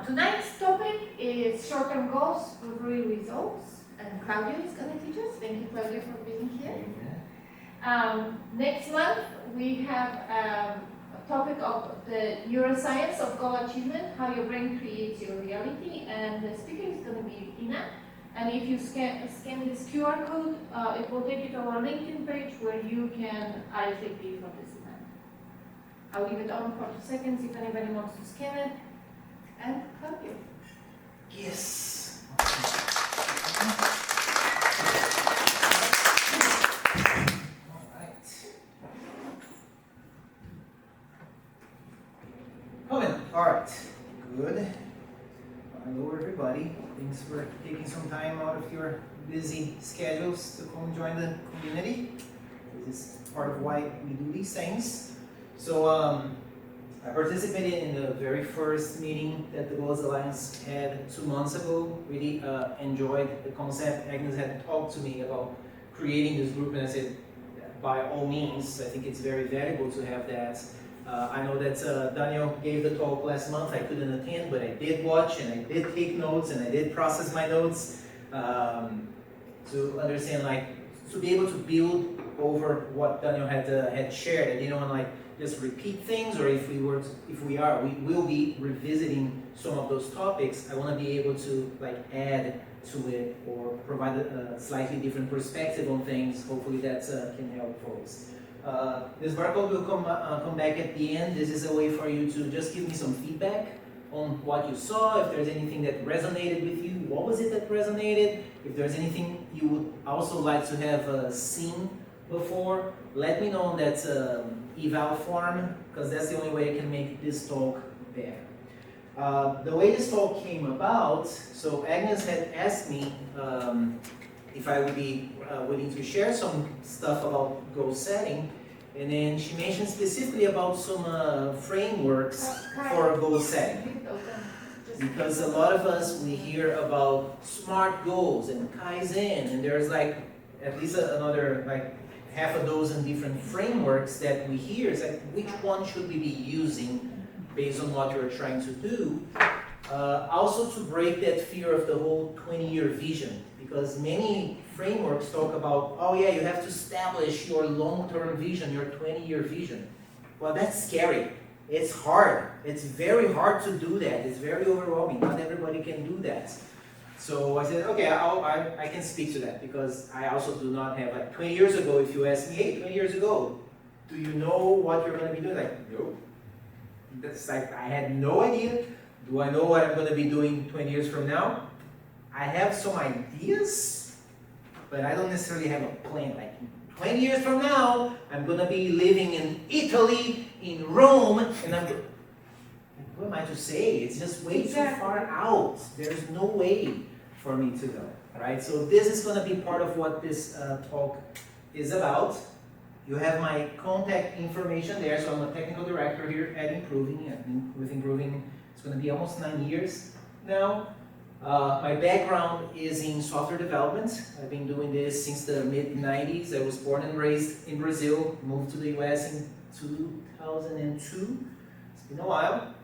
Tonight's topic is short-term goals with real results, and Claudio is going to teach us. Thank you, Claudio, for being here. Next month, we have a topic of the neuroscience of goal achievement, how your brain creates your reality, and the speaker is going to be Ina. And if you scan this QR code, it will take you to our LinkedIn page where you can RSVP for this event. I'll leave it on for 2 seconds if anybody wants to scan it. And Claudio. Yes. All right. Good. Hello, everybody. Thanks for taking some time out of your busy schedules to come join the community. This is part of why we do these things. So, I participated in the very first meeting that the Goals Alliance had 2 months ago. Really enjoyed the concept. Agnes had talked to me about creating this group, and I said, by all means, I think it's very valuable to have that. I know that Daniel gave the talk last month. I couldn't attend, but I did watch and I did take notes and I did process my notes to understand, like, to be able to build over what Daniel had shared. I didn't want to just repeat things, or if we will be revisiting some of those topics. I want to be able to add to it or provide a slightly different perspective on things. Hopefully that can help folks. This barcode will come back at the end. This is a way for you to just give me some feedback on what you saw, if there's anything that resonated with you, what was it that resonated, if there's anything you would also like to have seen before, let me know on that eval form, because that's the only way I can make this talk better. The way this talk came about, so Agnes had asked me if I would be willing to share some stuff about goal setting, and then she mentioned specifically about some frameworks for goal setting. Because a lot of us, we hear about SMART goals and Kaizen, and there's at least another half a dozen different frameworks that we hear. It's which one should we be using based on what you're trying to do? Also to break that fear of the whole 20-year vision, because many frameworks talk about, oh yeah, you have to establish your long-term vision, your 20-year vision. Well, that's scary. It's hard. It's very hard to do that. It's very overwhelming. Not everybody can do that. So I said, okay, I can speak to that, because I also do not have, 20 years ago, if you ask me, hey, 20 years ago, do you know what you're going to be doing? No. That's I had no idea. Do I know what I'm going to be doing 20 years from now? I have some ideas, but I don't necessarily have a plan. 20 years from now, I'm going to be living in Italy, in Rome, and what am I to say? It's just way too far out. There's no way for me to know, right? So this is going to be part of what this talk is about. You have my contact information there. So I'm a technical director here at Improving. I've been with Improving, it's going to be almost 9 years now. My background is in software development. I've been doing this since the mid-90s. I was born and raised in Brazil, moved to the US in 2002. It's been a while.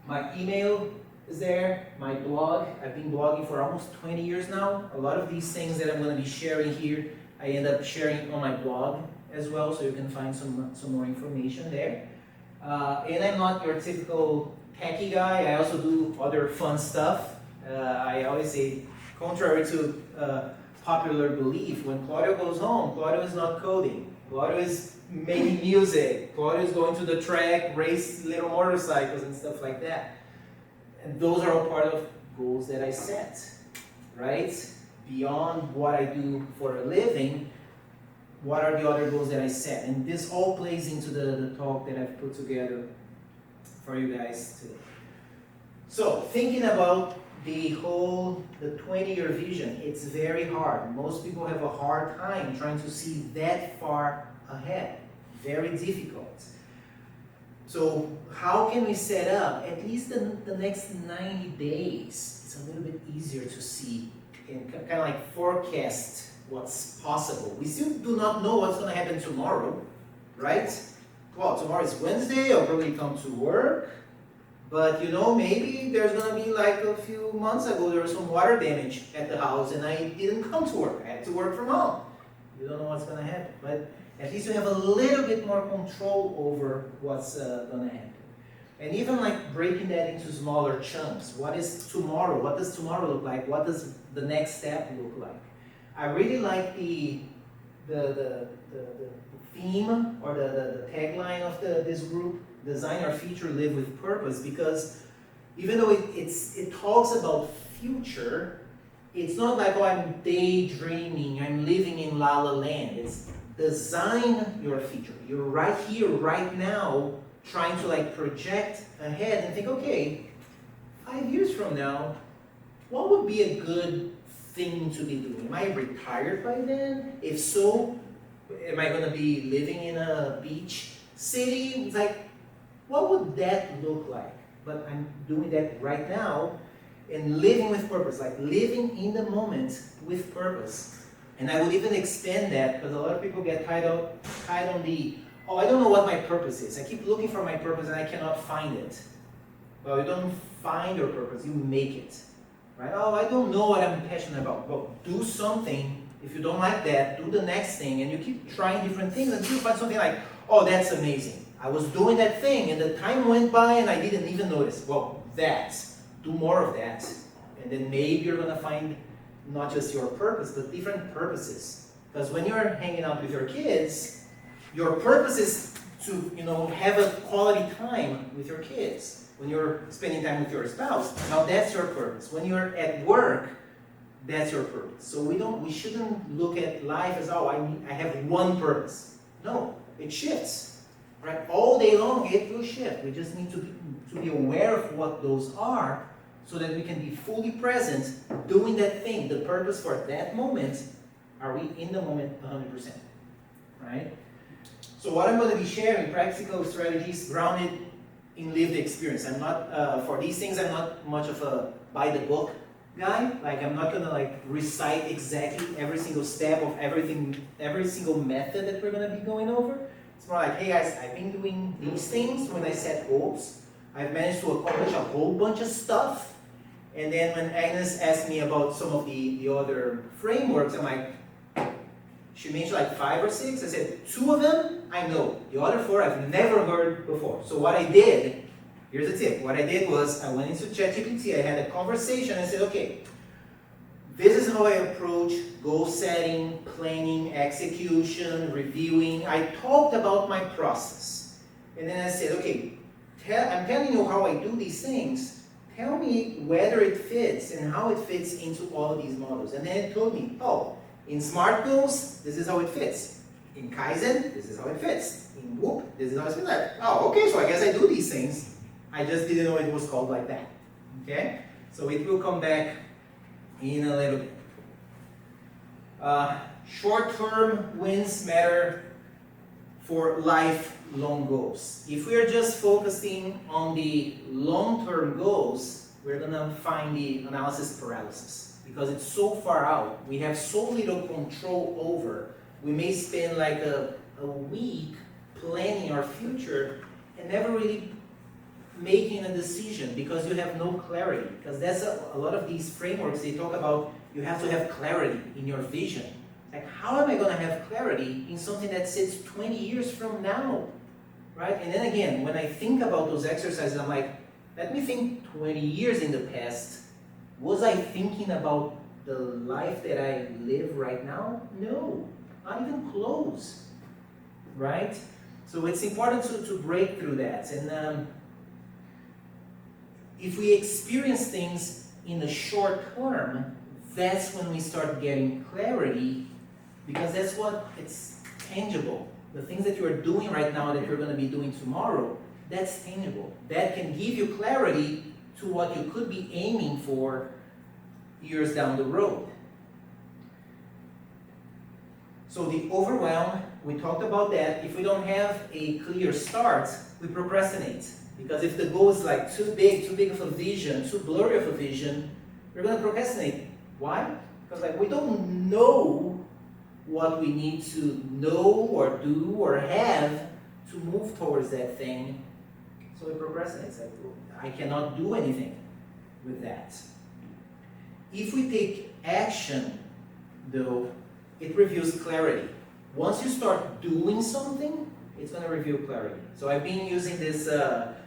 My email is there, my blog. I've been blogging for almost 20 years now. A lot of these things that I'm going to be sharing here, I end up sharing on my blog as well, so you can find some more information there. And I'm not your typical techie guy. I also do other fun stuff. I always say, contrary to popular belief, when Claudio goes home, Claudio is not coding. Claudio is making music. Claudio is going to the track, race little motorcycles and stuff like that. And those are all part of goals that I set, right? Beyond what I do for a living, what are the other goals that I set? And this all plays into the talk that I've put together for you guys today. So, thinking about the 20-year vision, it's very hard. Most people have a hard time trying to see that far ahead. Very difficult. So how can we set up at least the next 90 days? It's a little bit easier to see and kind of forecast what's possible. We still do not know what's going to happen tomorrow, right? Well, tomorrow is Wednesday, I'll probably come to work, But you know, maybe there's gonna be like a few months ago there was some water damage at the house and I didn't come to work. I had to work from home. You don't know what's gonna happen, but at least you have a little bit more control over what's gonna happen. And even like breaking that into smaller chunks. What is tomorrow? What does tomorrow look like? What does the next step look like? I really like the theme or the tagline of this group, Design Our Future, Live with Purpose, because even though it talks about future, it's not like, oh, I'm daydreaming, I'm living in La La Land. It's design your future. You're right here, right now, trying to like project ahead and think, okay, 5 years from now, what would be a good thing to be doing? Am I retired by then? If so, am I going to be living in a beach city? It's like, what would that look like? But I'm doing that right now and living with purpose, like living in the moment with purpose. And I would even expand that, because a lot of people get tied on the, oh, I don't know what my purpose is. I keep looking for my purpose and I cannot find it. Well, you don't find your purpose, you make it. Right? Oh, I don't know what I'm passionate about. Well, do something. If you don't like that, do the next thing. And you keep trying different things until you find something like, oh, that's amazing. I was doing that thing and the time went by and I didn't even notice. Well, do more of that. And then maybe you're going to find not just your purpose, but different purposes. Because when you're hanging out with your kids, your purpose is to, have a quality time with your kids. When you're spending time with your spouse, now that's your purpose. When you're at work, that's your purpose. So we shouldn't look at life as, oh, I have one purpose. No, it shifts. Right? All day long it will shift. We just need to be aware of what those are so that we can be fully present doing that thing, the purpose for that moment. Are we in the moment 100%? Right? So what I'm going to be sharing, practical strategies grounded in lived experience. I'm not, for these things, I'm not much of a by the book guy. Like, I'm not going to recite exactly every single step of everything, every single method that we're going to be going over. It's more like, hey guys, I've been doing these things when I set goals. I've managed to accomplish a whole bunch of stuff. And then when Agnes asked me about some of the other frameworks, I'm like, she mentioned like 5 or 6. I said, 2 of them I know. The other 4 I've never heard before. So what I did, here's the tip. What I did was I went into ChatGPT, I had a conversation, I said, okay, this is how I approach goal setting, planning, execution, reviewing. I talked about my process. And then I said, okay, I'm telling you how I do these things. Tell me whether it fits and how it fits into all of these models. And then it told me, oh, in SMART goals, this is how it fits. In Kaizen, this is how it fits. In Whoop, this is how it fits. Like, oh, okay, so I guess I do these things. I just didn't know it was called like that. Okay? So it will come back in a little bit. Short-term wins matter for lifelong goals. If we are just focusing on the long-term goals, we're going to find the analysis paralysis. Because it's so far out, we have so little control over. We may spend like a week planning our future and never really making a decision because you have no clarity. Because that's a lot of these frameworks, they talk about you have to have clarity in your vision. Like, how am I going to have clarity in something that sits 20 years from now? Right? And then again, when I think about those exercises, I'm like, let me think 20 years in the past. Was I thinking about the life that I live right now? No, not even close, right? So it's important to break through that. And if we experience things in the short term, that's when we start getting clarity, because that's what it's tangible. The things that you're doing right now that you're going to be doing tomorrow, that's tangible. That can give you clarity to what you could be aiming for years down the road. So the overwhelm, we talked about that. If we don't have a clear start, we procrastinate. Because if the goal is like too big of a vision, too blurry of a vision, we're going to procrastinate. Why? Because like we don't know what we need to know or do or have to move towards that thing. So it procrastinates. Like, I cannot do anything with that. If we take action, though, it reveals clarity. Once you start doing something, it's going to reveal clarity. So I've been using this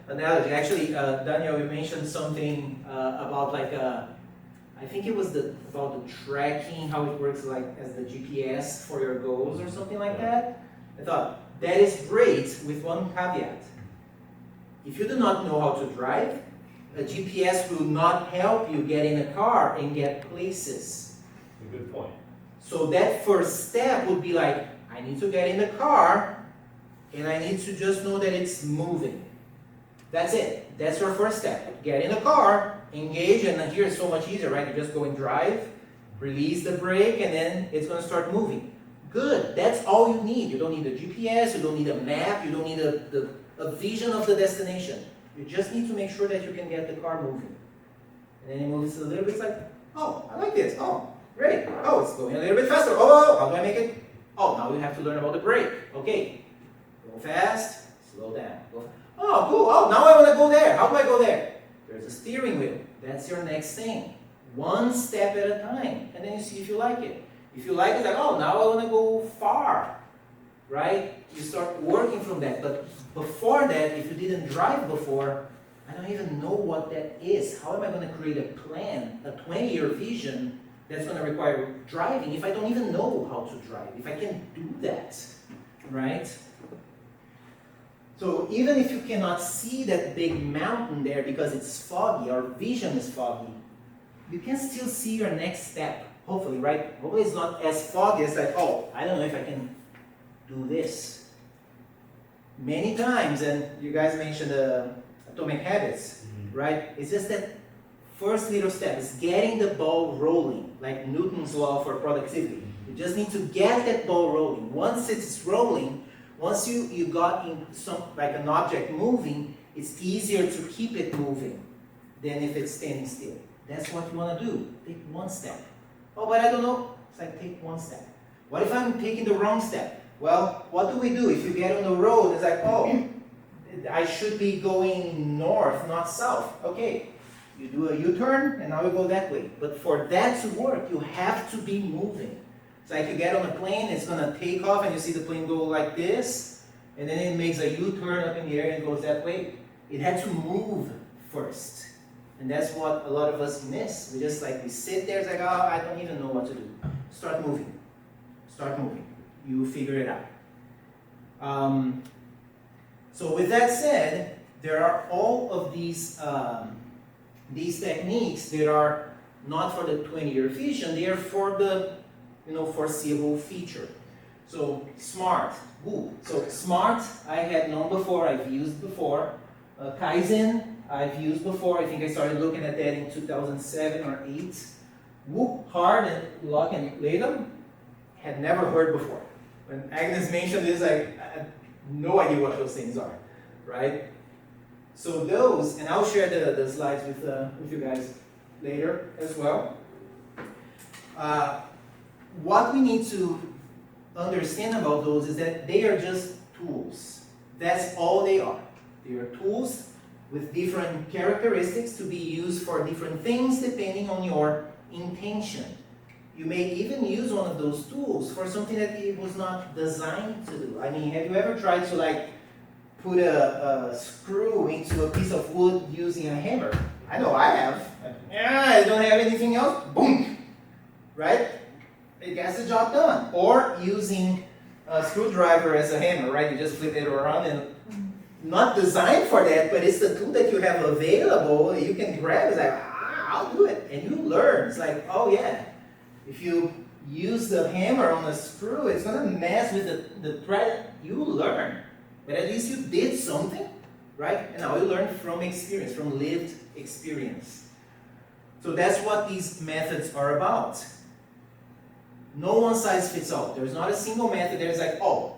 analogy. Actually, Daniel, you mentioned something about like, I think it was about the tracking, how it works like as the GPS for your goals or something like that. I thought, that is great with one caveat. If you do not know how to drive, a GPS will not help you get in a car and get places. A good point. So that first step would be like, I need to get in the car and I need to just know that it's moving. That's it. That's your first step. Get in the car, engage, and here it's so much easier, right? You just go and drive, release the brake, and then it's going to start moving. Good. That's all you need. You don't need a GPS, you don't need a map, you don't need a vision of the destination. You just need to make sure that you can get the car moving. And then it moves a little bit, it's like, oh, I like this. Oh, great. Oh, it's going a little bit faster. Oh, how do I make it? Oh, now we have to learn about the brake. Okay. Go fast, slow down. Oh, cool. Oh, now I want to go there. How do I go there? There's a steering wheel. That's your next thing. One step at a time. And then you see if you like it. If you like it, like, oh, now I want to go far. Right? You start working from that. But before that, if you didn't drive before, I don't even know what that is. How am I going to create a plan, a 20-year vision that's going to require driving if I don't even know how to drive, if I can't do that, right? So even if you cannot see that big mountain there because it's foggy, our vision is foggy, you can still see your next step, hopefully, right? Hopefully it's not as foggy as like, oh, I don't know if I can do this. Many times, and you guys mentioned Atomic Habits, right? It's just that first little step is getting the ball rolling, like Newton's law for productivity. You just need to get that ball rolling. Once it's rolling, once you got in some, like an object moving, it's easier to keep it moving than if it's standing still. That's what you want to do. Take one step. Oh, but I don't know. It's like, take one step. What if I'm taking the wrong step? Well, what do we do? If you get on the road, it's like, oh, I should be going north, not south. Okay, you do a U-turn, and now you go that way. But for that to work, you have to be moving. It's like you get on a plane, it's going to take off, and you see the plane go like this, and then it makes a U-turn up in the air and goes that way. It had to move first. And that's what a lot of us miss. We just like, we sit there, it's like, oh, I don't even know what to do. Start moving. Start moving. You figure it out. So with that said, there are all of these techniques that are not for the 20-year vision, they are for the foreseeable future. So SMART. So SMART I had known before, I've used before. Kaizen I've used before. I think I started looking at that in 2007 or 8. Whoop, hard and lock and later, had never heard before. When Agnes mentioned this, I had no idea what those things are, right? So those, and I'll share the slides with you guys later as well. What we need to understand about those is that they are just tools. That's all they are. They are tools with different characteristics to be used for different things depending on your intention. You may even use one of those tools for something that it was not designed to do. I mean, have you ever tried to like put a screw into a piece of wood using a hammer? I know I have. I don't have anything else. Boom! Right? It gets the job done. Or using a screwdriver as a hammer, right? You just flip it around and not designed for that, but it's the tool that you have available. You can grab. It's like, I'll do it. And you learn. It's like, oh yeah. If you use the hammer on a screw, it's going to mess with the thread. You learn. But at least you did something, right? And now you learn from experience, from lived experience. So that's what these methods are about. No one size fits all. There's not a single method that is like, oh,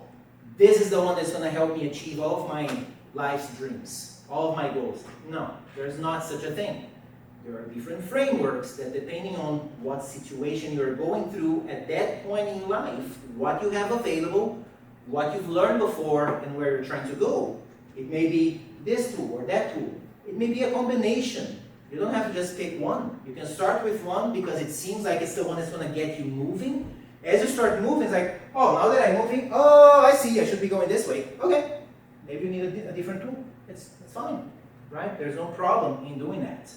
this is the one that's going to help me achieve all of my life's dreams, all of my goals. No, there's not such a thing. There are different frameworks that depending on what situation you're going through at that point in life, what you have available, what you've learned before, and where you're trying to go. It may be this tool or that tool. It may be a combination. You don't have to just pick one. You can start with one because it seems like it's the one that's going to get you moving. As you start moving, it's like, oh, now that I'm moving, oh, I see, I should be going this way. Okay, maybe you need a different tool. It's fine, right? There's no problem in doing that.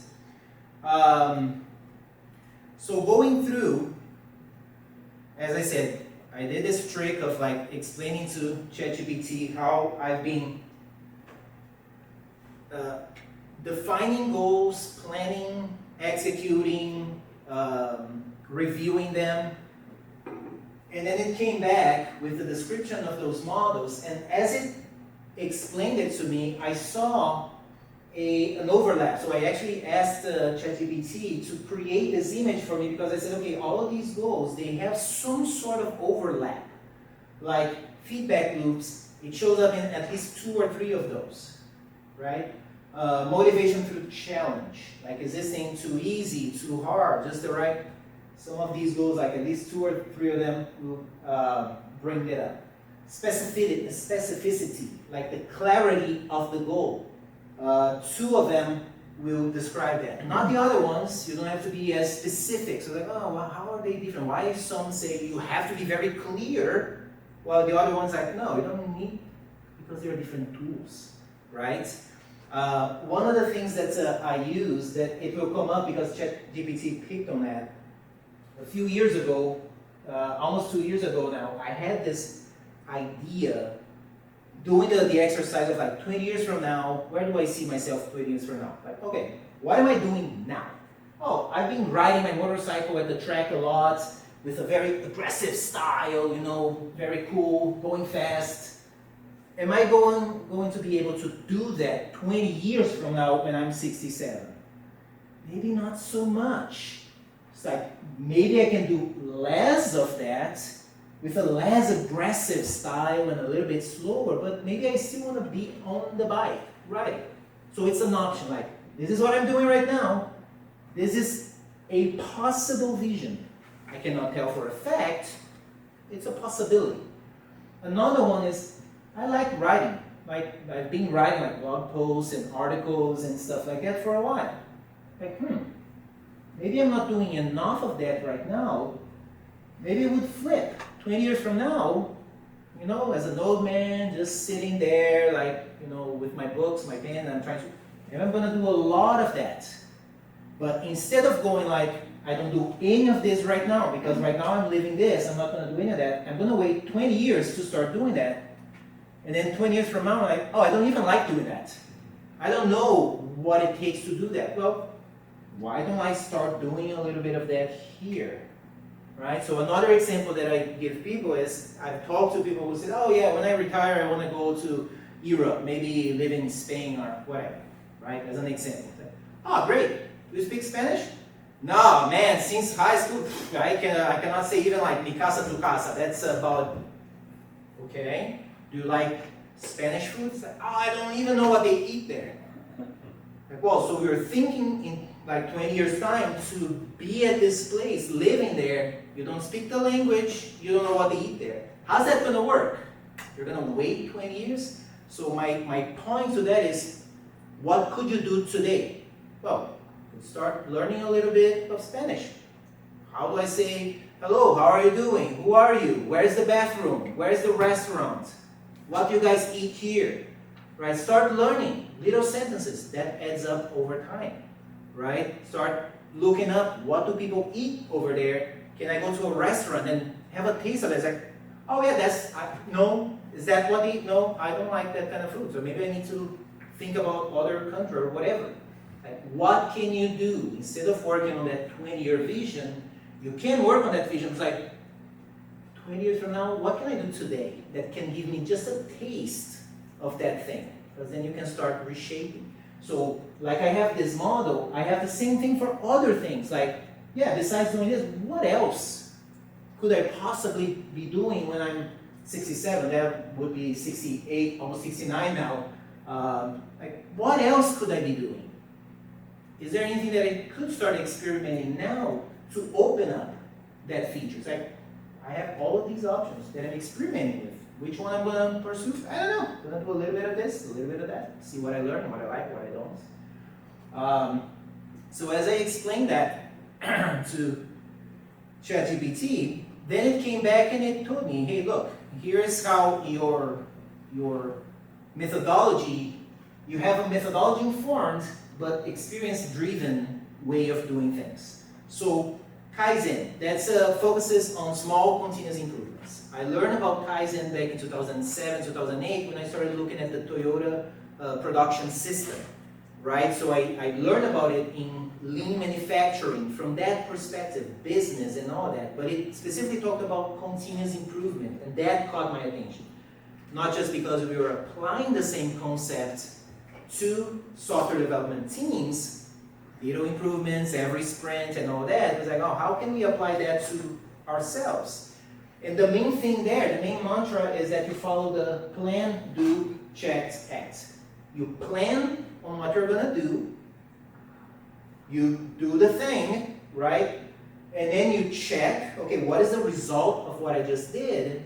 So going through, as I said, I did this trick of like explaining to ChatGPT how I've been defining goals, planning, executing, reviewing them, and then it came back with the description of those models, and as it explained it to me, I saw an overlap. So I actually asked ChatGPT to create this image for me because I said, okay, all of these goals, they have some sort of overlap, like feedback loops. It shows up in at least 2 or 3 of those, right? Motivation through challenge, like is this thing too easy, too hard, just the right? Some of these goals, like at least 2 or 3 of them will bring that up. Specificity, like the clarity of the goal. 2 of them will describe that. Not the other ones, you don't have to be as specific. So like, oh, well, how are they different? Why some say you have to be very clear, while the other ones like, no, you don't need, because they're different tools, right? One of the things that I use, that it will come up because ChatGPT picked on that, a few years ago, almost 2 years ago now, I had this idea doing the exercise of like 20 years from now, where do I see myself 20 years from now? Like, okay, what am I doing now? Oh, I've been riding my motorcycle at the track a lot with a very aggressive style, you know, very cool, going fast. Am I going to be able to do that 20 years from now when I'm 67? Maybe not so much. It's like, maybe I can do less of that with a less aggressive style and a little bit slower, but maybe I still want to be on the bike, right? So it's an option, like, this is what I'm doing right now. This is a possible vision. I cannot tell for a fact, it's a possibility. Another one is, I like writing. Like, I've been writing like blog posts and articles and stuff like that for a while. Like, maybe I'm not doing enough of that right now. Maybe it would flip. 20 years from now, you know, as an old man, just sitting there, like, you know, with my books, my pen, and I'm going to do a lot of that. But instead of going like, I don't do any of this right now, because right now I'm living this, I'm not going to do any of that, I'm going to wait 20 years to start doing that. And then 20 years from now, I'm like, oh, I don't even like doing that. I don't know what it takes to do that. Well, why don't I start doing a little bit of that here? Right? So another example that I give people is, I've talked to people who say, oh yeah, when I retire, I want to go to Europe, maybe live in Spain or whatever, right? As an example. Oh, great. Do you speak Spanish? No, man, since high school, I cannot say even like mi casa tu casa. That's about, okay. Do you like Spanish food? It's like, oh, I don't even know what they eat there. Like, well, so you're thinking in like 20 years time to be at this place, living there, you don't speak the language, you don't know what they eat there. How's that going to work? You're going to wait 20 years? So my point to that is, what could you do today? Well, start learning a little bit of Spanish. How do I say, hello, how are you doing? Who are you? Where's the bathroom? Where's the restaurant? What do you guys eat here? Right? Start learning little sentences. That adds up over time. Right? Start looking up, what do people eat over there? Can I go to a restaurant and have a taste of it? It's like, oh yeah, no, is that what they eat? No, I don't like that kind of food. So maybe I need to think about other country or whatever. Like, what can you do? Instead of working on that 20-year vision, you can work on that vision. It's like, 20 years from now, what can I do today that can give me just a taste of that thing? Because then you can start reshaping. So, like I have this model, I have the same thing for other things. Like, yeah, besides doing this, what else could I possibly be doing when I'm 67? That would be 68, almost 69 now. Like, what else could I be doing? Is there anything that I could start experimenting now to open up that feature? It's like, I have all of these options that I'm experimenting with. which one I'm gonna pursue? I don't know. I'm gonna do a little bit of this, a little bit of that, see what I learn, what I like, what I don't. So as I explained that to ChatGPT, then it came back and it told me, hey, look, here's how your methodology, you have a methodology informed but experience driven way of doing things. So Kaizen, that focuses on small continuous improvements. I learned about Kaizen back in 2007, 2008 when I started looking at the Toyota production system, right? So I learned about it in lean manufacturing from that perspective, business and all that, but it specifically talked about continuous improvement, and that caught my attention. Not just because we were applying the same concept to software development teams, little improvements, every sprint and all that. It was like, oh, how can we apply that to ourselves? And the main thing there, the main mantra is that you follow the plan, do, check, act. You plan on what you're gonna do, you do the thing, right? And then you check, okay, what is the result of what I just did?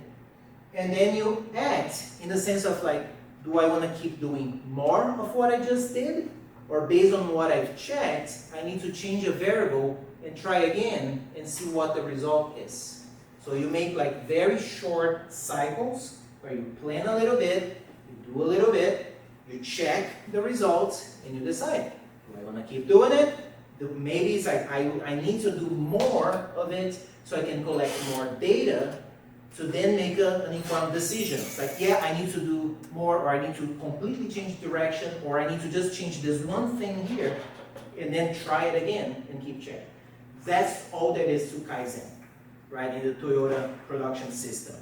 And then you act in the sense of like, do I want to keep doing more of what I just did? Or based on what I've checked, I need to change a variable and try again and see what the result is. So you make like very short cycles where you plan a little bit, you do a little bit, you check the results, and you decide, do I want to keep doing it? Maybe it's like I need to do more of it so I can collect more data to then make an informed decision. It's like, yeah, I need to do more, or I need to completely change direction, or I need to just change this one thing here, and then try it again and keep checking. That's all that is to Kaizen, right, in the Toyota production system.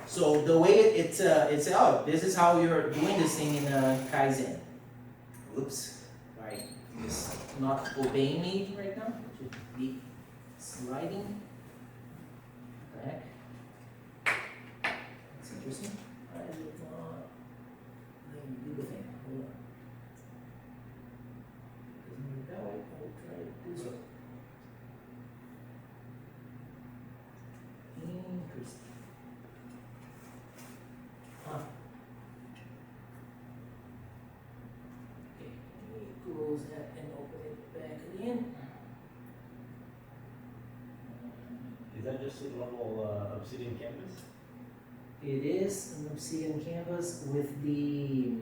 So the way it's oh, this is how you're doing this thing in Kaizen. Oops, sorry, it's not obeying me right now. It should be sliding back. That's interesting. I did not let me do the thing. Hold on. Doesn't work that way. I'll try it this way. Interesting. Huh. Okay, let me close that and open it back again. Is that just a normal Obsidian canvas? It is an Obsidian canvas with the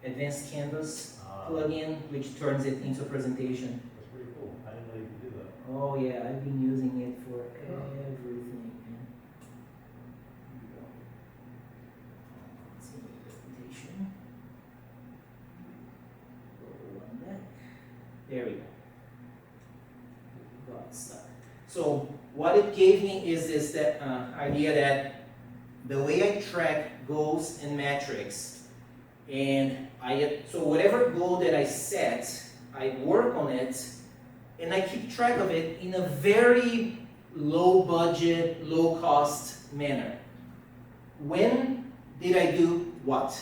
advanced canvas plugin, which turns it into a presentation. That's pretty cool. I didn't know you could do that. Oh yeah, I've been using it for everything. Man. Here we go. Let's see the presentation. Go on back. There we go. Got it stuck. So what it gave me is this idea that the way I track goals and metrics, and so whatever goal that I set, I work on it, and I keep track of it in a very low budget, low cost manner. When did I do what?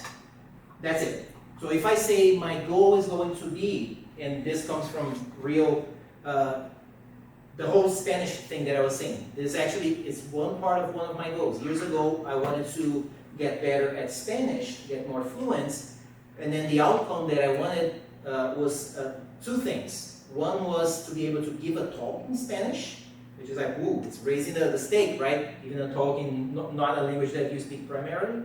That's it. So if I say my goal is going to be, and this comes from real, the whole Spanish thing that I was saying. This actually is one part of one of my goals. Years ago, I wanted to get better at Spanish, get more fluent, and then the outcome that I wanted was two things. One was to be able to give a talk in Spanish, which is like, woo, it's raising the stake, right? Even a talk in not a language that you speak primarily,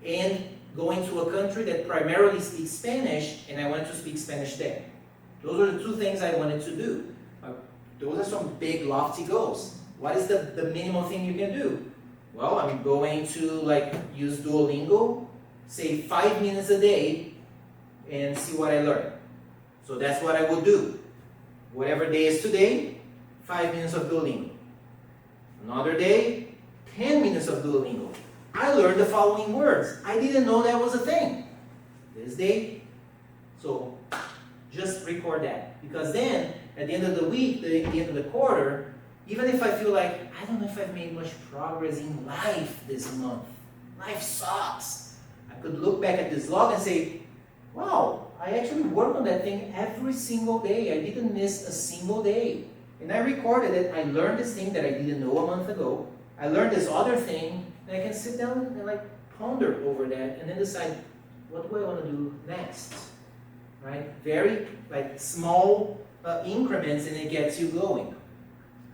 and going to a country that primarily speaks Spanish, and I wanted to speak Spanish there. Those were the two things I wanted to do. Those are some big, lofty goals. What is the minimum thing you can do? Well, I'm going to like use Duolingo, say 5 minutes a day, and see what I learn. So that's what I would do. Whatever day is today, 5 minutes of Duolingo. Another day, 10 minutes of Duolingo. I learned the following words. I didn't know that was a thing. This day. So just record that. Because then, at the end of the week, at the end of the quarter, even if I feel like, I don't know if I've made much progress in life this month. Life sucks. I could look back at this log and say, wow, I actually worked on that thing every single day. I didn't miss a single day. And I recorded it. I learned this thing that I didn't know a month ago. I learned this other thing, and I can sit down and like ponder over that, and then decide, what do I want to do next, right? Very like small increments, and it gets you going.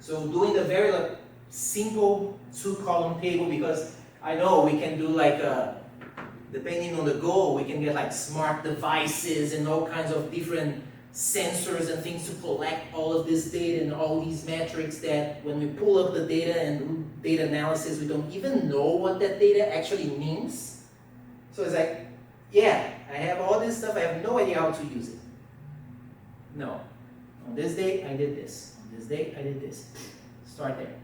So doing the very like simple 2-column table, because I know we can do like depending on the goal, we can get like smart devices and all kinds of different sensors and things to collect all of this data and all these metrics that when we pull up the data and do data analysis, we don't even know what that data actually means. So it's like, yeah, I have all this stuff, I have no idea how to use it. No. On this day, I did this. On this day, I did this. Start there.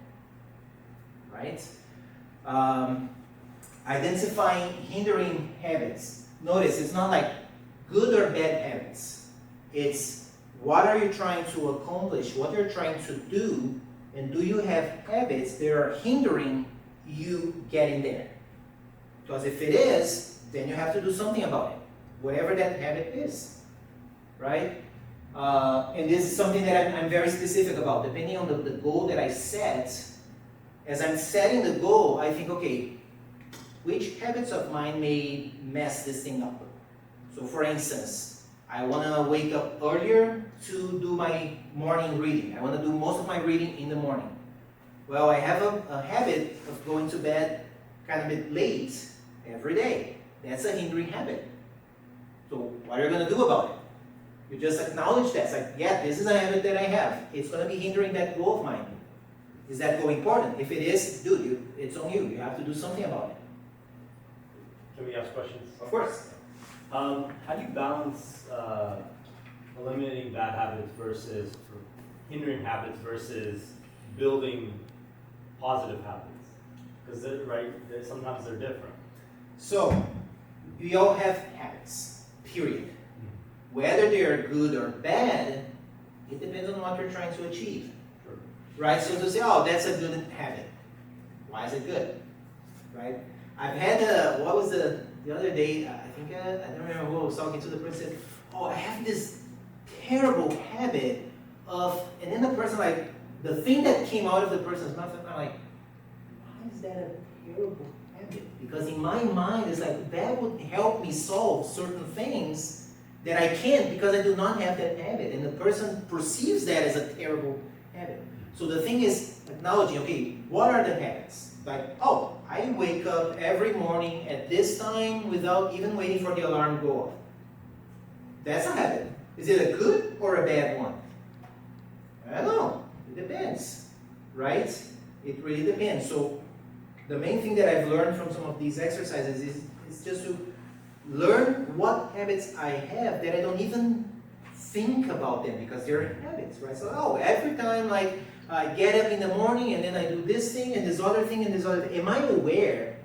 Right? Identifying hindering habits. Notice, it's not like good or bad habits. It's what are you trying to accomplish, what you're trying to do, and do you have habits that are hindering you getting there? Because if it is, then you have to do something about it, whatever that habit is, right? And this is something that I'm very specific about. Depending on the goal that I set, as I'm setting the goal, I think, okay, which habits of mine may mess this thing up? So for instance, I want to wake up earlier to do my morning reading. I want to do most of my reading in the morning. Well, I have a habit of going to bed kind of a bit late every day. That's a hindering habit. So what are you going to do about it? You just acknowledge that. It's like, yeah, this is a habit that I have. It's going to be hindering that goal of mine. Is that goal important? If it is, dude, it's on you. You have to do something about it. Can we ask questions? Of course. How do you balance eliminating bad habits versus hindering habits versus building positive habits? Because sometimes they're different. So, we all have habits, period. Whether they are good or bad, it depends on what you're trying to achieve. Sure. Right? So to say, oh, that's a good habit. Why is it good? Right? I've had, what was the other day, I think, I don't remember who I was talking to, the person said, oh, I have this terrible habit of, and then the person, like, the thing that came out of the person's mouth, I'm like, why is that a terrible habit? Because in my mind, it's like, that would help me solve certain things that I can't because I do not have that habit. And the person perceives that as a terrible habit. So the thing is acknowledging, okay, what are the habits? Like, oh, I wake up every morning at this time without even waiting for the alarm to go off. That's a habit. Is it a good or a bad one? I don't know. It depends, right? It really depends. So the main thing that I've learned from some of these exercises is just to learn what habits I have that I don't even think about them because they're habits, right? So, oh, every time like I get up in the morning and then I do this thing and this other thing and this other thing. Am I aware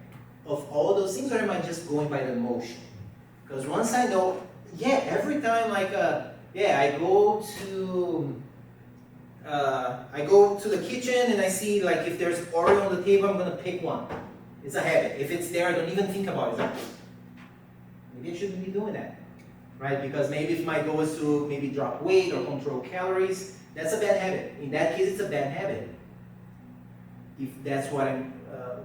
of all those things or am I just going by the motion? Because once I know, yeah, every time like, I go to the kitchen and I see like if there's Oreo on the table, I'm gonna pick one. It's a habit. If it's there, I don't even think about it. It's like, maybe I shouldn't be doing that, right? Because maybe if my goal is to maybe drop weight or control calories, that's a bad habit. In that case, it's a bad habit. If that's what I'm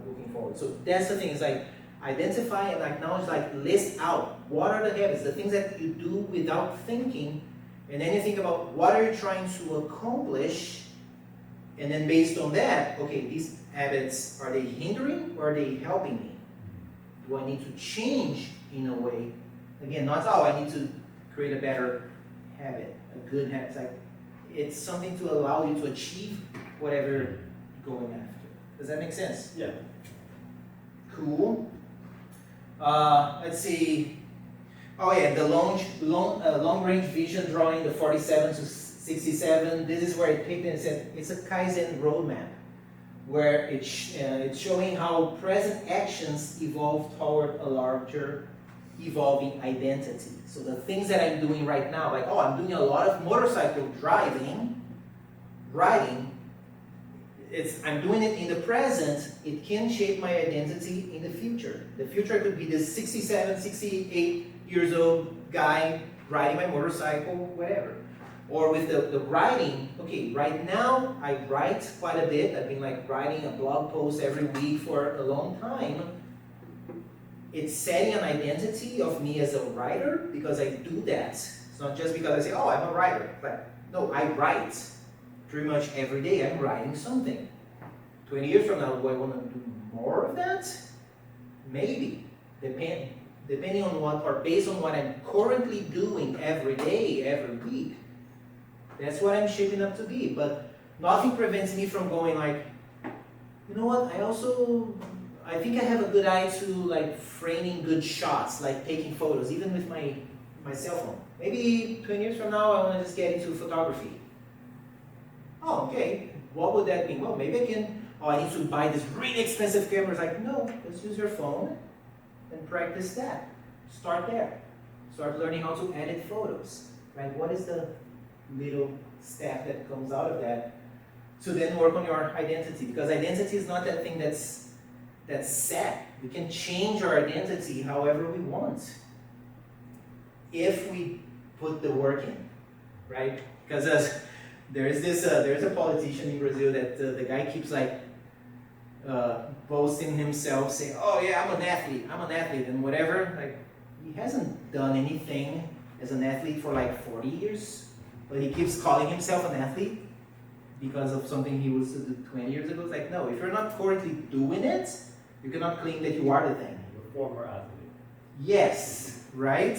looking forward. So that's the thing. It's like identify and acknowledge. Like list out what are the habits, the things that you do without thinking, and then you think about what are you trying to accomplish, and then based on that, okay, these habits are they hindering or are they helping me? Do I need to change in a way? Again, not I need to create a better habit, a good habit. It's like it's something to allow you to achieve whatever you're going after. Does that make sense? Yeah. Cool. Let's see. Oh yeah, the long range vision drawing, the 47 to 67. This is where it picked and said it's a Kaizen roadmap, where it's showing how present actions evolve toward a larger evolving identity. So the things that I'm doing right now, like, oh, I'm doing a lot of motorcycle riding, I'm doing it in the present, it can shape my identity in the future. The future could be this 67, 68 years old guy riding my motorcycle, whatever. Or with the writing, okay, right now I write quite a bit. I've been like writing a blog post every week for a long time. It's setting an identity of me as a writer because I do that. It's not just because I say, oh, I'm a writer. But no, I write pretty much every day. I'm writing something. 20 years from now, do I want to do more of that? Maybe. Depending on what, or based on what I'm currently doing every day, every week. That's what I'm shaping up to be. But nothing prevents me from going like, you know what, I think I have a good eye to like framing good shots, like taking photos, even with my cell phone. Maybe 20 years from now, I want to just get into photography. Oh, okay. What would that mean? Well, maybe I need to buy this really expensive camera. It's like, no, just use your phone and practice that. Start there. Start learning how to edit photos, right? What is the little step that comes out of that to then work on your identity? Because identity is not that thing that's set. We can change our identity however we want if we put the work in, right? Because there's a politician in Brazil that the guy keeps like boasting himself, saying, "Oh yeah, I'm an athlete," and whatever. Like he hasn't done anything as an athlete for like 40 years. But he keeps calling himself an athlete because of something he was 20 years ago. It's like, no, if you're not currently doing it, you cannot claim that you are the thing. You're a former athlete. Yes, right?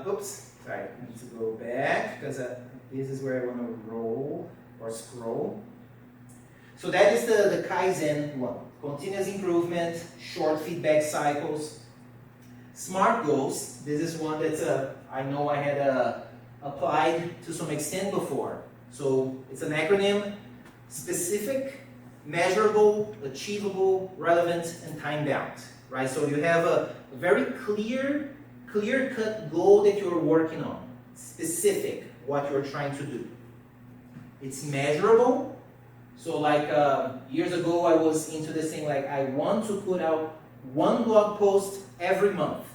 Oops, sorry, I need to go back because this is where I want to roll or scroll. So that is the Kaizen one. Continuous improvement, short feedback cycles. SMART goals, this is one that I know I had applied to some extent before. So it's an acronym: specific, measurable, achievable, relevant, and time-bound. Right? So you have a very clear-cut goal that you're working on. Specific, what you're trying to do. It's measurable. So like years ago, I was into this thing like I want to put out one blog post every month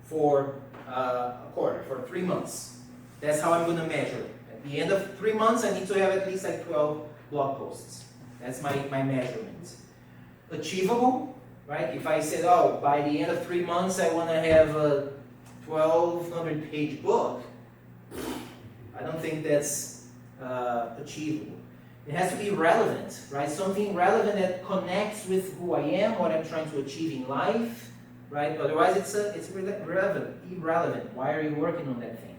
for a quarter, for 3 months. That's how I'm going to measure it. At the end of 3 months, I need to have at least like 12 blog posts. That's my measurement. Achievable, right? If I said, oh, by the end of 3 months, I want to have a 1,200-page book, I don't think that's achievable. It has to be relevant, right? Something relevant that connects with who I am, what I'm trying to achieve in life, right? Otherwise, it's irrelevant. Why are you working on that thing?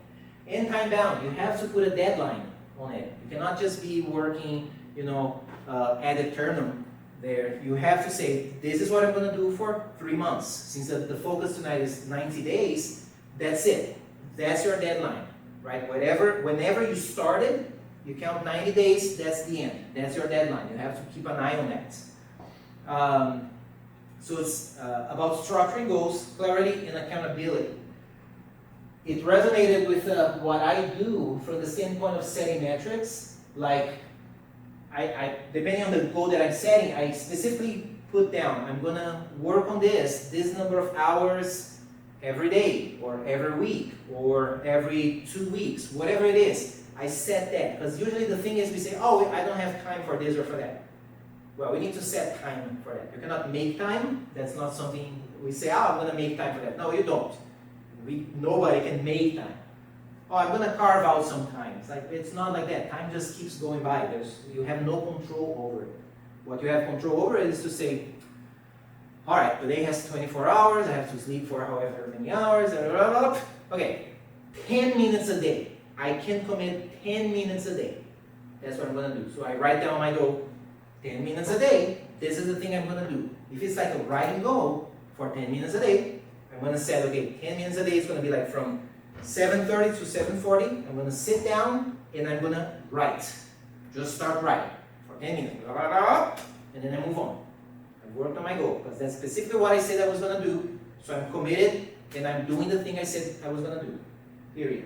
And time bound. You have to put a deadline on it. You cannot just be working, ad eternum there. You have to say, this is what I'm going to do for 3 months. Since the focus tonight is 90 days, that's it. That's your deadline, right? Whenever you started, you count 90 days, that's the end. That's your deadline. You have to keep an eye on that. So it's about structuring goals, clarity, and accountability. It resonated with what I do from the standpoint of setting metrics. Like, I depending on the goal that I'm setting, I specifically put down, I'm going to work on this number of hours every day, or every week, or every 2 weeks, whatever it is. I set that, because usually the thing is we say, oh, I don't have time for this or for that. Well, we need to set time for that. You cannot make time. That's not something we say, oh, I'm going to make time for that. No, you don't. Nobody can make time. Oh, I'm going to carve out some time. It's not like that. Time just keeps going by. You have no control over it. What you have control over is to say, all right, today has 24 hours. I have to sleep for however many hours. Okay, 10 minutes a day. I can commit 10 minutes a day. That's what I'm going to do. So I write down my goal, 10 minutes a day. This is the thing I'm going to do. If it's like a writing goal for 10 minutes a day, I'm going to say, okay, 10 minutes a day is going to be like from 7:30 to 7:40. I'm going to sit down and I'm going to write. Just start writing for 10 minutes. And then I move on. I worked on my goal because that's specifically what I said I was going to do. So I'm committed and I'm doing the thing I said I was going to do. Period.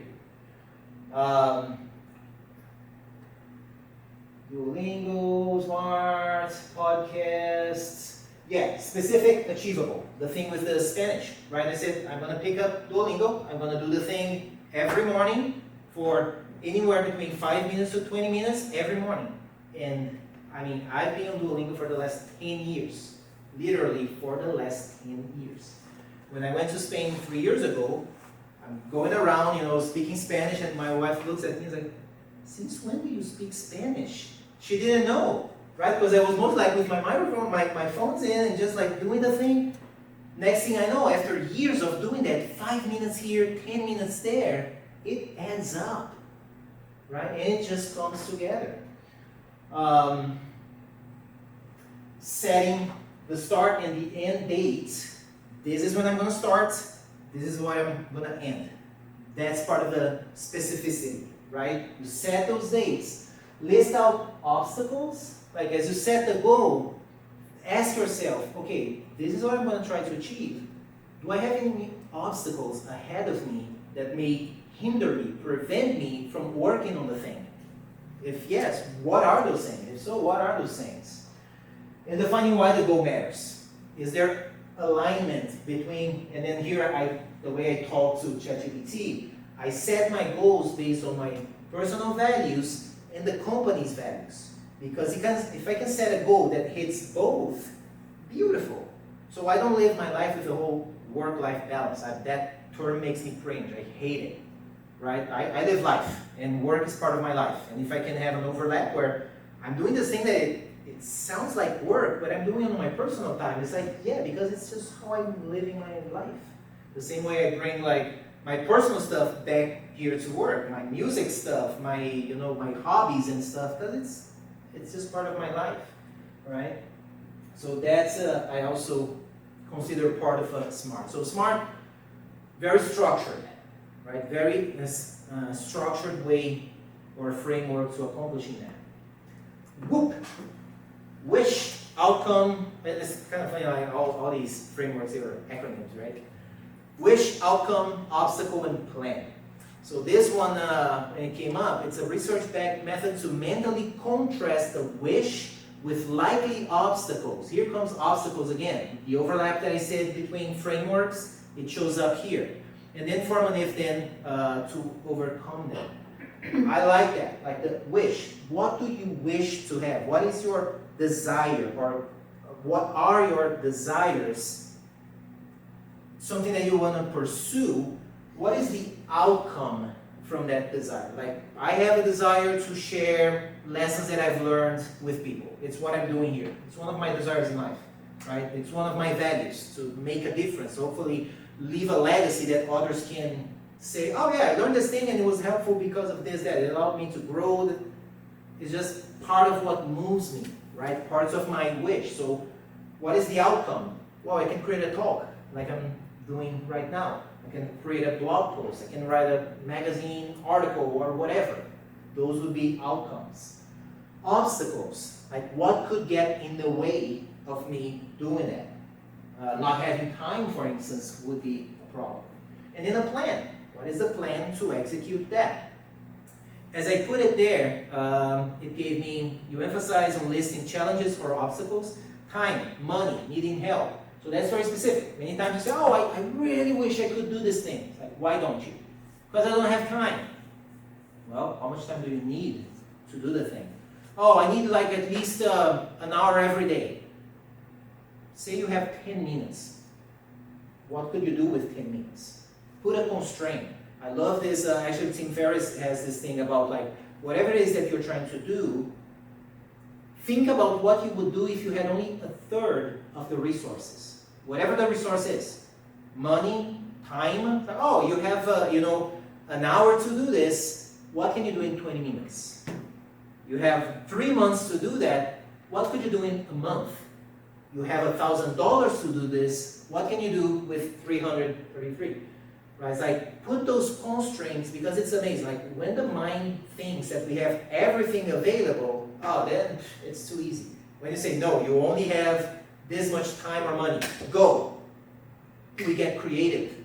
Duolingo, Smart, podcasts. Yeah, specific, achievable. The thing with the Spanish, right? I said, I'm going to pick up Duolingo. I'm going to do the thing every morning for anywhere between 5 minutes to 20 minutes every morning. And I mean, I've been on Duolingo for the last 10 years, literally for the last 10 years. When I went to Spain 3 years ago, I'm going around, speaking Spanish, and my wife looks at me and is like, since when do you speak Spanish? She didn't know, right? Because I was most like with my microphone, my phone's in, and just like doing the thing. Next thing I know, after years of doing that, 5 minutes here, 10 minutes there, it adds up, right? And it just comes together. Setting the start and the end date. This is when I'm going to start. This is what I'm going to end. That's part of the specificity, right? You set those dates. List out obstacles. Like as you set the goal, ask yourself, okay, this is what I'm going to try to achieve. Do I have any obstacles ahead of me that may hinder me, prevent me from working on the thing? If yes, what are those things? If so, what are those things? And defining why the goal matters. Is there alignment between, and then here the way I talk to ChatGPT, I set my goals based on my personal values and the company's values. Because if I can set a goal that hits both, beautiful. So I don't live my life with a whole work-life balance. That term makes me cringe. I hate it. Right? I live life, and work is part of my life. And if I can have an overlap where I'm doing this thing that it sounds like work, but I'm doing it on my personal time, it's like, yeah, because it's just how I'm living my life. The same way I bring like my personal stuff back here to work, my music stuff, my my hobbies and stuff, because it's just part of my life, right? So that's I also consider part of SMART. So SMART, very structured. Right, very structured way or framework to accomplishing that. WHOOP, wish, outcome. It's kind of funny, like all these frameworks are acronyms, right? Wish, outcome, obstacle, and plan. So this one, when it came up, it's a research-backed method to mentally contrast the wish with likely obstacles. Here comes obstacles again. The overlap that I said between frameworks, it shows up here. And then form an if-then to overcome them. I like that, like the wish. What do you wish to have? What is your desire, or what are your desires? Something that you want to pursue. What is the outcome from that desire? Like, I have a desire to share lessons that I've learned with people. It's what I'm doing here. It's one of my desires in life, right? It's one of my values, to make a difference. Hopefully, leave a legacy that others can say, oh yeah, I learned this thing and it was helpful because of this, that. It allowed me to grow. It's just part of what moves me, right? Parts of my wish. So what is the outcome? Well, I can create a talk like I'm doing right now. I can create a blog post. I can write a magazine article or whatever. Those would be outcomes. Obstacles, like what could get in the way of me doing that? Not having time, for instance, would be a problem. And then a plan. What is the plan to execute that? As I put it there, it gave me, you emphasize on listing challenges or obstacles, time, money, needing help. So that's very specific. Many times you say, oh, I really wish I could do this thing. It's like, why don't you? Because I don't have time. Well, how much time do you need to do the thing? Oh, I need like at least an hour every day. Say you have 10 minutes. What could you do with 10 minutes? Put a constraint. I love this, actually Tim Ferriss has this thing about like, whatever it is that you're trying to do, think about what you would do if you had only a third of the resources. Whatever the resource is. Money, time. Oh, you have, an hour to do this. What can you do in 20 minutes? You have 3 months to do that. What could you do in a month? You have $1,000 to do this. What can you do with 333? Right? It's like, put those constraints, because it's amazing. Like, when the mind thinks that we have everything available, oh, then it's too easy. When you say, no, you only have this much time or money, go. We get creative.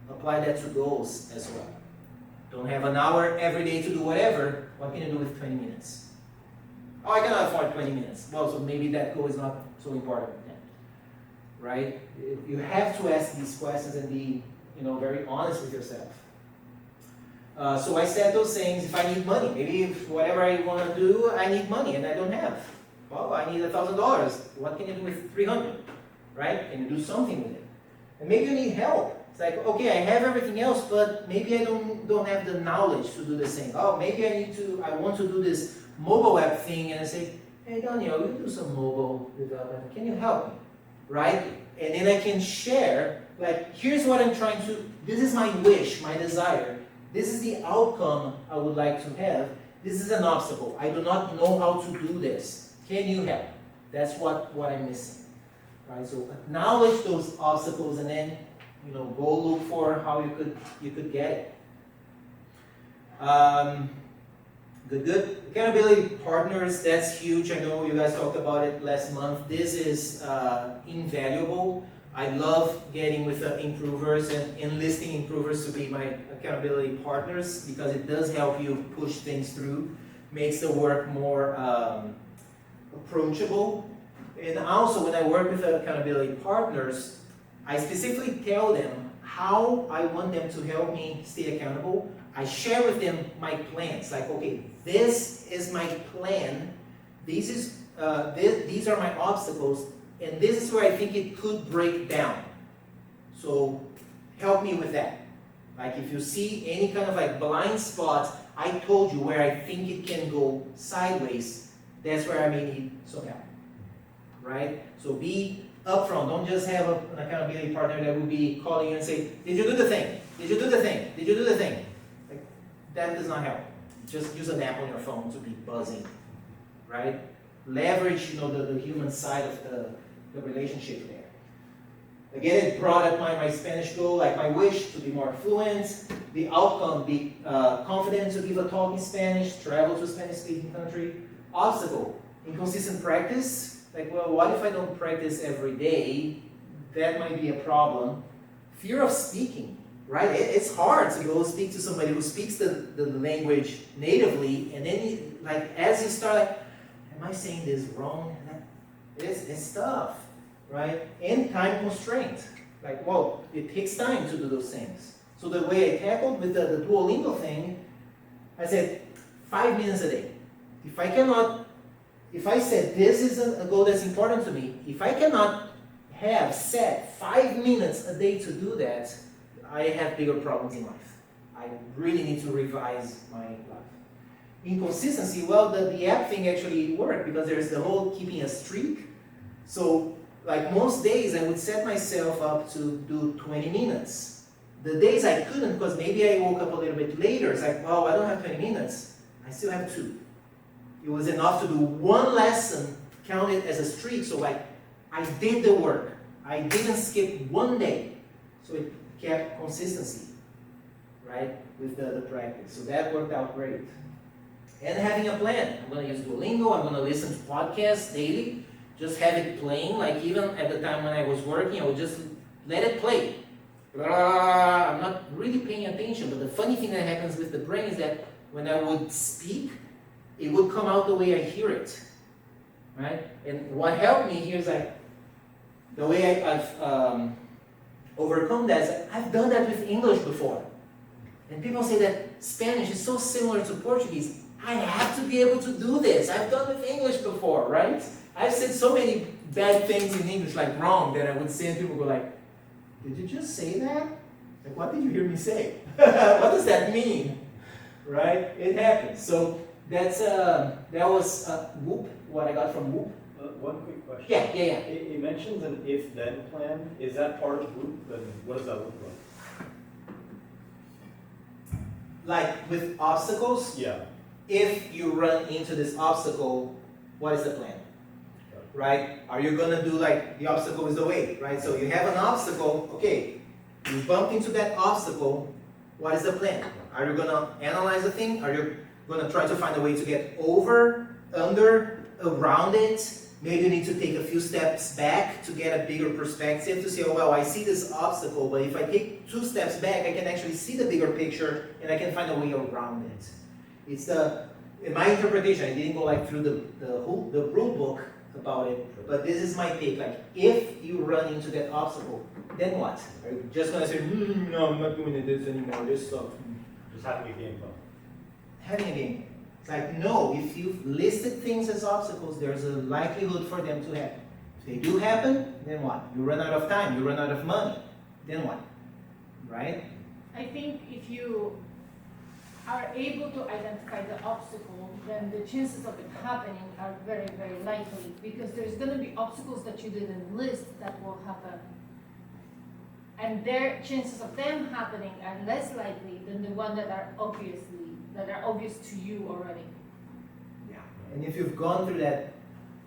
Apply that to goals as well. Don't have an hour every day to do whatever. What can you do with 20 minutes? Oh, I cannot afford 20 minutes. Well, so maybe that goal is not so important then, right? You have to ask these questions and be, very honest with yourself. So I set those things. If I need money, maybe if whatever I want to do, I need money and I don't have. Well, I need $1,000. What can you do with 300? Right? Can you do something with it? And maybe you need help. It's like, okay, I have everything else, but maybe I don't have the knowledge to do this thing. Oh, maybe I want to do this mobile app thing, and I say, hey, Daniel, you do some mobile development. Can you help me? Right? And then I can share, like, here's what I'm trying to, this is my wish, my desire. This is the outcome I would like to have. This is an obstacle. I do not know how to do this. Can you help? That's what I'm missing. Right? So acknowledge those obstacles and then go look for how you could get it. Good. Accountability partners, that's huge. I know you guys talked about it last month. This is invaluable. I love getting with improvers and enlisting improvers to be my accountability partners because it does help you push things through, makes the work more approachable. And also when I work with accountability partners, I specifically tell them how I want them to help me stay accountable. I share with them my plans, like, okay, this is my plan, these are my obstacles, and this is where I think it could break down. So help me with that. Like if you see any kind of like blind spots, I told you where I think it can go sideways, that's where I may need some help. Right? So be upfront. Don't just have an accountability partner that will be calling you and say, did you do the thing? Did you do the thing? Did you do the thing? Like, that does not help. Just use an app on your phone to be buzzing. Right? Leverage, the human side of the relationship there. Again, it brought up my Spanish goal, like my wish to be more fluent, the outcome, be confident to give a talk in Spanish, travel to a Spanish-speaking country. Obstacle, inconsistent practice. Like, well, what if I don't practice every day? That might be a problem. Fear of speaking, right? It's hard to go speak to somebody who speaks the language natively, and then, as you start, like, am I saying this wrong? It's tough, right? And time constraint. Like, well, it takes time to do those things. So the way I tackled with the Duolingo thing, I said, 5 minutes a day. If I said this is a goal that's important to me, if I cannot have set 5 minutes a day to do that, I have bigger problems in life. I really need to revise my life. Inconsistency, well, the app thing actually worked because there's the whole keeping a streak. So, like most days, I would set myself up to do 20 minutes. The days I couldn't, because maybe I woke up a little bit later, it's like, oh, I don't have 20 minutes. I still have 2. It was enough to do one lesson, count it as a streak, so I did the work. I didn't skip one day. So it kept consistency, right, with the practice. So that worked out great. And having a plan. I'm going to use Duolingo, I'm going to listen to podcasts daily, just have it playing, like even at the time when I was working, I would just let it play. I'm not really paying attention, but the funny thing that happens with the brain is that when I would speak, it would come out the way I hear it, right? And what helped me here is like, the way I've overcome that is I've done that with English before. And people say that Spanish is so similar to Portuguese. I have to be able to do this. I've done it with English before, right? I've said so many bad things in English, like wrong, that I would say and people go like, did you just say that? Like, what did you hear me say? What does that mean? Right? It happens. So that was Whoop, what I got from Whoop. One quick question. Yeah. It mentions an if-then plan. Is that part of Whoop? And what does that look like? Like with obstacles? Yeah. If you run into this obstacle, what is the plan? Right? Are you going to do like the obstacle is the way, right? So you have an obstacle, okay, you bumped into that obstacle, what is the plan? Are you going to analyze the thing? Are you going to try to find a way to get over, under, around it? Maybe you need to take a few steps back to get a bigger perspective to say, oh, well, I see this obstacle, but if I take 2 steps back, I can actually see the bigger picture and I can find a way around it. It's in my interpretation, I didn't go like through the rule book about it, but this is my take. Like, if you run into that obstacle, then what? Are you just going to say, no, I'm not doing this anymore, this sucks. Just having a game plan. Having a game. It's like, no, if you've listed things as obstacles, there's a likelihood for them to happen. If they do happen, then what? You run out of time, you run out of money, then what? Right? I think if you are able to identify the obstacle, then the chances of it happening are very, very likely, because there's going to be obstacles that you didn't list that will happen. And their chances of them happening are less likely than the ones that are obvious to you already. Yeah. And if you've gone through that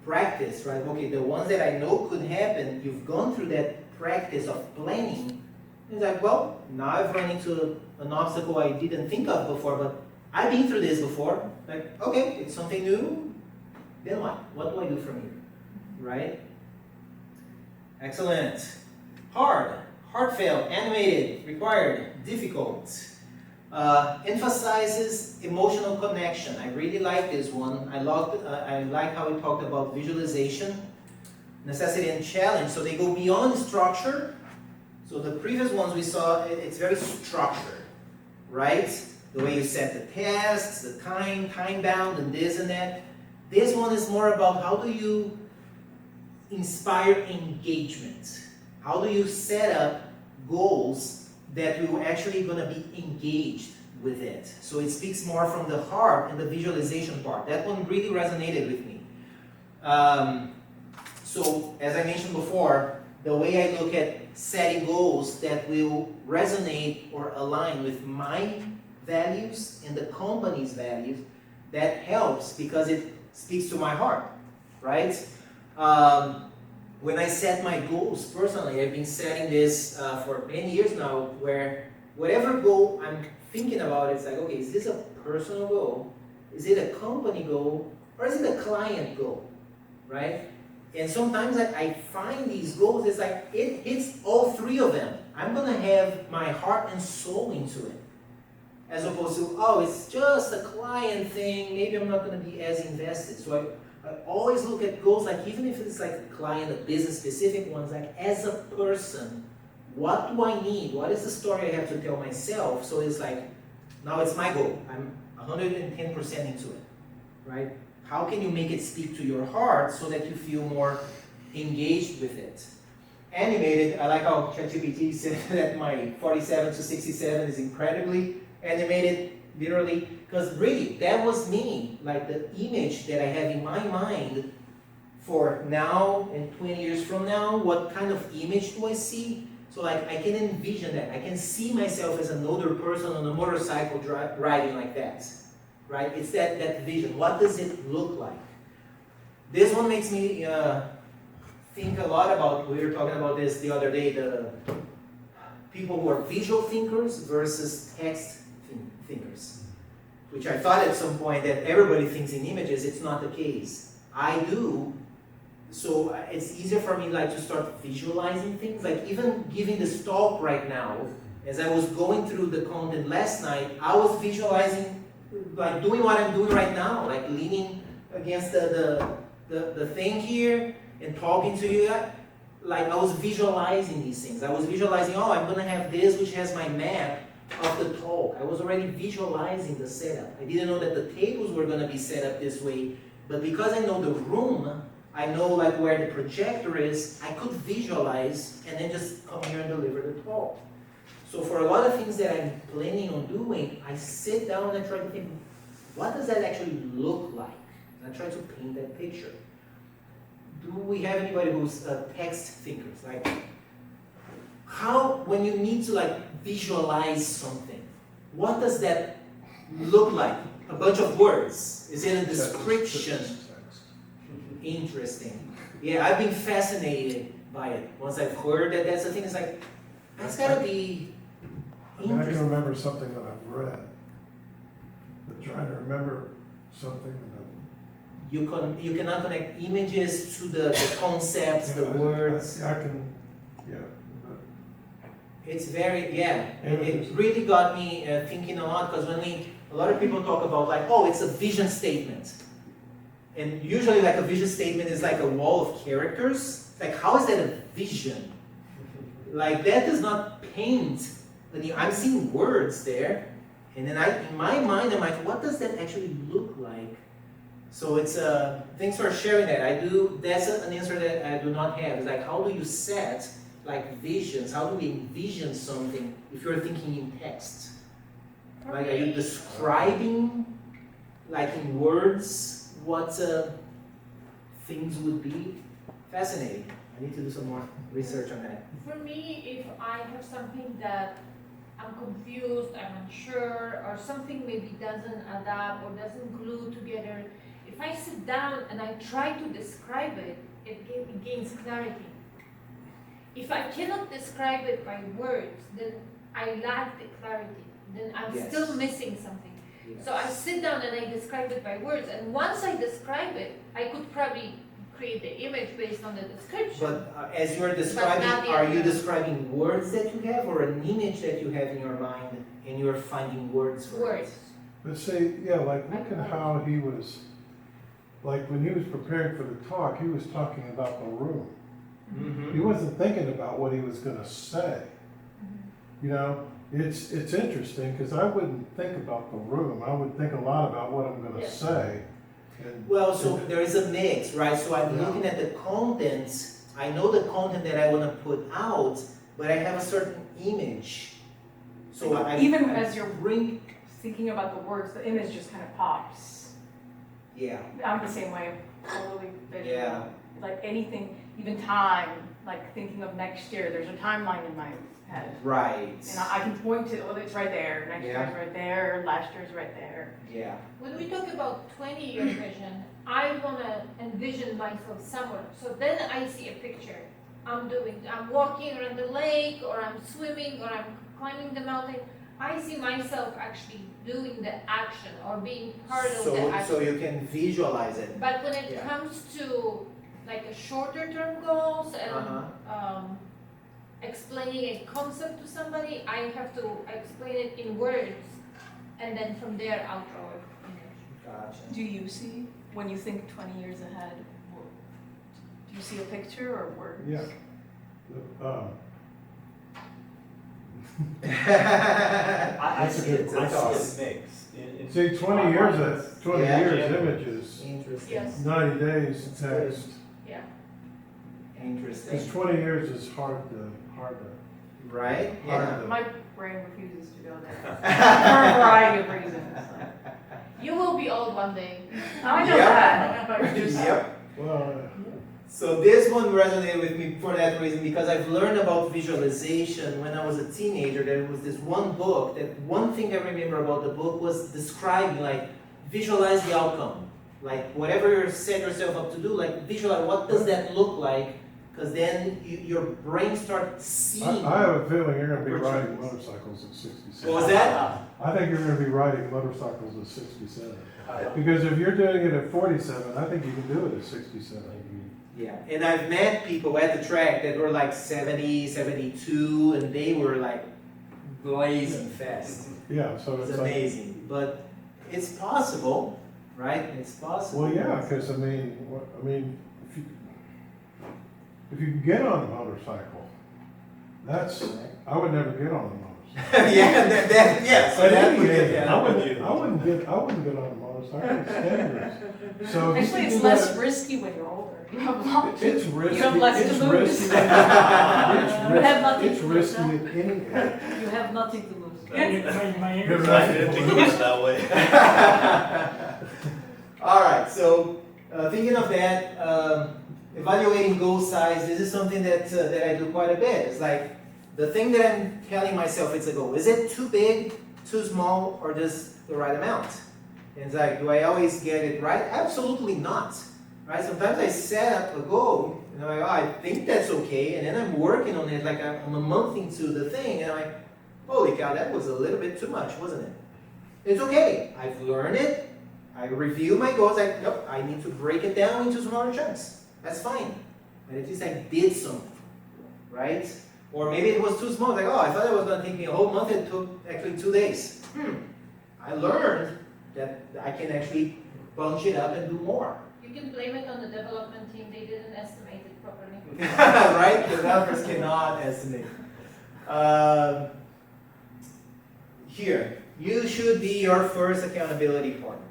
practice, right? Okay, the ones that I know could happen, you've gone through that practice of planning. It's like, well, now I've run into an obstacle I didn't think of before, but I've been through this before. Like, okay, it's something new. Then what? What do I do from here? Right? Excellent. Hard, heartfelt, animated, required, difficult. Emphasizes emotional connection. I really like this one. I like how it talked about visualization, necessity, and challenge. So they go beyond structure. So the previous ones we saw, it's very structured, right? The way you set the tasks, the time bound, and this and that. This one is more about how do you inspire engagement? How do you set up goals that will actually going to be engaged with it? So it speaks more from the heart and the visualization part. That one really resonated with me. So as I mentioned before, the way I look at setting goals that will resonate or align with my values and the company's values, that helps because it speaks to my heart, right? When I set my goals personally, I've been setting this for many years now, where whatever goal I'm thinking about, it's like, okay, is this a personal goal? Is it a company goal? Or is it a client goal, right? And sometimes I find these goals, it's like, it hits all three of them. I'm going to have my heart and soul into it. As opposed to, oh, it's just a client thing, maybe I'm not going to be as invested. So I always look at goals, like even if it's like a client, a business specific ones, like as a person, what do I need? What is the story I have to tell myself? So it's like, now it's my goal. I'm 110% into it, right? How can you make it speak to your heart so that you feel more engaged with it? Animated, I like how ChatGPT said that my 47 to 67 is incredibly animated, literally, because really, that was me, like the image that I have in my mind for now and 20 years from now, what kind of image do I see? So like, I can envision that. I can see myself as an older person on a motorcycle riding like that, right? It's that vision. What does it look like? This one makes me think a lot about, we were talking about this the other day, the people who are visual thinkers versus text thinkers, which I thought at some point that everybody thinks in images. It's not the case. I do. So it's easier for me like to start visualizing things, like even giving this talk right now, as I was going through the content last night, I was visualizing, like doing what I'm doing right now, like leaning against the thing here and talking to you. Like I was visualizing these things. I was visualizing, oh, I'm gonna have this, which has my map of the talk. I was already visualizing the setup. I didn't know that the tables were gonna be set up this way, but because I know the room, I know like where the projector is, I could visualize and then just come here and deliver the talk. So for a lot of things that I'm planning on doing, I sit down and try to think, what does that actually look like? And I try to paint that picture. Do we have anybody who's text thinkers? Like, how, when you need to like visualize something, what does that look like? A bunch of words? Is it a description? Interesting. Yeah, I've been fascinated by it. Once I've heard that that's the thing, it's like, that's gotta be I mean, I can remember something that I've read, but trying to remember something that You cannot connect images to the concepts, the words. I can, yeah. It's very, yeah, it really got me thinking a lot, because when a lot of people talk about like, oh, it's a vision statement. And usually like a vision statement is like a wall of characters. Like, how is that a vision? Like, that does not paint. I'm seeing words there, And then in my mind, I'm like, what does that actually look like? So it's, thanks for sharing that. That's an answer that I do not have. It's like, how do you set like visions? How do we envision something if you're thinking in text? Like, are you describing, like in words, what things would be? Fascinating. I need to do some more research on that. For me, if I have something that I'm confused, I'm unsure, or something maybe doesn't add up or doesn't glue together, if I sit down and I try to describe it, it gains clarity. If I cannot describe it by words, then I lack the clarity. Then I'm Yes. still missing something. Yes. So I sit down and I describe it by words, and once I describe it, I could probably create the image based on the description. But as you're describing, not the are you other. describing words that you have or an image that you have in your mind and you're finding words for Words. it? But see, yeah, like look at how he was, like when he was preparing for the talk, he was talking about the room. Mm-hmm. He wasn't thinking about what he was gonna say. You know, it's interesting, because I wouldn't think about the room, I would think a lot about what I'm gonna Yeah. say. And Well, so there is a mix, right? So I'm Yeah. looking at the contents. I know the content that I want to put out, but I have a certain image. So Even as you're thinking about the words, the image just kind of pops. yeah, I'm the same way, totally visual. Yeah. Like anything, even time, like thinking of next year, there's a timeline in my head. right. And I can point to, well, it's right there, next Yeah. year's right there, last year's right there. Yeah, When we talk about 20-year vision, I want to envision myself somewhere. So then I see a picture. I'm walking around the lake, or I'm swimming, or I'm climbing the mountain. I see myself actually doing the action or being part of the action. so you can visualize it. But when it Yeah. comes to like a shorter term goals and Uh-huh. explaining a concept to somebody, I have to explain it in words, and then from there I'll draw it. Gotcha. Do you see, when you think 20 years ahead, do you see a picture or words? yeah. I That's a see good it, I I thought. see it mixed. See, 20 years, 20 Yeah. years images, Interesting. Yes. 90 days That's good. text. Yeah. Interesting. Because 20 years is hard to, Right? Yeah. My brain refuses to go there, for a variety of reasons. You will be old one day. I know Yep. that, but it's just, Yep. well, So this one resonated with me for that reason, because I've learned about visualization when I was a teenager. There was this one book, that one thing I remember about the book was describing, like, visualize the outcome. Like, whatever you set yourself up to do, like, visualize, what does that look like? Because then your brain starts seeing. I have a feeling you're gonna be riding opportunities. motorcycles at 67. What was that? I think you're gonna be riding motorcycles at 67. Because if you're doing it at 47, I think you can do it at 67. Yeah, and I've met people at the track that were like 70, 72, and they were like blazing fast. Yeah, so It's it's like, amazing, but it's possible, right? It's possible. well, yeah, because if you can get on a motorcycle, I would never get on a motorcycle. yeah, so At that any would age, yeah. I wouldn't get on a motorcycle, it's dangerous. So if you actually, can it's do less that- risky when you're older. You have lots. It's risky. You have less it's to lose. risky. You have nothing It's to lose, risky huh? at any age. You have nothing to lose. My You're I didn't think of it that way. All right, so thinking of that, evaluating goal size, this is something that I do quite a bit. It's like the thing that I'm telling myself it's a goal. Is it too big, too small, or just the right amount? And it's like, do I always get it right? Absolutely not. Right? Sometimes I set up a goal, and I'm like, oh, I think that's okay, and then I'm working on it, like I'm a month into the thing, and I'm like, holy cow, that was a little bit too much, wasn't it? It's okay. I've learned it. I review my goals. Nope, I need to break it down into smaller chunks. That's fine. But at least I did something, right? Or maybe it was too small. Like, oh, I thought it was going to take me a whole month. It took actually 2 days. I learned that I can actually bunch it up and do more. You can blame it on the development team. They didn't estimate it properly. Right? The developers cannot estimate. Here, You should be your first accountability partner.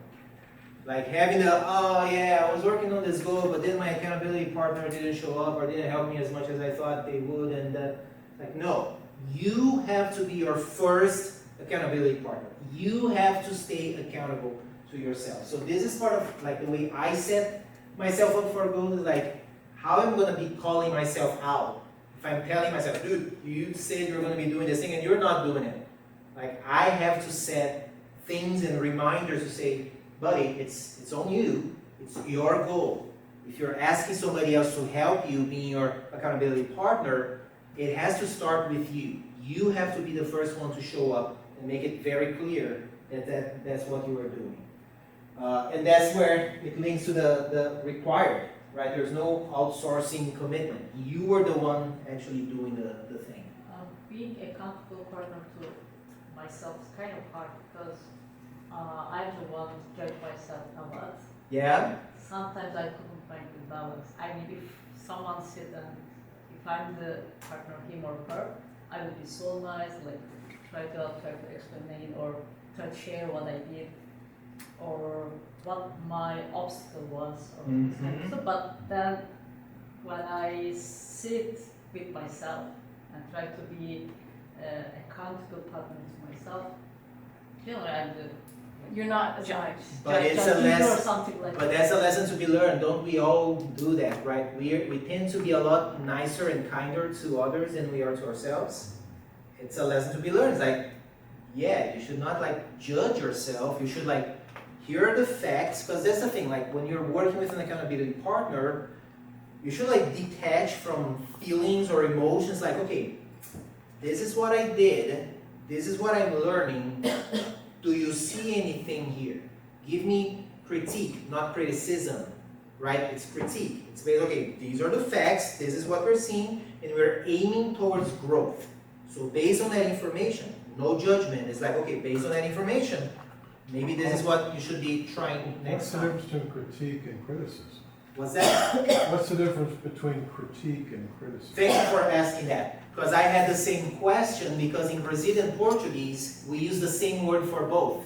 Like having the, oh yeah, I was working on this goal, but then my accountability partner didn't show up or didn't help me as much as I thought they would, and that, like, no. You have to be your first accountability partner. You have to stay accountable to yourself. So this is part of like the way I set myself up for goals, is like how I'm gonna be calling myself out. If I'm telling myself, dude, you said you're gonna be doing this thing and you're not doing it. Like I have to set things and reminders to say, buddy, it's on you. It's your goal. If you're asking somebody else to help you being your accountability partner, it has to start with you. You have to be the first one to show up and make it very clear that that's what you are doing. And that's where it links to the required, right? There's no outsourcing commitment. You are the one actually doing the thing. Being accountable partner to myself is kind of hard because I'm the one who judge myself a lot. Yeah? Sometimes I couldn't find the balance. I mean, if someone said that if I'm the partner, him or her, I would be so nice, like try to explain or try to share what I did or what my obstacle was or this kind of stuff. But then when I sit with myself and try to be accountable partner to myself, generally I'm the You're not a judge. But it's a judge or lesson. something like But that. that's a lesson to be learned. Don't we all do that, right? We tend to be a lot nicer and kinder to others than we are to ourselves. It's a lesson to be learned. It's like, yeah, you should not like judge yourself. You should like hear the facts, because that's the thing. Like when you're working with an accountability partner, you should like detach from feelings or emotions. Like, okay, this is what I did. This is what I'm learning. Do you see anything here? Give me critique, not criticism, right? It's critique. It's basically, okay, these are the facts, this is what we're seeing, and we're aiming towards growth. So based on that information, no judgment. It's like, okay, based on that information, maybe this is what you should be trying What's next the time. difference between critique and criticism? What's that? What's the difference between critique and criticism? Thank you for asking that. Because I had the same question, because in Brazilian Portuguese, we use the same word for both.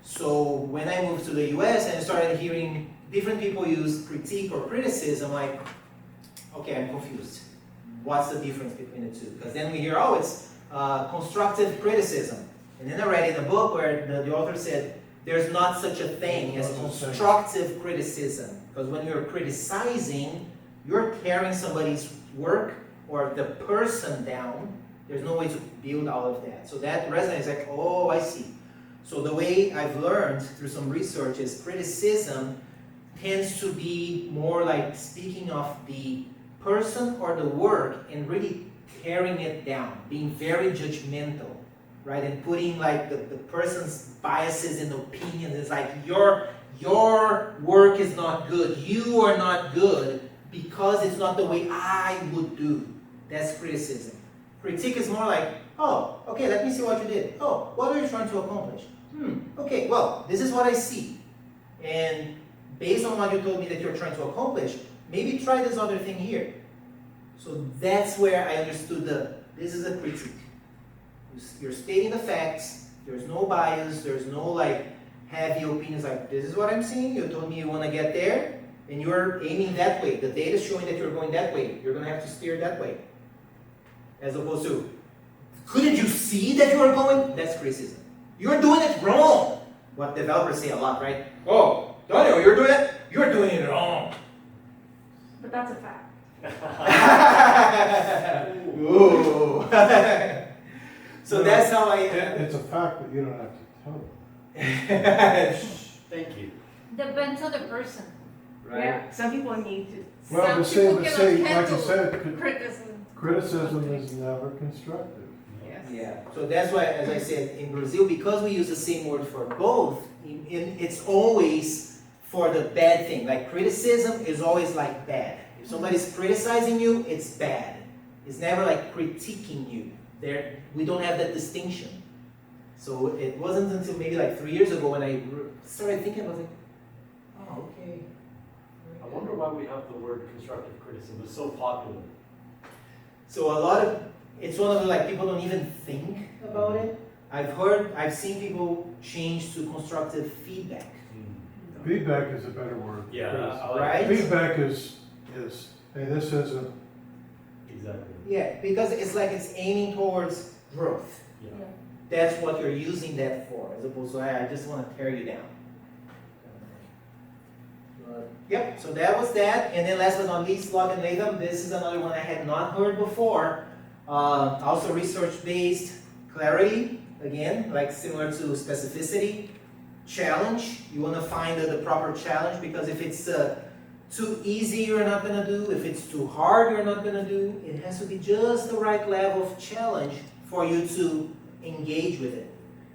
So when I moved to the US and I started hearing different people use critique or criticism, like, okay, I'm confused. What's the difference between the two? Because then we hear, oh, it's constructive criticism. And then I read in a book where the author said, there's not such a thing as constructive criticism. Because when you're criticizing, you're tearing somebody's work or the person down. There's no way to build all of that. So that resonates like, oh, I see. So the way I've learned through some research is criticism tends to be more like speaking of the person or the work and really tearing it down, being very judgmental, right? And putting like the person's biases and opinions. It's like your work is not good. You are not good because it's not the way I would do. That's criticism. Critique is more like, oh, okay, let me see what you did. Oh, what are you trying to accomplish? Okay, well, this is what I see. And based on what you told me that you're trying to accomplish, maybe try this other thing here. So that's where I understood this is a critique. You're stating the facts, there's no bias, there's no like heavy opinions like, this is what I'm seeing, you told me you want to get there, and you're aiming that way. The data is showing that you're going that way. You're going to have to steer that way. As opposed to, couldn't you see that you were going? That's criticism. You're doing it wrong. What developers say a lot, right? Oh, Daniel, you're doing it wrong. But that's a fact. Ooh. So that's how I. It's a fact, but you don't have to tell them. Thank you. Depends on the person. Right. Yeah, some people need to. Well, Some but see, people but cannot see, like you handle said, criticism. criticism is never constructive. Yes. Yeah. So that's why, as I said, in Brazil, because we use the same word for both, it's always for the bad thing. Like criticism is always like bad. If somebody's criticizing you, it's bad. It's never like critiquing you. We don't have that distinction. So it wasn't until maybe like 3 years ago when I started thinking, I was like, oh, okay. I wonder why we have the word constructive criticism. It's so popular. So it's one of the like people don't even think about it. I've seen people change to constructive feedback. Feedback is a better word. Yeah, because I like Right? Feedback is, hey, this isn't, exactly. Yeah, because it's like it's aiming towards growth. Yeah. That's what you're using that for, as opposed to, "Hey, I just want to tear you down." Yep, so that was that. And then last but not least, log and Latham. This is another one I had not heard before. Also research-based clarity, again, like similar to specificity. Challenge, you want to find the proper challenge, because if it's too easy, you're not going to do. If it's too hard, you're not going to do. It has to be just the right level of challenge for you to engage with it.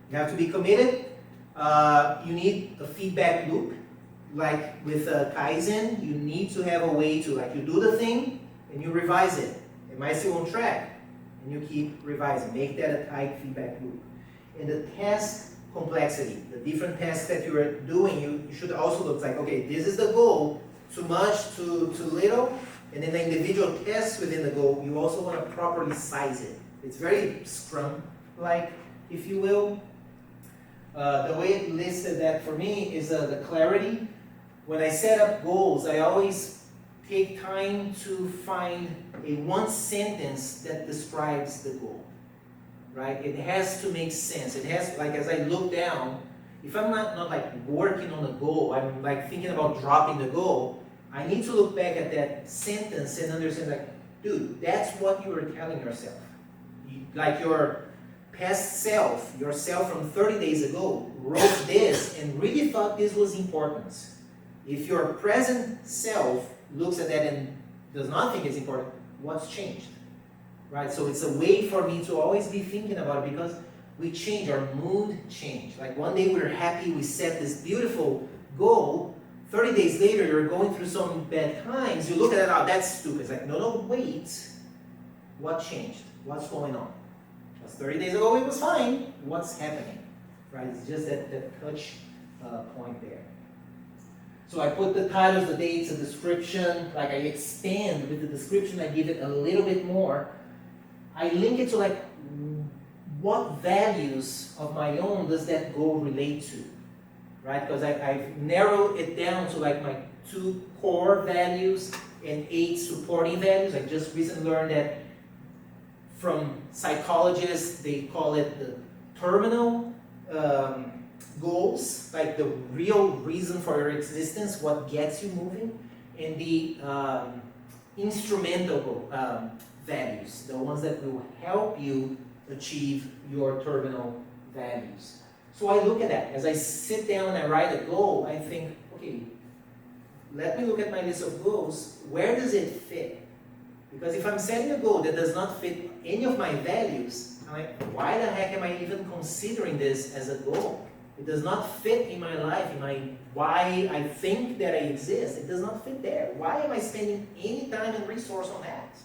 You have to be committed. You need a feedback loop. Like with Kaizen, you need to have a way to, like, you do the thing and you revise it. Am I still on track? And you keep revising. Make that a tight feedback loop. And the task complexity, the different tasks that you are doing, you should also look like, okay, this is the goal, too much, too little, and then the individual tasks within the goal, you also want to properly size it. It's very Scrum-like, if you will. The way it listed that for me is the clarity. When I set up goals, I always take time to find a one sentence that describes the goal, right? It has to make sense. It has, like, as I look down, if I'm not like working on a goal, I'm like thinking about dropping the goal, I need to look back at that sentence and understand, like, dude, that's what you were telling yourself. Like your past self, yourself from 30 days ago, wrote this and really thought this was important. If your present self looks at that and does not think it's important, what's changed? Right? So it's a way for me to always be thinking about it, because we change, our mood change. Like one day we're happy, we set this beautiful goal, 30 days later you're going through some bad times, you look at it, oh, that's stupid. It's like, no, wait, what changed? What's going on? Because 30 days ago it was fine, what's happening? Right? It's just that touch point there. So I put the titles, the dates, the description, like I expand with the description, I give it a little bit more. I link it to like, what values of my own does that goal relate to, right? Because I've narrowed it down to like my 2 core values and 8 supporting values. I just recently learned that from psychologists, they call it the terminal goals, like the real reason for your existence, what gets you moving, and the instrumental values, the ones that will help you achieve your terminal values. So I look at that. As I sit down and I write a goal, I think, okay, let me look at my list of goals. Where does it fit? Because if I'm setting a goal that does not fit any of my values, I'm like, why the heck am I even considering this as a goal? It does not fit in my life, in my why I think that I exist. It does not fit there. Why am I spending any time and resource on that?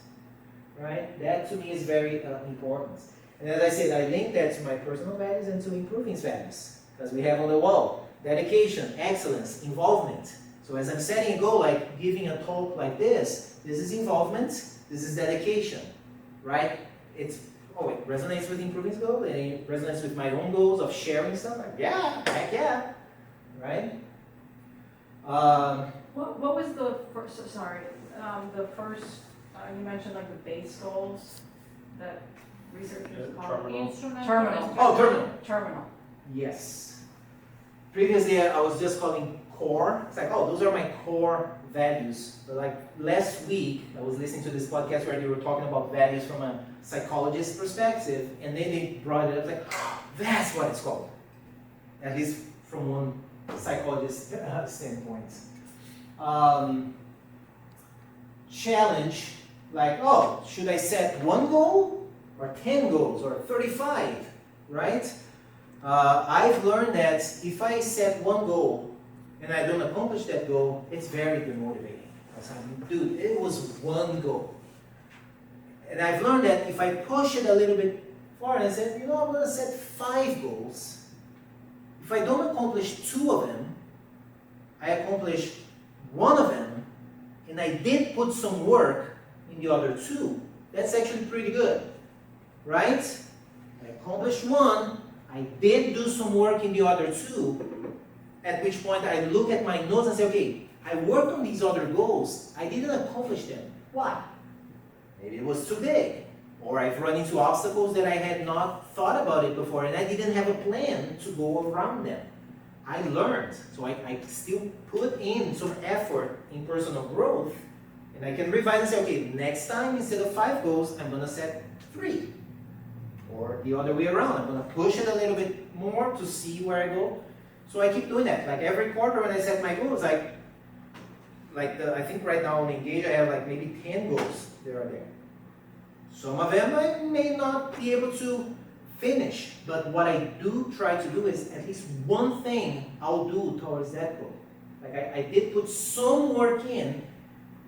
Right? That to me is very important. And as I said, I link that to my personal values and to Improving's values. Because we have on the wall, dedication, excellence, involvement. So as I'm setting a goal, like giving a talk like this is involvement, this is dedication, right? It resonates with Improving's goal, and it resonates with my own goals of sharing stuff. Like, yeah, heck yeah, right? What was the first, sorry, the first, you mentioned like the base goals that researchers call terminal. Oh, terminal. Terminal. Yes. Previously, I was just calling core. It's like, oh, those are my core values. But like last week, I was listening to this podcast where they were talking about values from a psychologist perspective, and then they brought it up like, oh, that's what it's called. At least from one psychologist standpoint. Challenge, like, oh, should I set 1 goal or 10 goals or 35, right? I've learned that if I set 1 goal and I don't accomplish that goal, it's very demotivating. It's like, dude, it was 1 goal. And I've learned that if I push it a little bit forward and say, you know, I'm going to set 5 goals. If I don't accomplish 2 of them, I accomplished 1 of them, and I did put some work in the other 2. That's actually pretty good, right? I accomplished 1, I did do some work in the other two, at which point I look at my notes and say, okay, I worked on these other goals, I didn't accomplish them. Why? Maybe it was too big, or I've run into obstacles that I had not thought about it before, and I didn't have a plan to go around them. I learned, so I still put in some effort in personal growth, and I can revise and say, okay, next time instead of 5 goals, I'm gonna set 3. Or the other way around, I'm gonna push it a little bit more to see where I go. So I keep doing that. Like every quarter when I set my goals, I think right now on Engage I have like maybe 10 goals that are there. Some of them I may not be able to finish, but what I do try to do is at least one thing I'll do towards that goal. Like I did put some work in.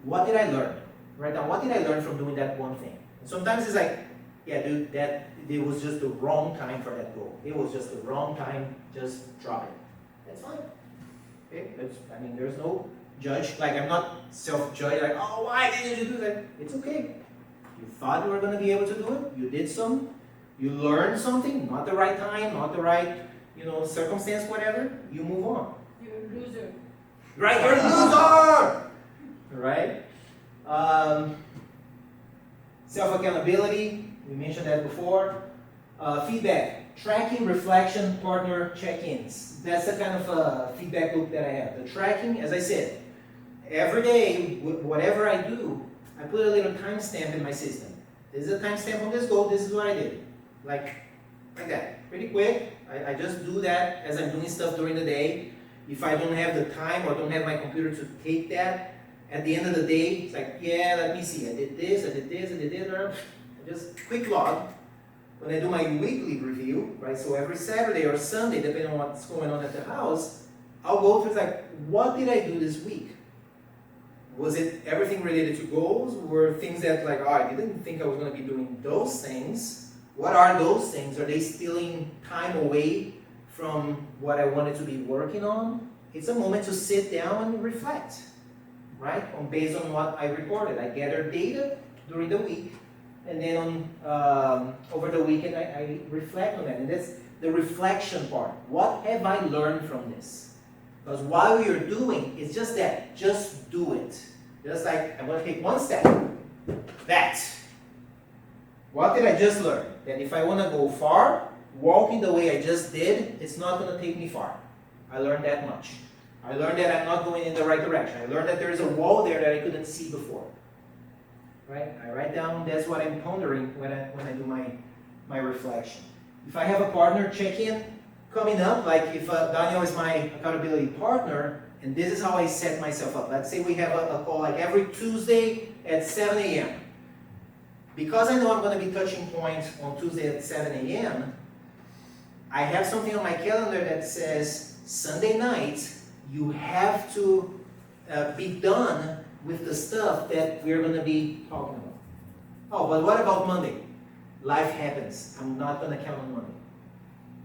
What did I learn? Right now, what did I learn from doing that one thing? And sometimes it's like, yeah, dude, it was just the wrong time for that goal. It was just the wrong time, just drop it. That's fine. Okay? There's no judge. Like, I'm not self-judged, like, oh, why didn't you do that? It's okay. You thought you were going to be able to do it. You did some. You learned something, not the right time, not the right, circumstance, whatever. You move on. You're a loser. Right? You're a loser! Right? Self-accountability. We mentioned that before. Feedback, tracking, reflection, partner check-ins. That's the kind of feedback loop that I have. The tracking, as I said, every day, whatever I do, I put a little timestamp in my system. This is a timestamp on this goal, this is what I did. Like that, pretty quick. I just do that as I'm doing stuff during the day. If I don't have the time or don't have my computer to take that, at the end of the day, it's like, yeah, let me see, I did this, I did this, I did this, I just quick log. When I do my weekly review, right, so every Saturday or Sunday, depending on what's going on at the house, I'll go through, like, what did I do this week? Was it everything related to goals? Were things that, like, oh, I didn't think I was going to be doing those things. What are those things? Are they stealing time away from what I wanted to be working on? It's a moment to sit down and reflect, right, based on what I recorded. I gather data during the week, and then over the weekend I reflect on that. And that's the reflection part. What have I learned from this? Because while you're doing, it's just that. Just do it. Just like, I'm going to take one step. That. What did I just learn? That if I want to go far, walking the way I just did, it's not going to take me far. I learned that much. I learned that I'm not going in the right direction. I learned that there is a wall there that I couldn't see before. Right? I write down, that's what I'm pondering when I do my reflection. If I have a partner check-in coming up, like if Daniel is my accountability partner, and this is how I set myself up. Let's say we have a call like every Tuesday at 7 a.m. Because I know I'm going to be touching points on Tuesday at 7 a.m., I have something on my calendar that says Sunday night, you have to be done with the stuff that we're going to be talking about. Oh, but what about Monday? Life happens. I'm not going to count on Monday.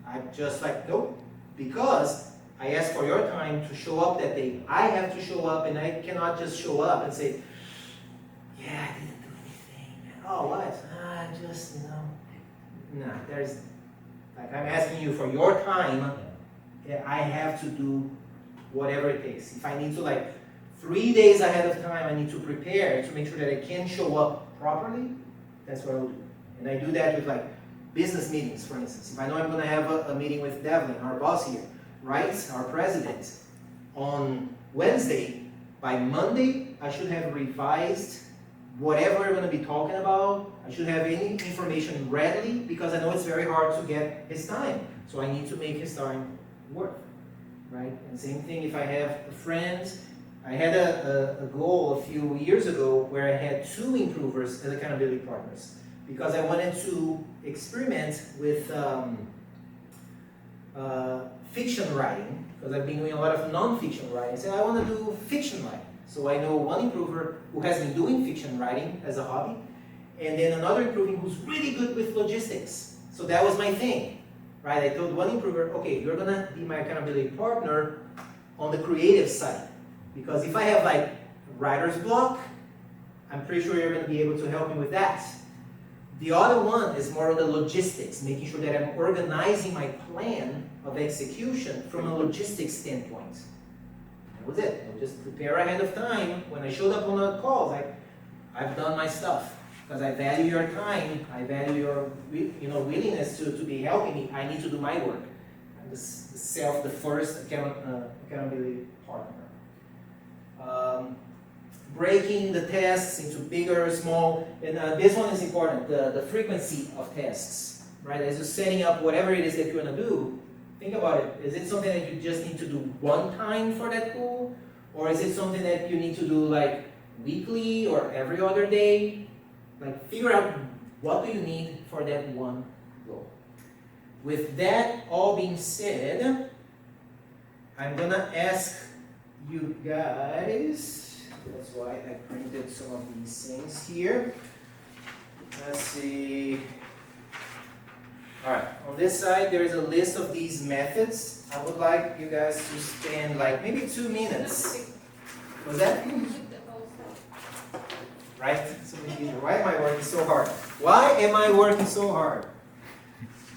I'm just like, nope, because I asked for your time to show up that day. I have to show up, and I cannot just show up and say, yeah, I didn't do anything. Oh, what? Just, no, there's, like, I'm asking you for your time. Yeah, I have to do whatever it takes. If I need to, like, 3 days ahead of time, I need to prepare to make sure that I can show up properly, that's what I'll do. And I do that with, like, business meetings, for instance. If I know I'm going to have a meeting with Devlin, our boss here, right, our president, on Wednesday, by Monday, I should have revised whatever we're going to be talking about. I should have any information readily, because I know it's very hard to get his time. So I need to make his time work, right? And same thing if I have friends. I had a goal a few years ago where I had 2 improvers as accountability partners, because I wanted to experiment with fiction writing, because I've been doing a lot of non-fiction writing. So I want to do fiction writing. So I know one improver who has been doing fiction writing as a hobby, and then another improver who's really good with logistics. So that was my thing, right? I told one improver, okay, you're going to be my accountability partner on the creative side. Because if I have like writer's block, I'm pretty sure you're going to be able to help me with that. The other one is more of the logistics, making sure that I'm organizing my plan of execution from a logistics standpoint. That was it. I'll just prepare ahead of time. When I showed up on the calls, I've done my stuff. Because I value your time, I value your willingness to be helping me. I need to do my work. I'm the first accountability partner. Breaking the tasks into bigger, small, and this one is important, the frequency of tasks, right? As you're setting up whatever it is that you're gonna do, think about it. Is it something that you just need to do one time for that goal? Or is it something that you need to do like weekly or every other day? Like figure out what do you need for that one goal. With that all being said, I'm gonna ask you guys, that's why I printed some of these things here. Let's see. Alright, on this side there is a list of these methods. I would like you guys to spend like maybe 2 minutes. Was that? Right? So why am I working so hard? Why am I working so hard?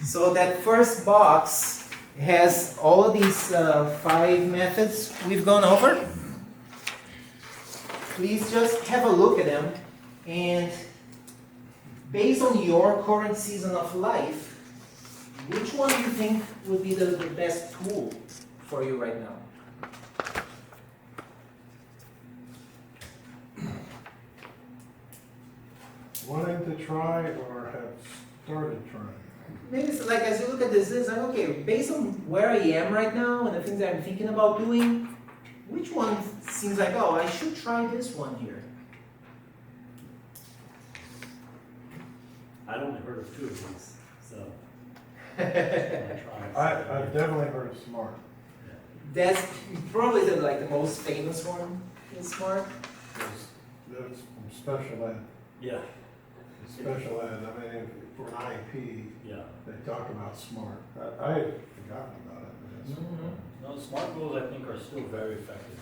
So that first box has all of these 5 methods we've gone over. Please just have a look at them, and based on your current season of life, which one do you think would be the best tool for you right now? Wanting to try or have started trying? Maybe it's like as you look at this, it's like, okay, based on where I am right now and the things that I'm thinking about doing, which one seems like, oh, I should try this one here? I'd only heard of 2 of these, so. I've definitely heard of SMART. That's probably the most famous one in SMART. That's from special ed. Yeah, Special ed, I mean, for an IEP, yeah. they talk about SMART. I had forgotten about it. But it's- No, SMART goals I think are still very effective.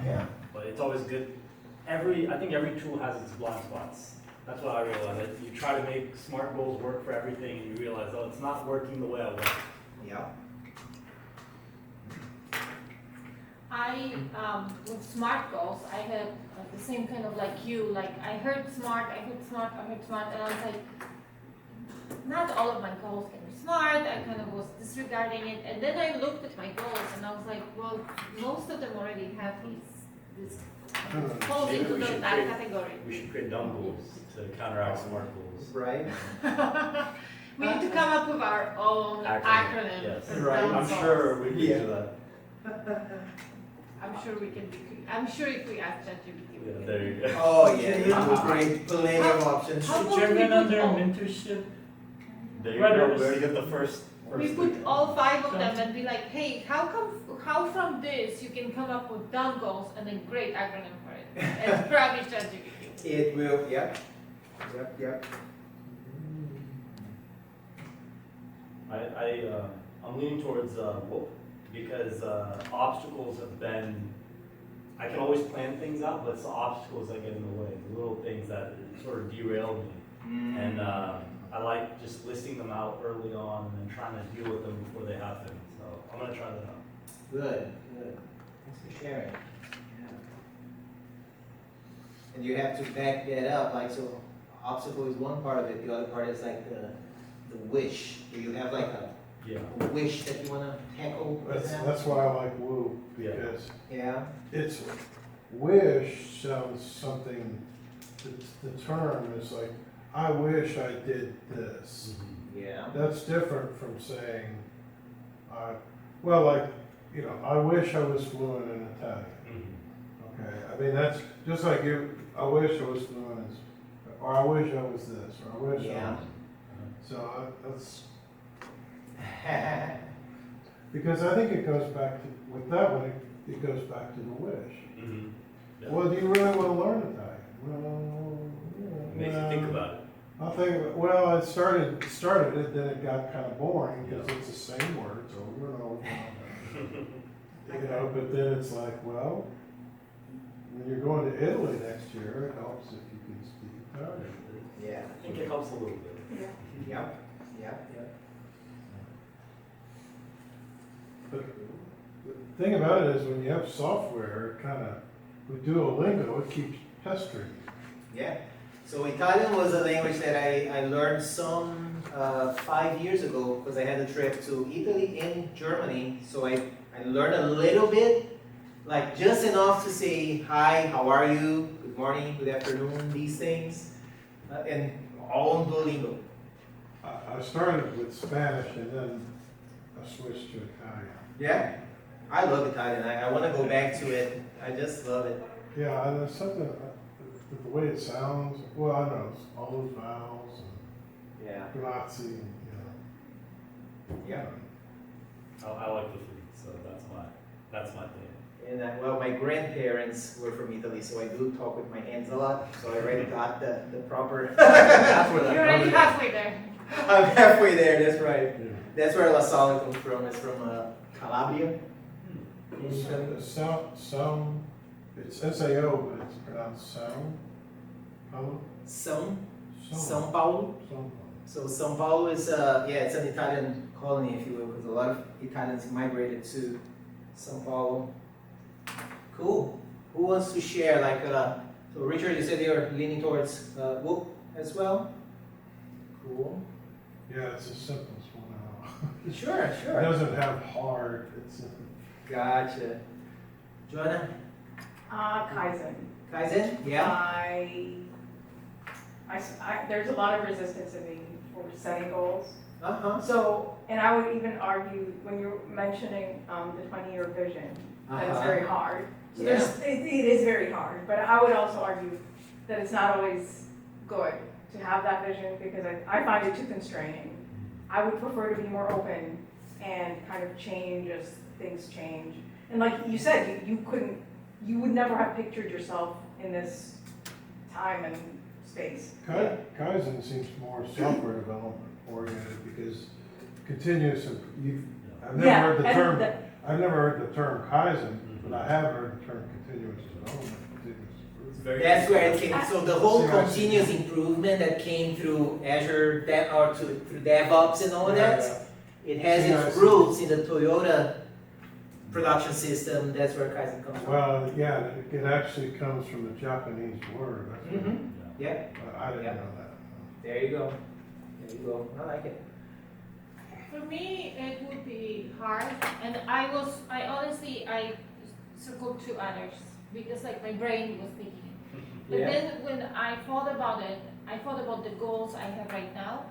Yeah. But it's always good. I think every tool has its blind spots. That's what I realized. You try to make SMART goals work for everything, and you realize, oh, it's not working the way I want. Yeah. With SMART goals, I had the same kind of like you, like I heard SMART, and I was like, not all of my goals can be SMART, I kind of was disregarding it, and then I looked at my goals, and I was like, well, most of them already have this falls Maybe into we should that create- category. We should create dumb goals to counteract SMART goals. Right. We need to come up with our own acronym. Yes. for Right. dumb I'm goals. sure we can Yeah. do that. I'm sure we can I'm sure if we ask ChatGPT, we Yeah, can. there you go. Oh yeah, you would bring plenty of options. How about Chairman we put under all- mentorship. There you Right, go. there's- We already get the first. We put all 5 of them and be like, hey, how from this you can come up with dumb goals and a great acronym for it. And probably ChatGPT. It will, yep. Yep. I'm leaning towards whoop, because obstacles have been. I can always plan things out, but it's the obstacles that get in the way, the little things that sort of derail me. And I like just listing them out early on and then trying to deal with them before they happen. So I'm gonna try that out. Good. Thanks for sharing. Yeah. And you have to back that up, like, so obstacle is one part of it, the other part is like the wish. Do you have like a Yeah. wish that you wanna tackle? That's why I like Woo, Yeah. because Yeah. it's, wish sounds something, the term is like, I wish I did this. Yeah. That's different from saying, well, like, I wish I was fluent in Italian. Mhm. Okay, I mean, that's just like I wish I was fluent in, or I wish I was this, or I wish I Yeah. was. So that's, because I think it goes back to, with that one, it goes back to the wish. Mhm. Yeah. Well, do you really want to learn Italian? Well, It makes you think about it. I think, well, I started it, then it got kind of boring because it's the same words over and over. But then it's like, well, when you're going to Italy next year, it helps if you can speak Italian. Yeah. I think it helps a little bit. Yeah. Yep. But the thing about it is when you have software, it kind of, with Duolingo, it keeps pestering you. Yeah. So Italian was a language that I learned some 5 years ago because I had a trip to Italy and Germany. So I learned a little bit, like just enough to say hi, how are you, good morning, good afternoon, these things, and all on Duolingo. I started with Spanish and then I switched to Italian. Yeah, I love Italian. I want to go back to it. I just love it. Yeah, and there's something, the way it sounds, well, I know, it's all those vowels Yeah. and grazie, you know. Yeah. I like the food, so that's my thing. And well, my grandparents were from Italy, so I do talk with my hands a lot. So I already got the proper. That's where that You're already comes halfway there. I'm halfway there. That's right. Yeah. That's where Lassala comes from. It's from Calabria. The sound, it's SAO, but it's pronounced sound. Paulo? São Sound. Paulo. Sound. So São Paulo is it's an Italian colony, if you will, because a lot of Italians migrated to São Paulo. Cool. Who wants to share? Like, so Richard, you said you're leaning towards Whoop as well. Cool. Yeah, it's the simplest one. Sure, It sure. doesn't have hard, it's, Gotcha. Joanna, Kaizen. Kaizen? Yeah. There's a lot of resistance in me for setting goals. Uh-huh. So, and I would even argue, when you're mentioning the 20-year vision, that it's Uh-huh. very hard. So Yeah. it is very hard, but I would also argue that it's not always good to have that vision because I find it too constraining. I would prefer to be more open and kind of change as things change. And like you said, you would never have pictured yourself in this time and space. Kaizen seems more software development oriented because continuous, I've never heard the term, I've never heard the term Kaizen, but I have heard the term continuous development, continuous improvement. It's very. That's where it came. So the whole See, I see. continuous improvement that came through Azure, through DevOps and all that, it has See, I its see. roots in the Toyota production system. That's where Kaizen comes from. Well, yeah, it actually comes from the Japanese word. That's what- Mhm. Yeah. I didn't Yeah. know that. There you go. There you go. I like it. For me, it would be hard, and I honestly, I circled two others, because like my brain was thinking it. But Yeah. then when I thought about it, I thought about the goals I have right now,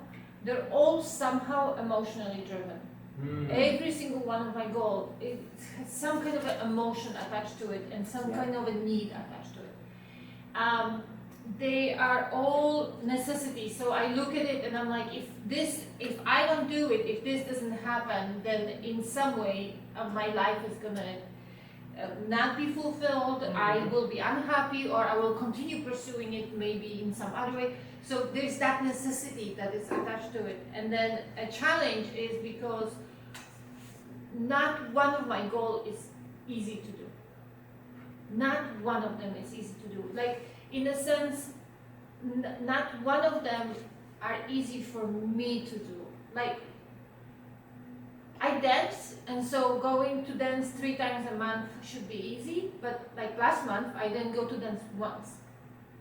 they're all somehow emotionally driven. Mm. Every single one of my goals, it has some kind of an emotion attached to it and some Yeah. kind of a need attached to it. They are all necessities. So I look at it and I'm like, if I don't do it, if this doesn't happen, then in some way my life is gonna not be fulfilled. I will be unhappy, or I will continue pursuing it maybe in some other way. So there's that necessity that is attached to it. And then a challenge is because not one of my goals is easy to do. Not one of them is easy to do. Like, in a sense, not one of them are easy for me to do. Like, I dance, and so going to dance 3 times a month should be easy, but like last month, I didn't go to dance once.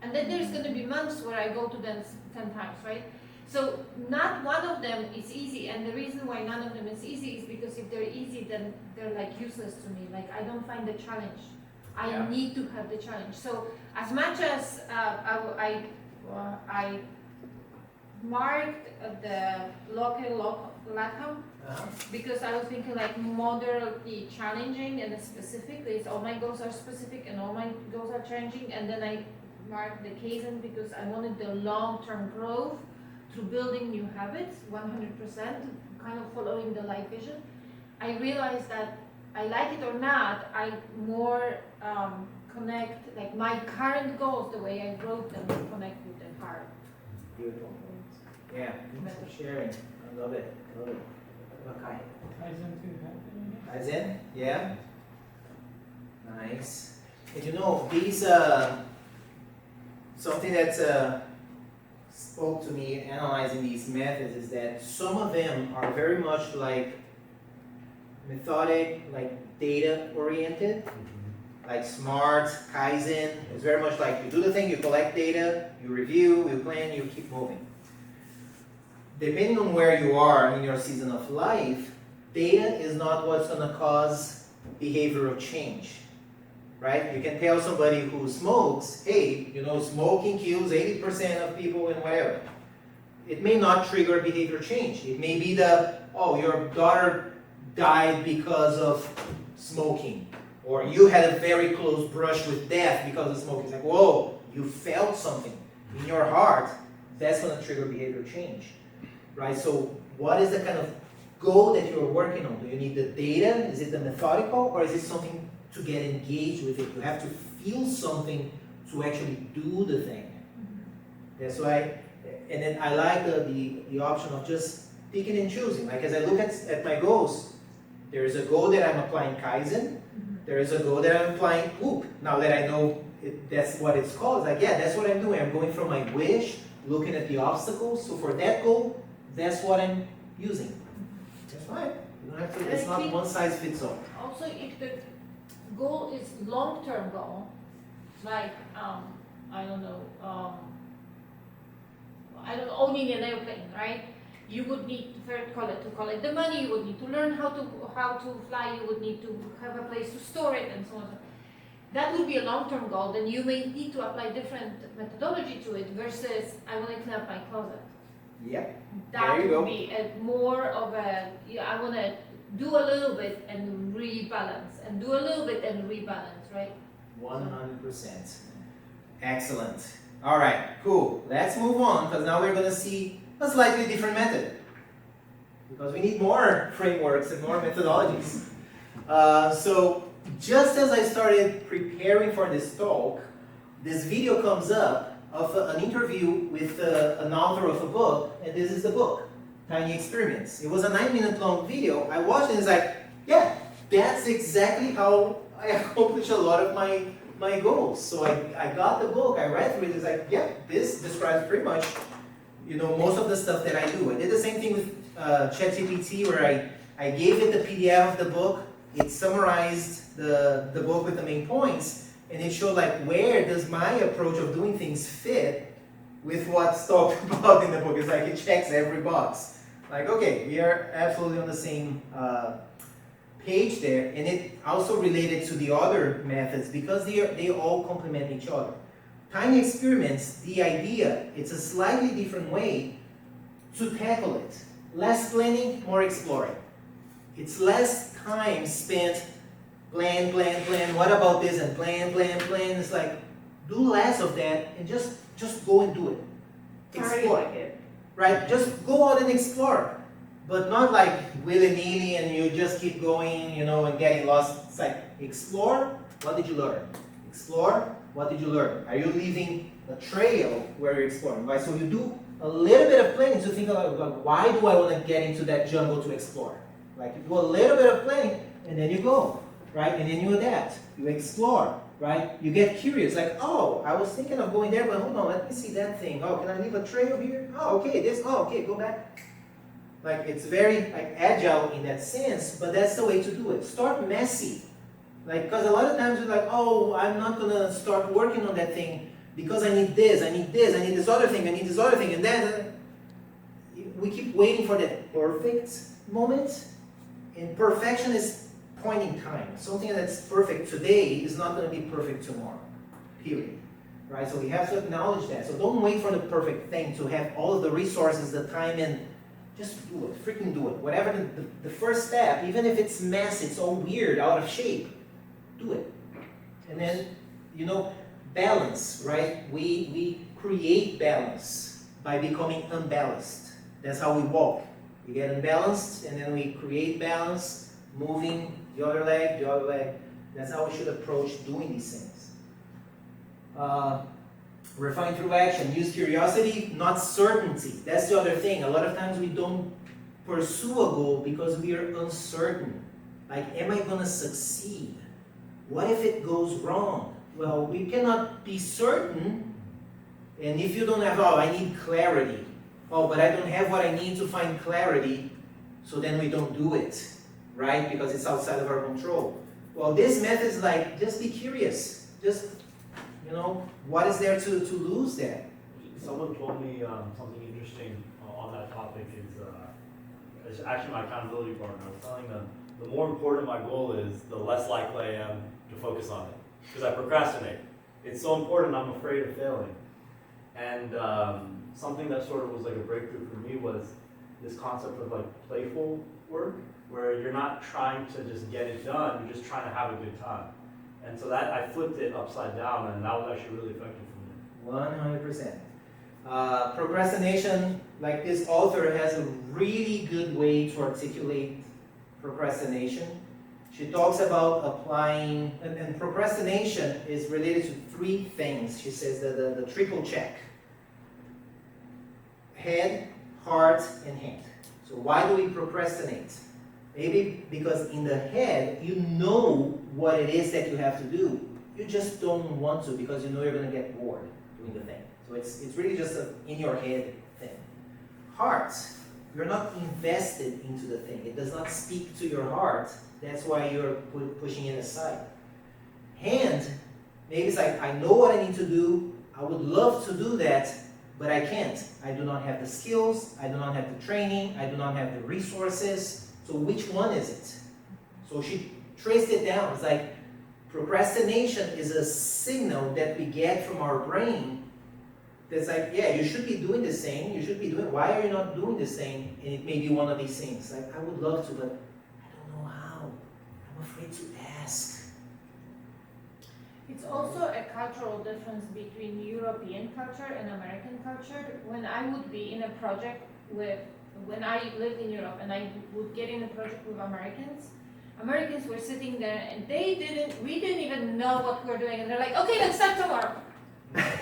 And then there's gonna be months where I go to dance 10 times, right? So not one of them is easy, and the reason why none of them is easy is because if they're easy, then they're like useless to me. Like, I don't find the challenge. I Yeah. need to have the challenge. So as much as I marked the local LATAM, because I was thinking like moderately challenging and specific. All my goals are specific and all my goals are challenging. And then I marked the Kaizen because I wanted the long-term growth through building new habits, 100%, kind of following the life vision. I realized that I like it or not, I more connect, like my current goals, the way I wrote them, connect with the heart. Beautiful. Yeah, thanks for sharing. I love it. Love it. Okay. Kaizen? Yeah. Nice. And you know, these something that's spoke to me analyzing these methods is that some of them are very much like methodic, like data oriented, like SMART, Kaizen. It's very much like you do the thing, you collect data, you review, you plan, you keep moving. Depending on where you are in your season of life, data is not what's going to cause behavioral change, right? You can tell somebody who smokes, hey, you know, smoking kills 80% of people and whatever. It may not trigger behavior change. It may be that, oh, your daughter died because of smoking, or you had a very close brush with death because of smoking. It's like, whoa, you felt something in your heart. That's going to trigger behavior change, right? So what is the kind of goal that you're working on? Do you need the data? Is it the methodical, or is it something to get engaged with it? You have to feel something to actually do the thing. That's why, and then I like the option of just picking and choosing. Like as I look at my goals, there is a goal that I'm applying Kaizen. There is a goal that I'm applying Whoop. Now that I know that's what it's called, it's like, yeah, that's what I'm doing. I'm going from my wish, looking at the obstacles. So for that goal, that's what I'm using. That's fine. You don't have to, it's not one size fits all. Also, if the goal is long-term goal, like, I don't know, owning an airplane, right? You would need to collect the money, you would need to learn how to fly, you would need to have a place to store it, and so on. That would be a long-term goal. Then you may need to apply different methodology to it versus I want to clean up my closet. Yep. That There you would go. be more of a, I want to do a little bit and rebalance, and do a little bit and rebalance, right? 100%. Excellent. All right, cool. Let's move on, because now we're going to see a slightly different method. Because we need more frameworks and more methodologies. So just as I started preparing for this talk, this video comes up of an interview with an author of a book, and this is the book, Tiny Experiments. It was a 9-minute long video. I watched it and it's like, yeah, that's exactly how I accomplish a lot of my goals. So I got the book, I read through it, it's like, yeah, this describes pretty much, you know, most of the stuff that I do. I did the same thing with ChatGPT, where I gave it the PDF of the book, it summarized the book with the main points, and it showed like, where does my approach of doing things fit with what's talked about in the book. It's like it checks every box. Like, okay, we are absolutely on the same page there, and it also related to the other methods because they all complement each other. Tiny experiments, the idea, it's a slightly different way to tackle it. Less planning, more exploring. It's less time spent plan, what about this, and plan. It's like, do less of that and just go and do it. Explore. Like it. Right? Just go out and explore. But not like willy-nilly and you just keep going, you know, and getting lost. It's like, explore, what did you learn? Explore, what did you learn? Are you leaving a trail where you're exploring? Right? So you do a little bit of planning to think about, like, why do I want to get into that jungle to explore? Like, you do a little bit of planning and then you go, right? And then you adapt, you explore, right? You get curious, like, oh, I was thinking of going there, but hold on, let me see that thing. Oh, can I leave a trail here? Oh, okay, okay, go back. Like, it's very like agile in that sense, but that's the way to do it. Start messy. Like, because a lot of times you're like, oh, I'm not gonna start working on that thing because I need this, I need this other thing, and then we keep waiting for that perfect moment, and perfection is point in time. Something that's perfect today is not gonna be perfect tomorrow, period. Right, so we have to acknowledge that. So don't wait for the perfect thing to have all of the resources, the time, and just do it, freaking do it. Whatever the first step, even if it's messy, it's all weird, out of shape, do it. And then, you know, balance, right? We create balance by becoming unbalanced. That's how we walk. We get unbalanced, and then we create balance, moving the other leg. That's how we should approach doing these things. Refine through action. Use curiosity, not certainty. That's the other thing. A lot of times we don't pursue a goal because we are uncertain. Like, am I going to succeed? What if it goes wrong? Well, we cannot be certain And if you don't have, oh, I need clarity. Oh, but I don't have what I need to find clarity, so then we don't do it, right? Because it's outside of our control. Well, this method is like, just be curious. Just, you know, what is there to lose there? Someone told me something interesting on that topic is actually my accountability partner. I was telling them the more important my goal is, the less likely I am to focus on it. Because I procrastinate. It's so important, I'm afraid of failing. And something that sort of was like a breakthrough for me was this concept of like playful work, where you're not trying to just get it done, you're just trying to have a good time. And so that, I flipped it upside down, and that was actually really effective for me. 100%. Procrastination, like this author has a really good way to articulate procrastination. She talks about applying, and procrastination is related to 3 things. She says the triple check. Head, heart, and hand. So why do we procrastinate? Maybe because in the head, you know what it is that you have to do. You just don't want to because you know you're going to get bored doing the thing. So it's really just a in your head thing. Heart, you're not invested into the thing. It does not speak to your heart. That's why you're pushing it aside. Hand, maybe it's like, I know what I need to do. I would love to do that, but I can't. I do not have the skills. I do not have the training. I do not have the resources. So which one is it? So she traced it down. It's like procrastination is a signal that we get from our brain that's like, yeah, you should be doing the same. You should be doing, why are you not doing the same? And it may be one of these things. Like, I would love to, but I don't know how. I'm afraid to ask. It's also a cultural difference between European culture and American culture. When I would be in a project when I lived in Europe and I would get in a project with Americans were sitting there and we didn't even know what we were doing. And they're like, okay, let's start tomorrow.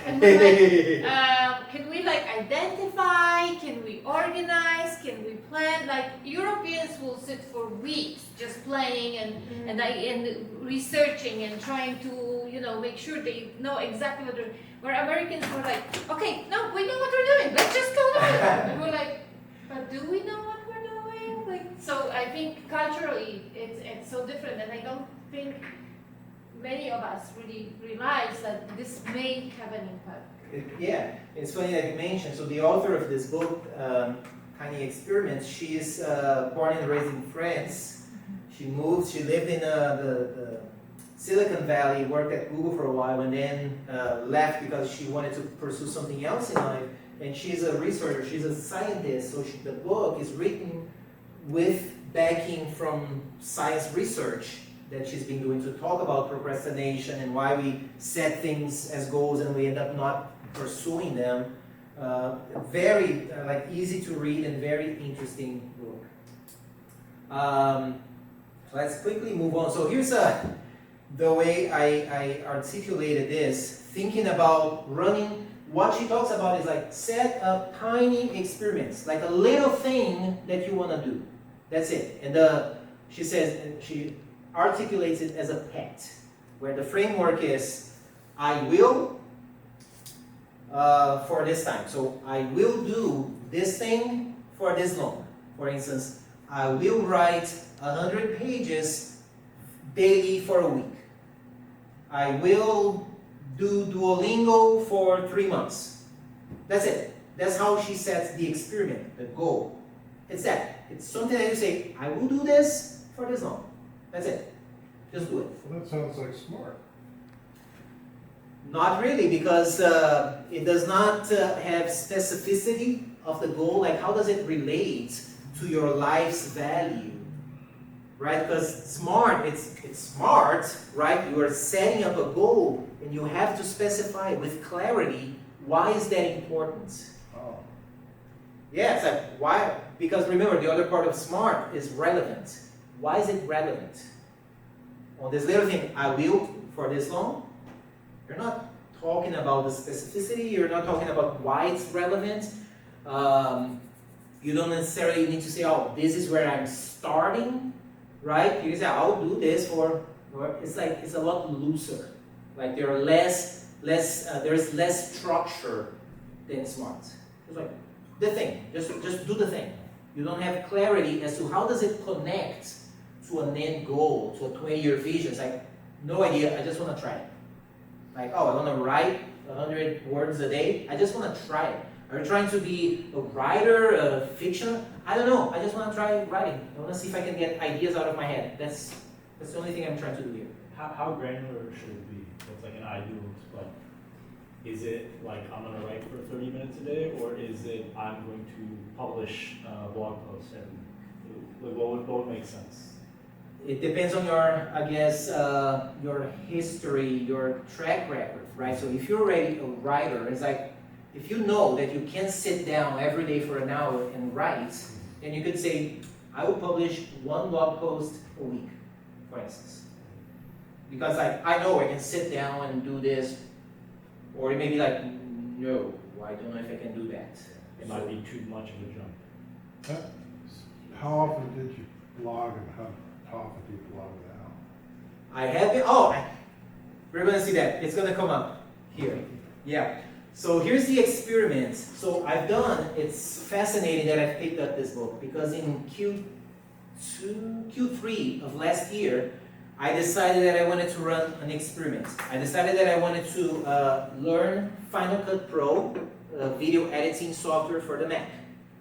And we're like, can we like identify, can we organize, can we plan? Like Europeans will sit for weeks just playing and researching and trying to, you know, make sure they know exactly what they're doing. Where Americans were like, okay, no, we know what we're doing, let's just go do it. And we're like, but do we know what we're doing? Like, so I think culturally it's so different, and I don't think many of us really realize that this may have an impact. Yeah, it's funny that you mentioned. So the author of this book, Tiny Experiments, she is born and raised in France. She lived in the Silicon Valley, worked at Google for a while, and then left because she wanted to pursue something else in life. And she's a researcher, she's a scientist, so the book is written with backing from science research that she's been doing to talk about procrastination and why we set things as goals and we end up not pursuing them. Very easy to read and very interesting book. Let's quickly move on. So here's the way I articulated this, thinking about running. What she talks about is like set up tiny experiments, like a little thing that you want to do. That's it. And she says, and she articulates it as a pet, where the framework is, I will for this time. So I will do this thing for this long. For instance, I will write 100 pages daily for a week. I will do Duolingo for 3 months. That's it. That's how she sets the experiment, the goal. It's that. It's something that you say, I will do this for this long. That's it. Just do it. Well, that sounds like smart. Not really, because it does not have specificity of the goal. Like, how does it relate to your life's value? Right? Because smart, it's smart, right? You are setting up a goal and you have to specify with clarity, why is that important? Oh. Yeah, it's like, why? Because remember, the other part of smart is relevant. Why is it relevant? On this little thing, I will for this long, you're not talking about the specificity, you're not talking about why it's relevant. You don't necessarily need to say, oh, this is where I'm starting, right? You can say, I'll do this for it's like, it's a lot looser. Like there are there's less structure than smart. It's like the thing, just do the thing. You don't have clarity as to how does it connect to an end goal, to a 20-year vision. It's like, no idea, I just want to try it. Like, oh, I want to write 100 words a day. I just want to try it. Are you trying to be a writer, a fiction? I don't know. I just want to try writing. I want to see if I can get ideas out of my head. That's the only thing I'm trying to do here. How granular should it be? What's like an ideal spot? Is it like I'm going to write for 30 minutes a day, or is it I'm going to publish a blog post? And what would make sense? It depends on your, I guess, your history, your track record, right? So if you're already a writer, it's like, if you know that you can sit down every day for an hour and write, then you could say, I will publish one blog post a week, for instance. Because I know I can sit down and do this, or it may be like, no, I don't know if I can do that. It might be too much of a jump. How often did you blog, and how often do you blog now? I have been, we're going to see that. It's going to come up here. Yeah. So here's the experiment. So I've done, it's fascinating that I've picked up this book, because in Q3 of last year, I decided that I wanted to run an experiment. I decided that I wanted to learn Final Cut Pro, video editing software for the Mac.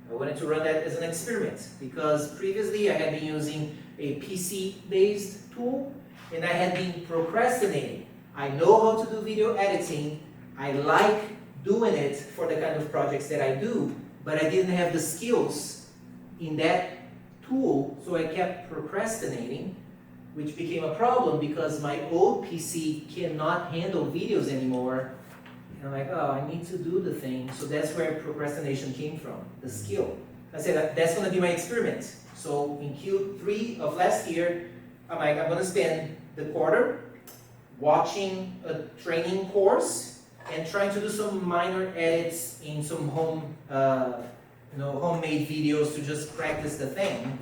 I wanted to run that as an experiment, because previously I had been using a PC-based tool, and I had been procrastinating. I know how to do video editing. I like doing it for the kind of projects that I do, but I didn't have the skills in that tool, so I kept procrastinating, which became a problem because my old PC cannot handle videos anymore. And I'm like, oh, I need to do the thing. So that's where procrastination came from, the skill. I said, that's going to be my experiment. So in Q3 of last year, I'm like, I'm going to spend the quarter watching a training course and trying to do some minor edits in some homemade videos to just practice the thing.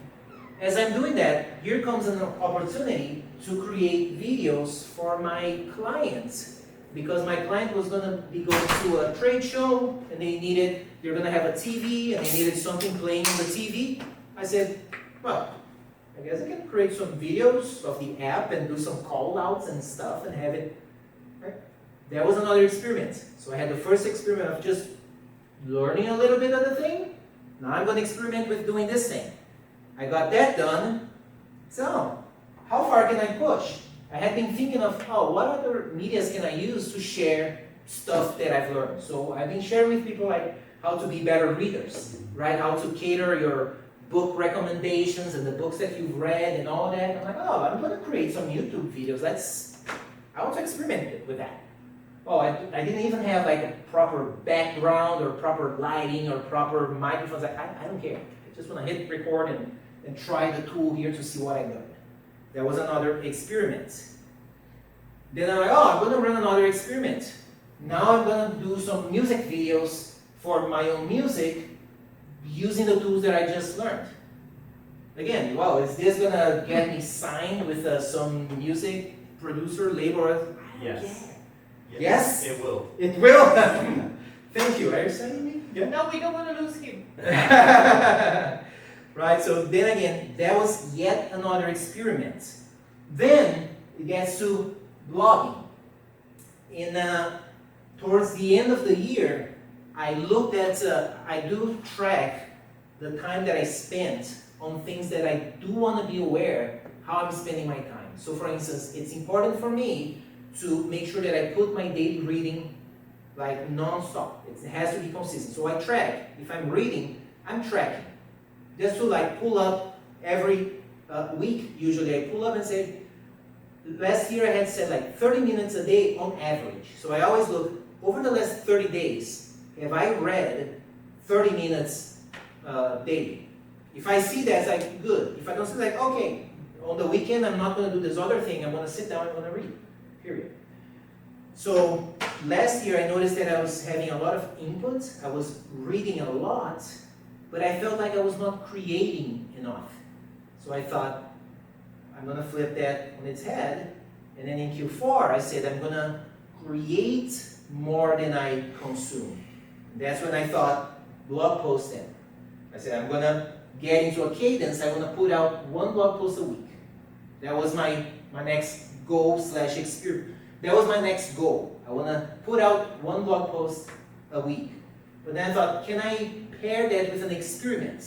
As I'm doing that, here comes an opportunity to create videos for my clients, because my client was going to be going to a trade show, and they're going to have a TV, and they needed something playing on the TV. I said, well, I guess I can create some videos of the app and do some call outs and stuff and have it. Right? That was another experiment. So I had the first experiment of just learning a little bit of the thing. Now I'm going to experiment with doing this thing. I got that done. So, how far can I push? I had been thinking of, what other medias can I use to share stuff that I've learned? So I've been sharing with people like how to be better readers, right? How to cater your book recommendations and the books that you've read and all that. I'm like, I'm going to create some YouTube videos. I want to experiment with that. I didn't even have like a proper background or proper lighting or proper microphones. I don't care. I just want to hit record and try the tool here to see what I learned. That was another experiment. Then I'm like, I'm going to run another experiment. Now I'm going to do some music videos for my own music using the tools that I just learned. Again, is this going to get me signed with some music producer, label? Yes. Yes? It will. It will? Thank you. Are you signing me? Yeah. No, we don't want to lose him. Right, so then again, that was yet another experiment. Then it gets to blogging. Towards the end of the year, I looked at, I do track the time that I spent on things that I do want to be aware how I'm spending my time. So for instance, it's important for me to make sure that I put my daily reading like non-stop. It has to be consistent. So I track. If I'm reading, I'm tracking. Just to like pull up every week, usually I pull up and say, last year I had said like 30 minutes a day on average. So I always look, over the last 30 days, have I read 30 minutes daily? If I see that, it's like, good. If I don't see like, okay, on the weekend I'm not going to do this other thing, I'm going to sit down and I'm going to read, period. So last year I noticed that I was having a lot of input, I was reading a lot, but I felt like I was not creating enough. So I thought, I'm going to flip that on its head, and then in Q4 I said I'm going to create more than I consume. That's when I thought blog posting. I said, I'm gonna get into a cadence. I want to put out one blog post a week. That was my next goal / experience. That was my next goal. I want to put out one blog post a week. But then I thought, can I pair that with an experiment?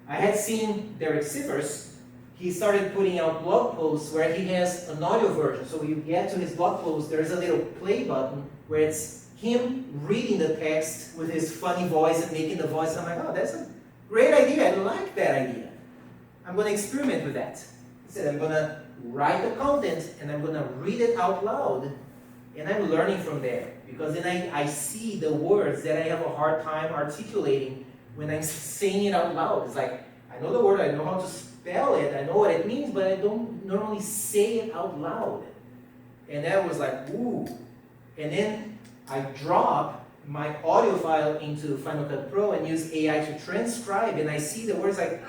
I had seen Derek Sivers. He started putting out blog posts where he has an audio version. So you get to his blog post, there's a little play button where it's him reading the text with his funny voice and making the voice. And I'm like, oh, that's a great idea. I like that idea. I'm going to experiment with that. He said, I'm going to write the content and I'm going to read it out loud. And I'm learning from there. Because then I see the words that I have a hard time articulating when I'm saying it out loud. It's like, I know the word, I know how to spell it, I know what it means, but I don't normally say it out loud. And that was like, ooh. And then I drop my audio file into Final Cut Pro and use AI to transcribe, and I see the words like,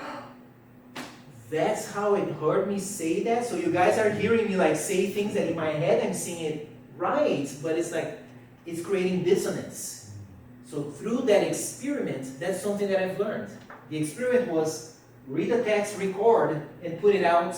that's how it heard me say that? So you guys are hearing me like say things that in my head I'm saying it right, but it's like, it's creating dissonance. So through that experiment, that's something that I've learned. The experiment was read the text, record, and put it out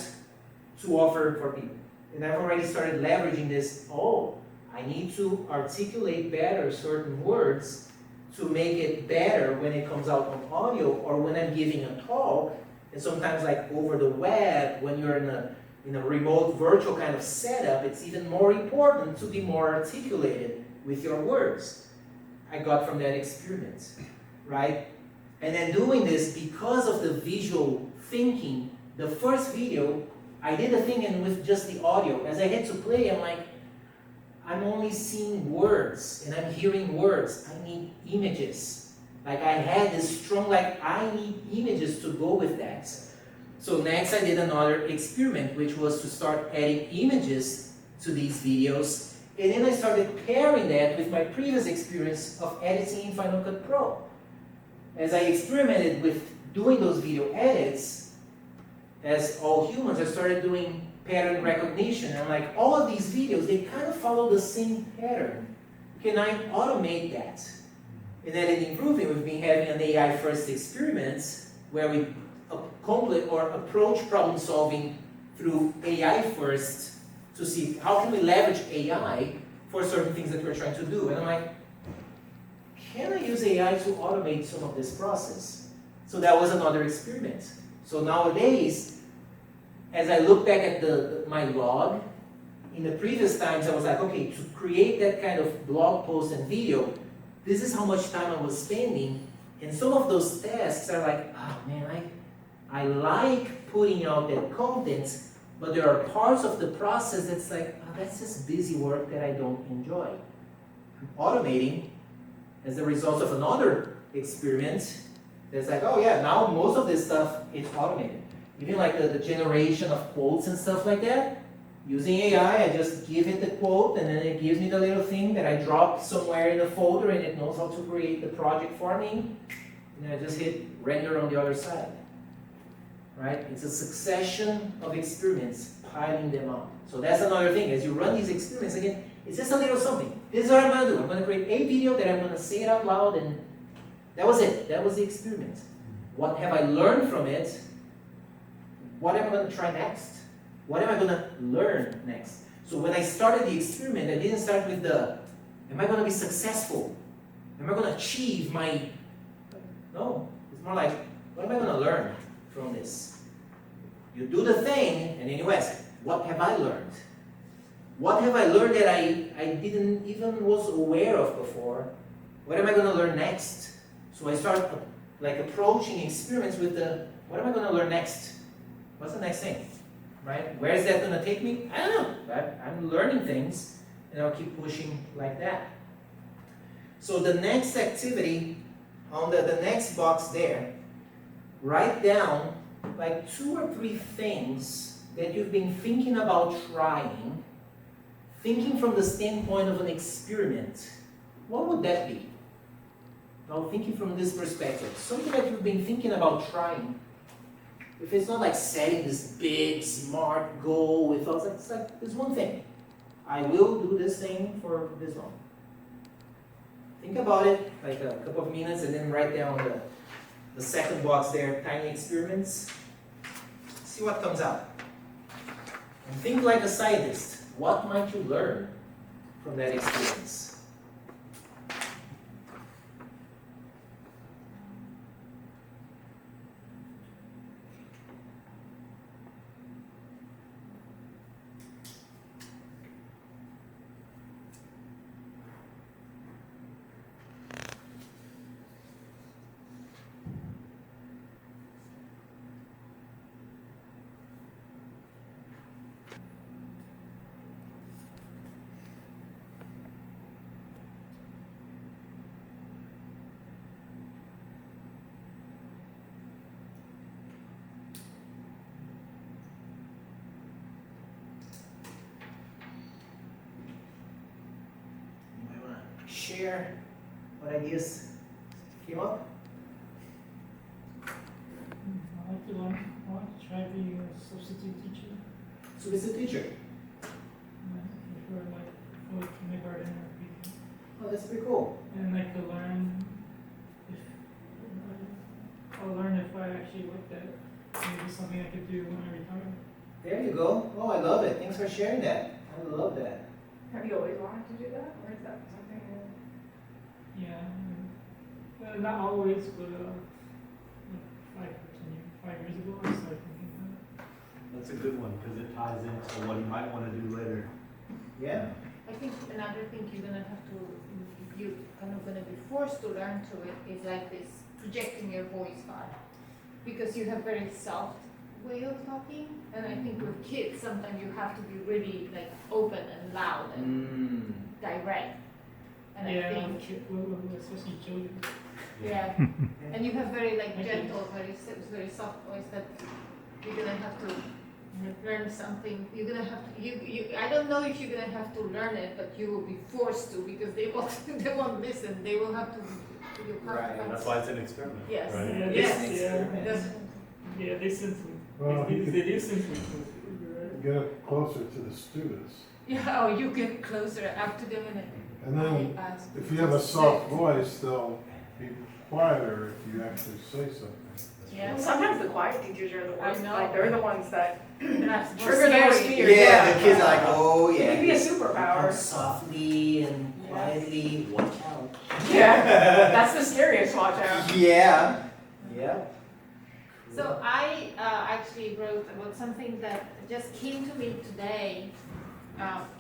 to offer for people. And I've already started leveraging this. Oh, I need to articulate better certain words to make it better when it comes out on audio or when I'm giving a talk. And sometimes like over the web, when you're in a remote virtual kind of setup, it's even more important to be more articulated with your words. I got from that experiment, right? And then doing this, because of the visual thinking, the first video, I did a thing and with just the audio. As I had to play, I'm like, I'm only seeing words and I'm hearing words. I need images. Like I had this strong, like I need images to go with that. So next I did another experiment, which was to start adding images to these videos. And then I started pairing that with my previous experience of editing in Final Cut Pro. As I experimented with doing those video edits, as all humans, I started doing pattern recognition. And like all of these videos, they kind of follow the same pattern. Can I automate that? In Editing Improving, we've been having an AI first experiment where we approach problem solving through AI first to see how can we leverage AI for certain things that we're trying to do. And I'm like, can I use AI to automate some of this process? So that was another experiment. So nowadays, as I look back at my log, in the previous times I was like, okay, to create that kind of blog post and video, this is how much time I was spending. And some of those tasks are like, oh man, I like putting out that content, but there are parts of the process that's like, oh, that's just busy work that I don't enjoy. I'm automating as a result of another experiment that's like, oh yeah, now most of this stuff is automated. Even like the generation of quotes and stuff like that, using AI, I just give it the quote and then it gives me the little thing that I dropped somewhere in the folder and it knows how to create the project for me. And I just hit render on the other side. Right? It's a succession of experiments, piling them up. So that's another thing. As you run these experiments, again, it's just a little something. This is what I'm going to do. I'm going to create a video that I'm going to say it out loud, and that was it. That was the experiment. What have I learned from it? What am I going to try next? What am I going to learn next? So when I started the experiment, I didn't start with am I going to be successful? Am I going to achieve my... No. It's more like, what am I going to learn from this? You do the thing, and then you ask, what have I learned? What have I learned that I didn't even was aware of before? What am I going to learn next? So I start like approaching experiments with what am I going to learn next? What's the next thing? Right? Where is that going to take me? I don't know. But I'm learning things, and I'll keep pushing like that. So the next activity on the next box there, write down like 2 or 3 things that you've been thinking about trying, thinking from the standpoint of an experiment. What would that be? Now thinking from this perspective, something that you've been thinking about trying. If it's not like setting this big, smart goal with us, it's like this one thing. I will do this thing for this long. think about it like a couple of minutes and then write down the second box there, tiny experiments. See what comes out. And think like a scientist. What might you learn from that experience? Share what ideas came up? I like to learn, I want to try being a substitute teacher. So it's a teacher. For like for kindergarten or pre. Oh, that's pretty cool. And I could learn if I'll learn if I actually like that. Maybe something I could do when I retire. There you go. Oh, I love it. Thanks for sharing that. I love that. Have you always wanted to do that, or is that something that? Yeah. Not always, but like 5 years ago, I started thinking that. That's a good one, because it ties into what you might want to do later. Yeah. I think another thing you're gonna have to, you're kind of gonna be forced to learn to it is like this projecting your voice part. Because you have very soft way of talking, and I think with kids, sometimes you have to be really like open and loud and direct. And Yeah, I think, especially children. yeah, and you have very like gentle, very soft voice that you're gonna have to learn something. You're gonna have to, I don't know if you're gonna have to learn it, but you will be forced to because they won't listen. They will have to. You can't Right, And that's why it's an experiment. Yes. Right? Yeah, Yes. That's, yeah, they sense me. Well, they, you they do sense me. Right? Get up closer to the students. Yeah, or you get closer up to them And then, I ask if you have a soft voice, they'll be quieter if you actually say something. Yeah. Well, sometimes the quiet teachers are the worst, I know. like, they're the ones that That's trigger those scary. fears. Yeah, the kids are like, oh It can be yeah. a superpower. Talk softly and quietly. Watch out. Yeah, that's the scariest, watch out. Yeah. Yeah. So I actually wrote about something that just came to me today,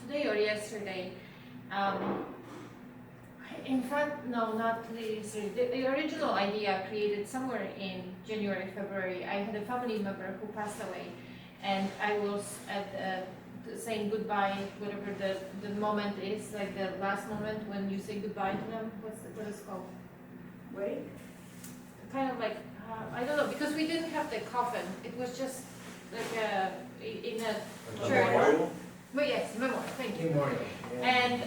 today or yesterday. In fact, no, not today, yesterday. The original idea created somewhere in January, February. I had a family member who passed away, and I was at saying goodbye, whatever the moment is, like the last moment when you say goodbye to them. What is it called? Wait. Kind of like, I don't know, because we didn't have the coffin. It was just like in a church. Memorial? But yes, memorial, thank you. Memorial. Yeah. And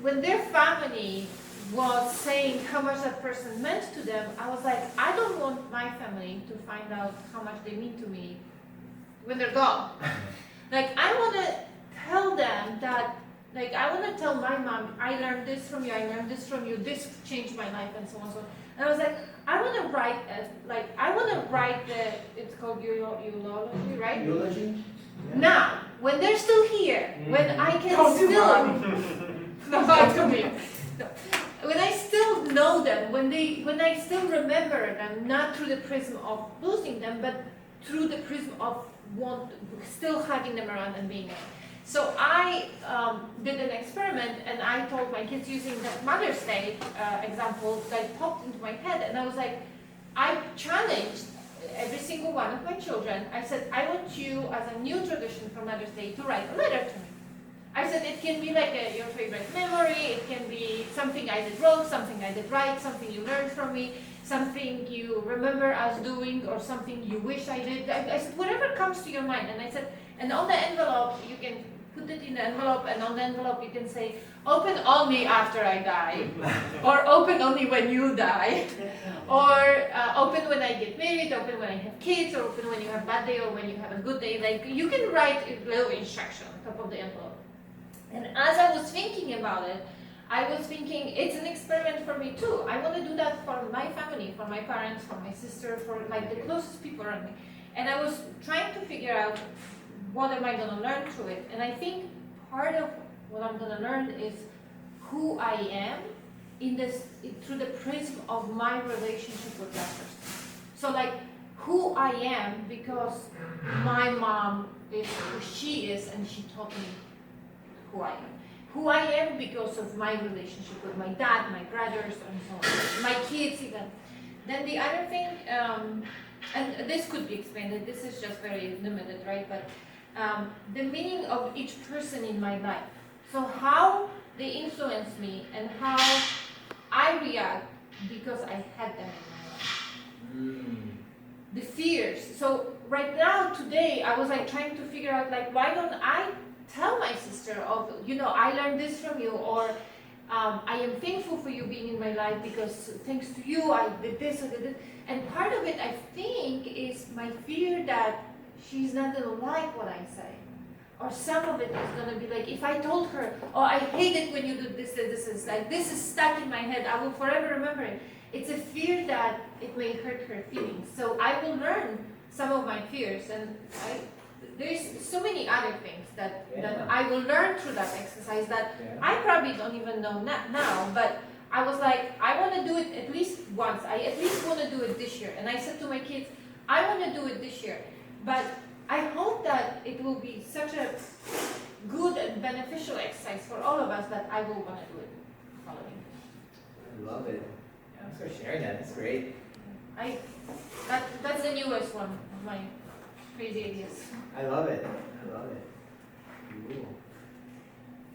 when their family was saying how much that person meant to them, I was like, I don't want my family to find out how much they mean to me when they're gone. Like, I want to tell them that, like, I want to tell my mom, I learned this from you, I learned this from you, this changed my life, and so on and so on. And I was like, I want to write it's called eulogy, right? Eulogy? Yeah. Now, when they're still here, when I can Don't do still, mine. no, don't do it. No. When I still know them, when I still remember them, not through the prism of losing them, but through the prism of still having them around and being there. So I did an experiment, and I told my kids using that Mother's Day example that popped into my head, and I was like, I challenged every single one of my children. I said, I want you, as a new tradition for Mother's Day, to write a letter to me. I said, it can be like your favorite memory, it can be something I did wrong, something I did right, something you learned from me, something you remember us doing, or something you wish I did. I said, whatever comes to your mind. And I said, and on the envelope, you can put it in the envelope, and on the envelope you can say, open only after I die, or open only when you die, or open when I get married, open when I have kids, or open when you have a bad day, or when you have a good day. Like, you can write a little instruction on top of the envelope. And as I was thinking about it, I was thinking it's an experiment for me too. I want to do that for my family, for my parents, for my sister, for like the closest people around me. And I was trying to figure out what am I going to learn through it. And I think part of what I'm going to learn is who I am through the prism of my relationship with that person. So like who I am because my mom is who she is and she taught me who I am. Who I am because of my relationship with my dad, my brothers, and so on. My kids even. Then the other thing, and this could be explained, this is just very limited, right? But the meaning of each person in my life. So how they influence me and how I react because I had them in my life. The fears. So right now, today, I was like trying to figure out like, why don't I tell my sister of, I learned this from you, or I am thankful for you being in my life because thanks to you, I did this, I did this. And part of it, I think, is my fear that she's not gonna like what I say. Or some of it is gonna be like, if I told her, oh, I hate it when you do this, this is like, this is stuck in my head, I will forever remember it. It's a fear that it may hurt her feelings. So I will learn some of my fears, and there's so many other things that I will learn through that exercise that I probably don't even know now, but I was like, I want to do it at least once. I at least want to do it this year. And I said to my kids, I want to do it this year. But I hope that it will be such a good and beneficial exercise for all of us that I will want to do it following. I love it. Thanks for sharing that. That's great. That's the newest one of my crazy ideas. I love it. I love it. Cool.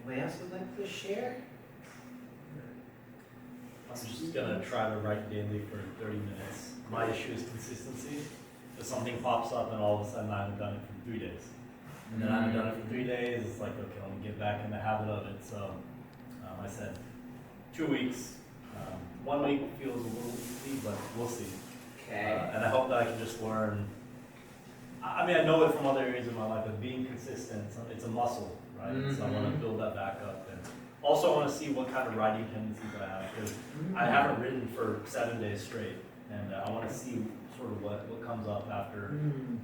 Anybody else would like to share? I'm just gonna try to write daily for 30 minutes. My issue is consistency. If something pops up and all of a sudden I haven't done it for 3 days. And then I haven't done it for 3 days, it's like, okay, let me get back in the habit of it. So I said 2 weeks. 1 week feels a little easy, but we'll see. Okay. And I hope that I can just learn. I mean, I know it from other areas of my life, but being consistent, it's a muscle, right? So I want to build that back up. And also I want to see what kind of writing tendencies I have, because I haven't written for 7 days straight. And I want to see sort of what comes up after.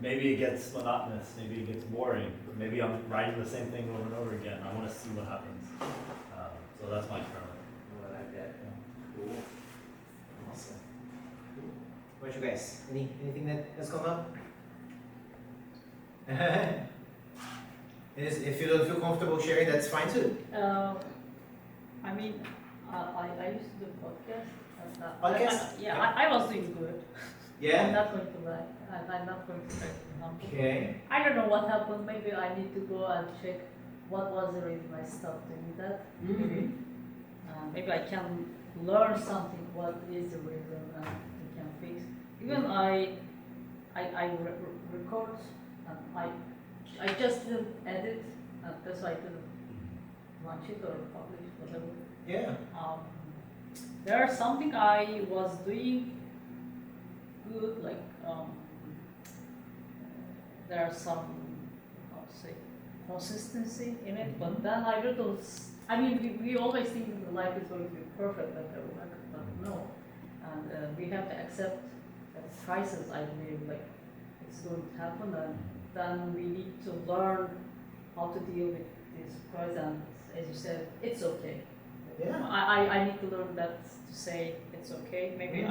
Maybe it gets monotonous, maybe it gets boring, maybe I'm writing the same thing over and over again. I want to see what happens. So that's my experiment. Oh, I like that. Cool. Awesome. Cool. What about you guys? Anything that has come up? If you don't feel comfortable sharing, that's fine too. I mean, I used to do podcast. Podcast? I was doing good. I'm Yeah? not going to lie. I'm not going to lie. Okay. I don't know what happened. Maybe I need to go and check what was the reason I stopped doing that. Maybe I can learn something. What is the reason and we can fix. Even I record and I just didn't edit, and that's why I didn't launch it or publish whatever. Yeah. There's something I was doing good, like there's some, how to say, consistency in it, but then I realized, I mean, we always think that life is going to be perfect, but no. And we have to accept that crisis, I believe, like, it's going to happen, and then we need to learn how to deal with this crisis, and as you said, it's okay. Yeah. I need to learn that to say it's okay. Maybe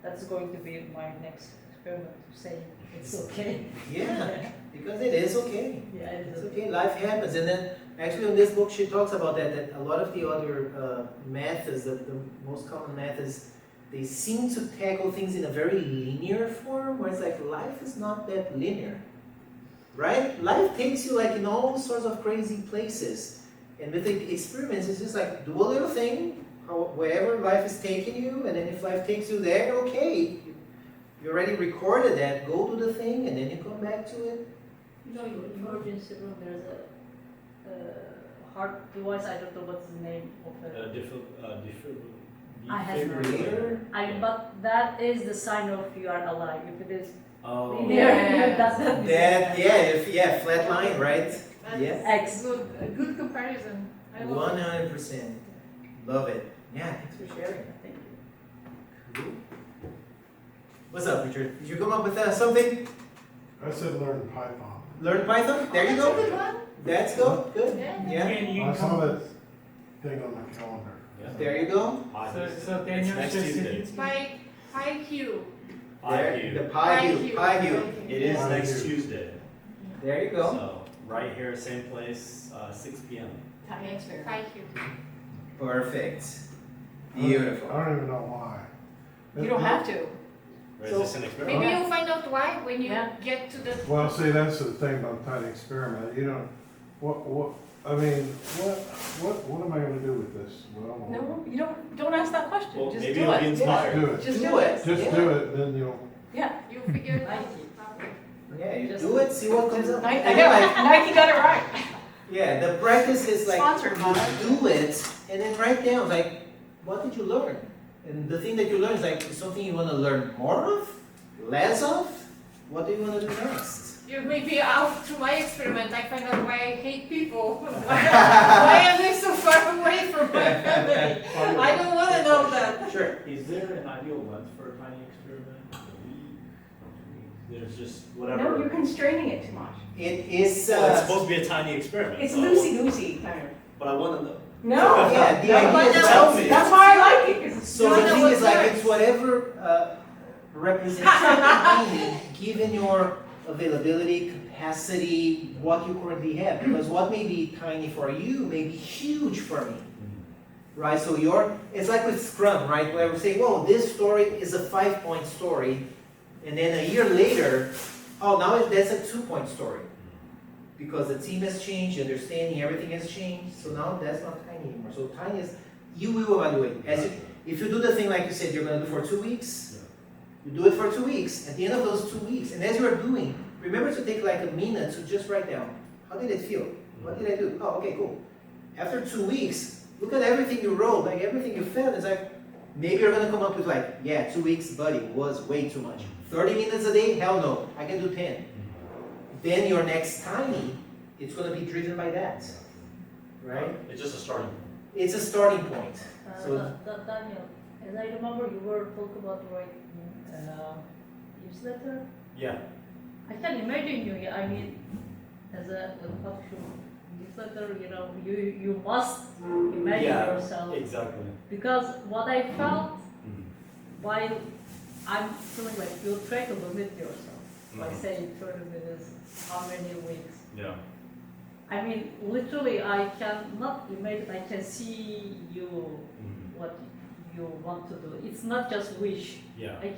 that's going to be my next experiment, to say it's okay. Yeah, because it is okay. Yeah, It's okay, life happens. And then actually in this book she talks about that a lot of the other methods, the most common methods, they seem to tackle things in a very linear form, where it's like life is not that linear, right? Life takes you like in all sorts of crazy places. And with the experiments, it's just like do a little thing, wherever life is taking you, and then if life takes you there, okay, you already recorded that, go do the thing, and then you come back to it. You know, your emergency room, there's a heart device, I don't know what's the name of it. I have no Defibrillator? But that is the sign of you are alive. If it is Oh, linear, that's not Flat line, right? That's Yeah. a good comparison. I love it. 100%. Love it. Yeah, thanks for sharing. Thank you. Cool. What's up, Richard? Did you come up with something? I said learn Python. Learn Python? There you That's a go. good one. That's good. Good. Yeah. Yeah. Again, you I can saw come. that thing on the calendar. Yeah. There you go. So Daniel next just Tuesday. PyQ. There, the PyQ. PyQ. It is Pie next View. Tuesday. There you go. So, right here, same place, 6 p.m. Thanks, Mary. PyQ. Perfect. I Beautiful. don't even know why. You don't have to. Or is So, this an experiment? Maybe you'll find out why when you Yeah. get to the. Well, see, that's the thing about tiny experiment. You don't, I mean, what am I gonna do with this? Well, No, you don't ask that question. Well, Just maybe do you'll be it. inspired. do it. Just Do do it. it. Just Yeah. do it, then you'll, Yeah. You figure it out. Yeah, you do it, see what comes up. Nike, Again, like, Nike got it right. yeah, the practice is like Sponsored you by. do it and then write down like what did you learn? And the thing that you learn is like something you want to learn more of, less of. What do you want to do next? You maybe out through my experiment, I find out why I hate people. Why am I so far away from my family? I don't want to know that. Sure. Is there an ideal length for a tiny experiment? There's just whatever. No, you're constraining it too much. It is. Well, it's supposed to be a tiny experiment. It's so- loosey-goosey kind of. But I want to know. No. Yeah, the No, idea is that's- tell me. That's why I like it. 'Cause So No, the no, thing what's is like that? it's whatever representation you need given your availability, capacity, what you currently have. Because what may be tiny for you may be huge for me. Right? So it's like with Scrum, right? Where we say, whoa, this story is a 5-point story. And then a year later, oh, now that's a 2-point story. Because the team has changed, the understanding, everything has changed. So now that's not tiny anymore. So tiny is, you will evaluate. If you do the thing like you said, you're going to do for 2 weeks, you do it for 2 weeks. At the end of those 2 weeks, and as you're doing, remember to take like a minute to just write down, how did it feel? What did I do? Oh, okay, cool. After 2 weeks, look at everything you wrote, like everything you felt. It's like, maybe you're going to come up with like, yeah, 2 weeks, buddy, was way too much. 30 minutes a day? Hell no, I can do 10. Then your next tiny, it's going to be driven by that, right? It's just a starting point. It's a starting point. So Daniel, as I remember, you were talking about writing newsletter. Yeah. I can imagine you. I mean, as a publisher newsletter, you must imagine Yeah, yourself. Exactly. Because what I felt while I'm feeling like you try to limit yourself by Mhm. saying 30 minutes, how many weeks. Yeah. I mean, literally, I can not imagine. I can see you what you want to do. It's not just wish. Yeah. I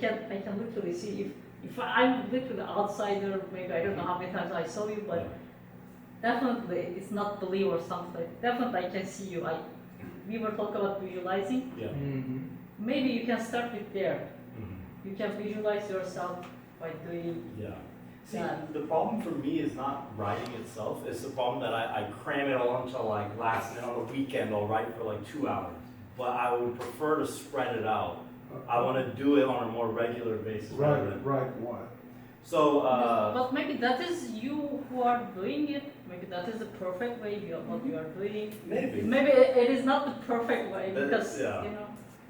can literally see if I'm literally outsider. Maybe I don't know how many times I saw you, but definitely it's not believe or something. Definitely I can see you. We were talking about visualizing. Yeah. Maybe you can start with there. Mhm. You can visualize yourself by doing. Yeah. See, Yeah. the problem for me is not writing itself. It's the problem that I cram it all until like last minute on the weekend. I'll write for like 2 hours. But I would prefer to spread it out. I want to do it on a more regular basis. rather than- right what? So, But maybe that is you who are doing it. Maybe that is the perfect way what you are doing. maybe. Maybe it is not the perfect way That- because yeah. you know.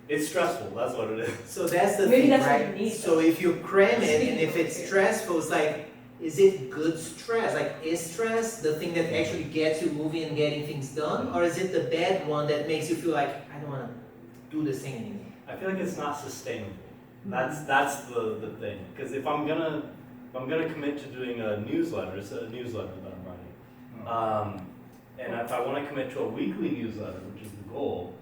It's stressful, that's what it is. So that's the Maybe thing, that's what right? you need. So if you cram it, and if it's stressful, it's like, is it good stress? Like, is stress the thing that actually gets you moving and getting things done? Or is it the bad one that makes you feel like, I don't want to do this thing anymore? I feel like it's not sustainable. That's the thing. Because if I'm gonna commit to doing a newsletter, it's a newsletter that I'm writing. And if I want to commit to a weekly newsletter, which is the goal,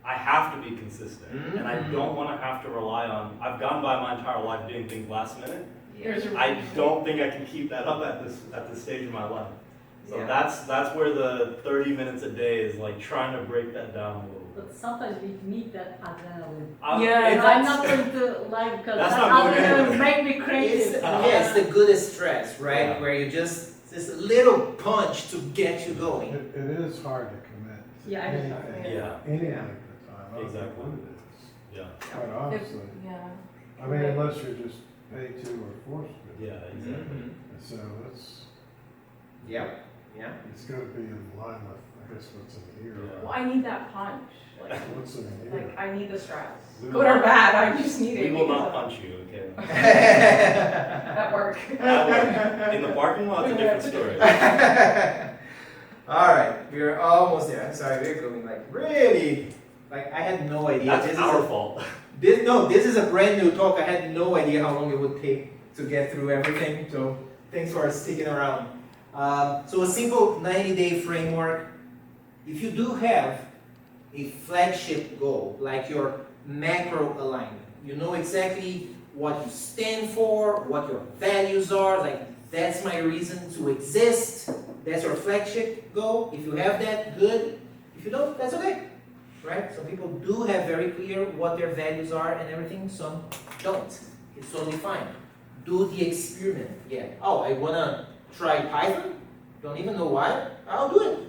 I have to be consistent. And I don't want to have to rely on, I've gone by my entire life doing things last minute. There's a I don't think I can keep that up at this stage of my life. So Yeah. that's where the 30 minutes a day is like trying to break that down a little bit. But sometimes we need that adrenaline. Yeah, And it's- I'm not going to lie because That's that not going adrenaline anywhere. make me crazy. It's the goodest stress, right? Yeah. Where you just, this little punch to get you going. It is hard to commit to Yeah, it is hard, anything, yeah. any Yeah. length of time. I don't know Exactly. what it is, Yeah. quite If- honestly. yeah. I mean, unless you're just paid to or forced to. Yeah, exactly. So it's, Yep, yeah. it's gotta be in line with, I guess, what's in here. Yeah. Well, I need that punch. What's in here? Like, I need the straps. We Good or bad, I just need We it. will because not punch you, okay? At work. In the parking lot, it's a different story. All right, we're almost there. I'm sorry, we're going like really, like I had no idea. That's This is our a- fault. This is a brand new talk. I had no idea how long it would take to get through everything. So thanks for sticking around. So a simple 90-day framework. If you do have a flagship goal, like your macro alignment, you know exactly what you stand for, what your values are, like that's my reason to exist. That's your flagship goal. If you have that, good. If you don't, that's okay. Right? Some people do have very clear what their values are and everything, some don't. It's totally fine. Do the experiment. Yeah. Oh, I wanna try Python? Don't even know why? I'll do it.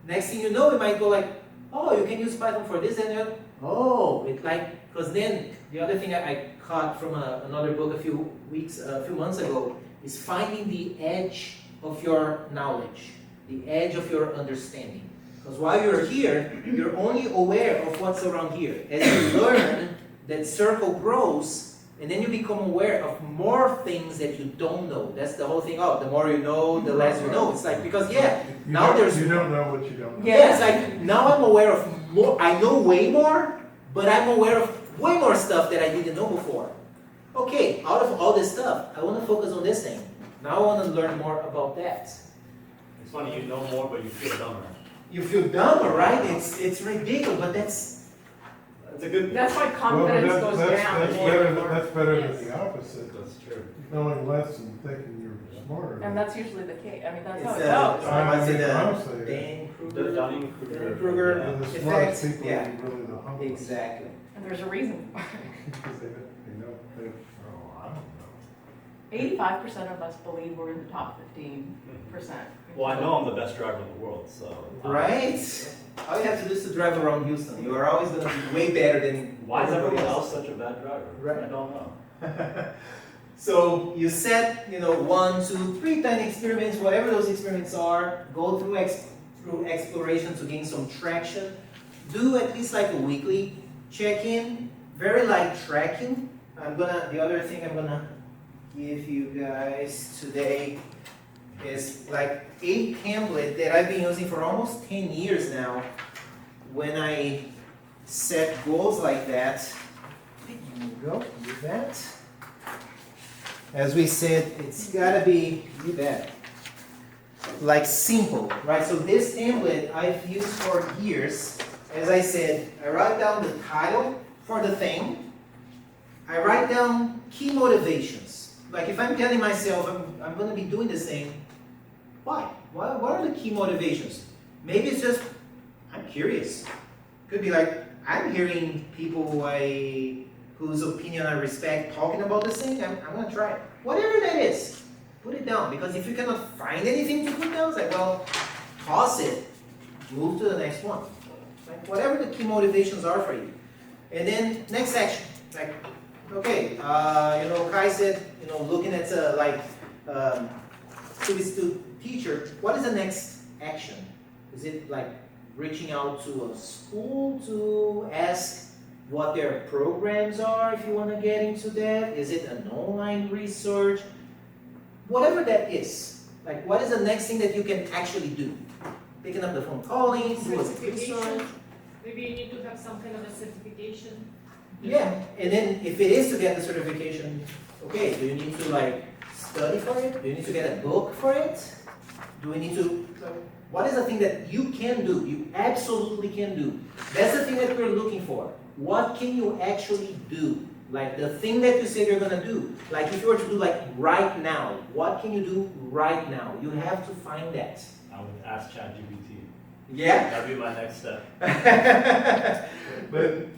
Next thing you know, it might go like, oh, you can use Python for this and that. Oh, it's like, because then the other thing I caught from another book a few months ago is finding the edge of your knowledge, the edge of your understanding. Because while you're here, you're only aware of what's around here. As you learn, that circle grows, and then you become aware of more things that you don't know. That's the whole thing. Oh, the more you know, the less you know. It's like, because yeah, You now don't- there's... You don't know what you don't know. Yeah. Yeah, it's like, now I'm aware of more, I know way more, but I'm aware of way more stuff that I didn't know before. Okay, out of all this stuff, I want to focus on this thing. Now I want to learn more about that. It's funny, you know more, but you feel dumber. You feel dumber, right? It's ridiculous, but that's That's a good thing. That's why Well, confidence but goes that's down. that's better Yes. than the opposite. That's true. Knowing less and thinking you're smarter. And that's usually the case. I mean, that's how It's it goes. what's it, Honestly, The Dunning-Kruger. Kruger And the effect, smartest people yeah. are really the humblest. Exactly. And there's a reason. Because they know, oh, I don't know. 85% of us believe we're in the top 15%. Well, I know I'm the best driver in the world, so. Right? All you have to do is to drive around Houston. You are always going to be way better than Why is everybody everyone else such a bad driver? Right. I don't know. So you set, 1, 2, 3 tiny experiments, whatever those experiments are, go through exploration to gain some traction. Do at least like a weekly check-in, very light tracking. The other thing I'm gonna give you guys today is like a template that I've been using for almost 10 years now. When I set goals like that, here you go, do that. As we said, it's gotta be, you bet, like simple, right? So this template I've used for years. As I said, I write down the title for the thing. I write down key motivations. Like if I'm telling myself I'm gonna be doing this thing, why? What are the key motivations? Maybe it's just, I'm curious. Could be like, I'm hearing people whose opinion I respect talking about this thing, I'm gonna try it. Whatever that is, put it down. Because if you cannot find anything to put down, it's like, well, toss it, move to the next one. Like whatever the key motivations are for you. And then next action, like, okay, Kai said, looking at student teacher, what is the next action? Is it like reaching out to a school to ask what their programs are if you want to get into that? Is it an online research? Whatever that is, like what is the next thing that you can actually do? Picking up the phone, calling, do a research. Certification. Maybe you need to have some kind of a certification. Yeah, and then if it is to get the certification, okay, do you need to like study for it? Do you need to get a book for it? Do we need to, what is the thing that you can do, you absolutely can do? That's the thing that we're looking for. What can you actually do? Like the thing that you said you're gonna do. Like if you were to do like right now, what can you do right now? You have to find that. I would ask ChatGPT. Yeah? That'd be my next step. But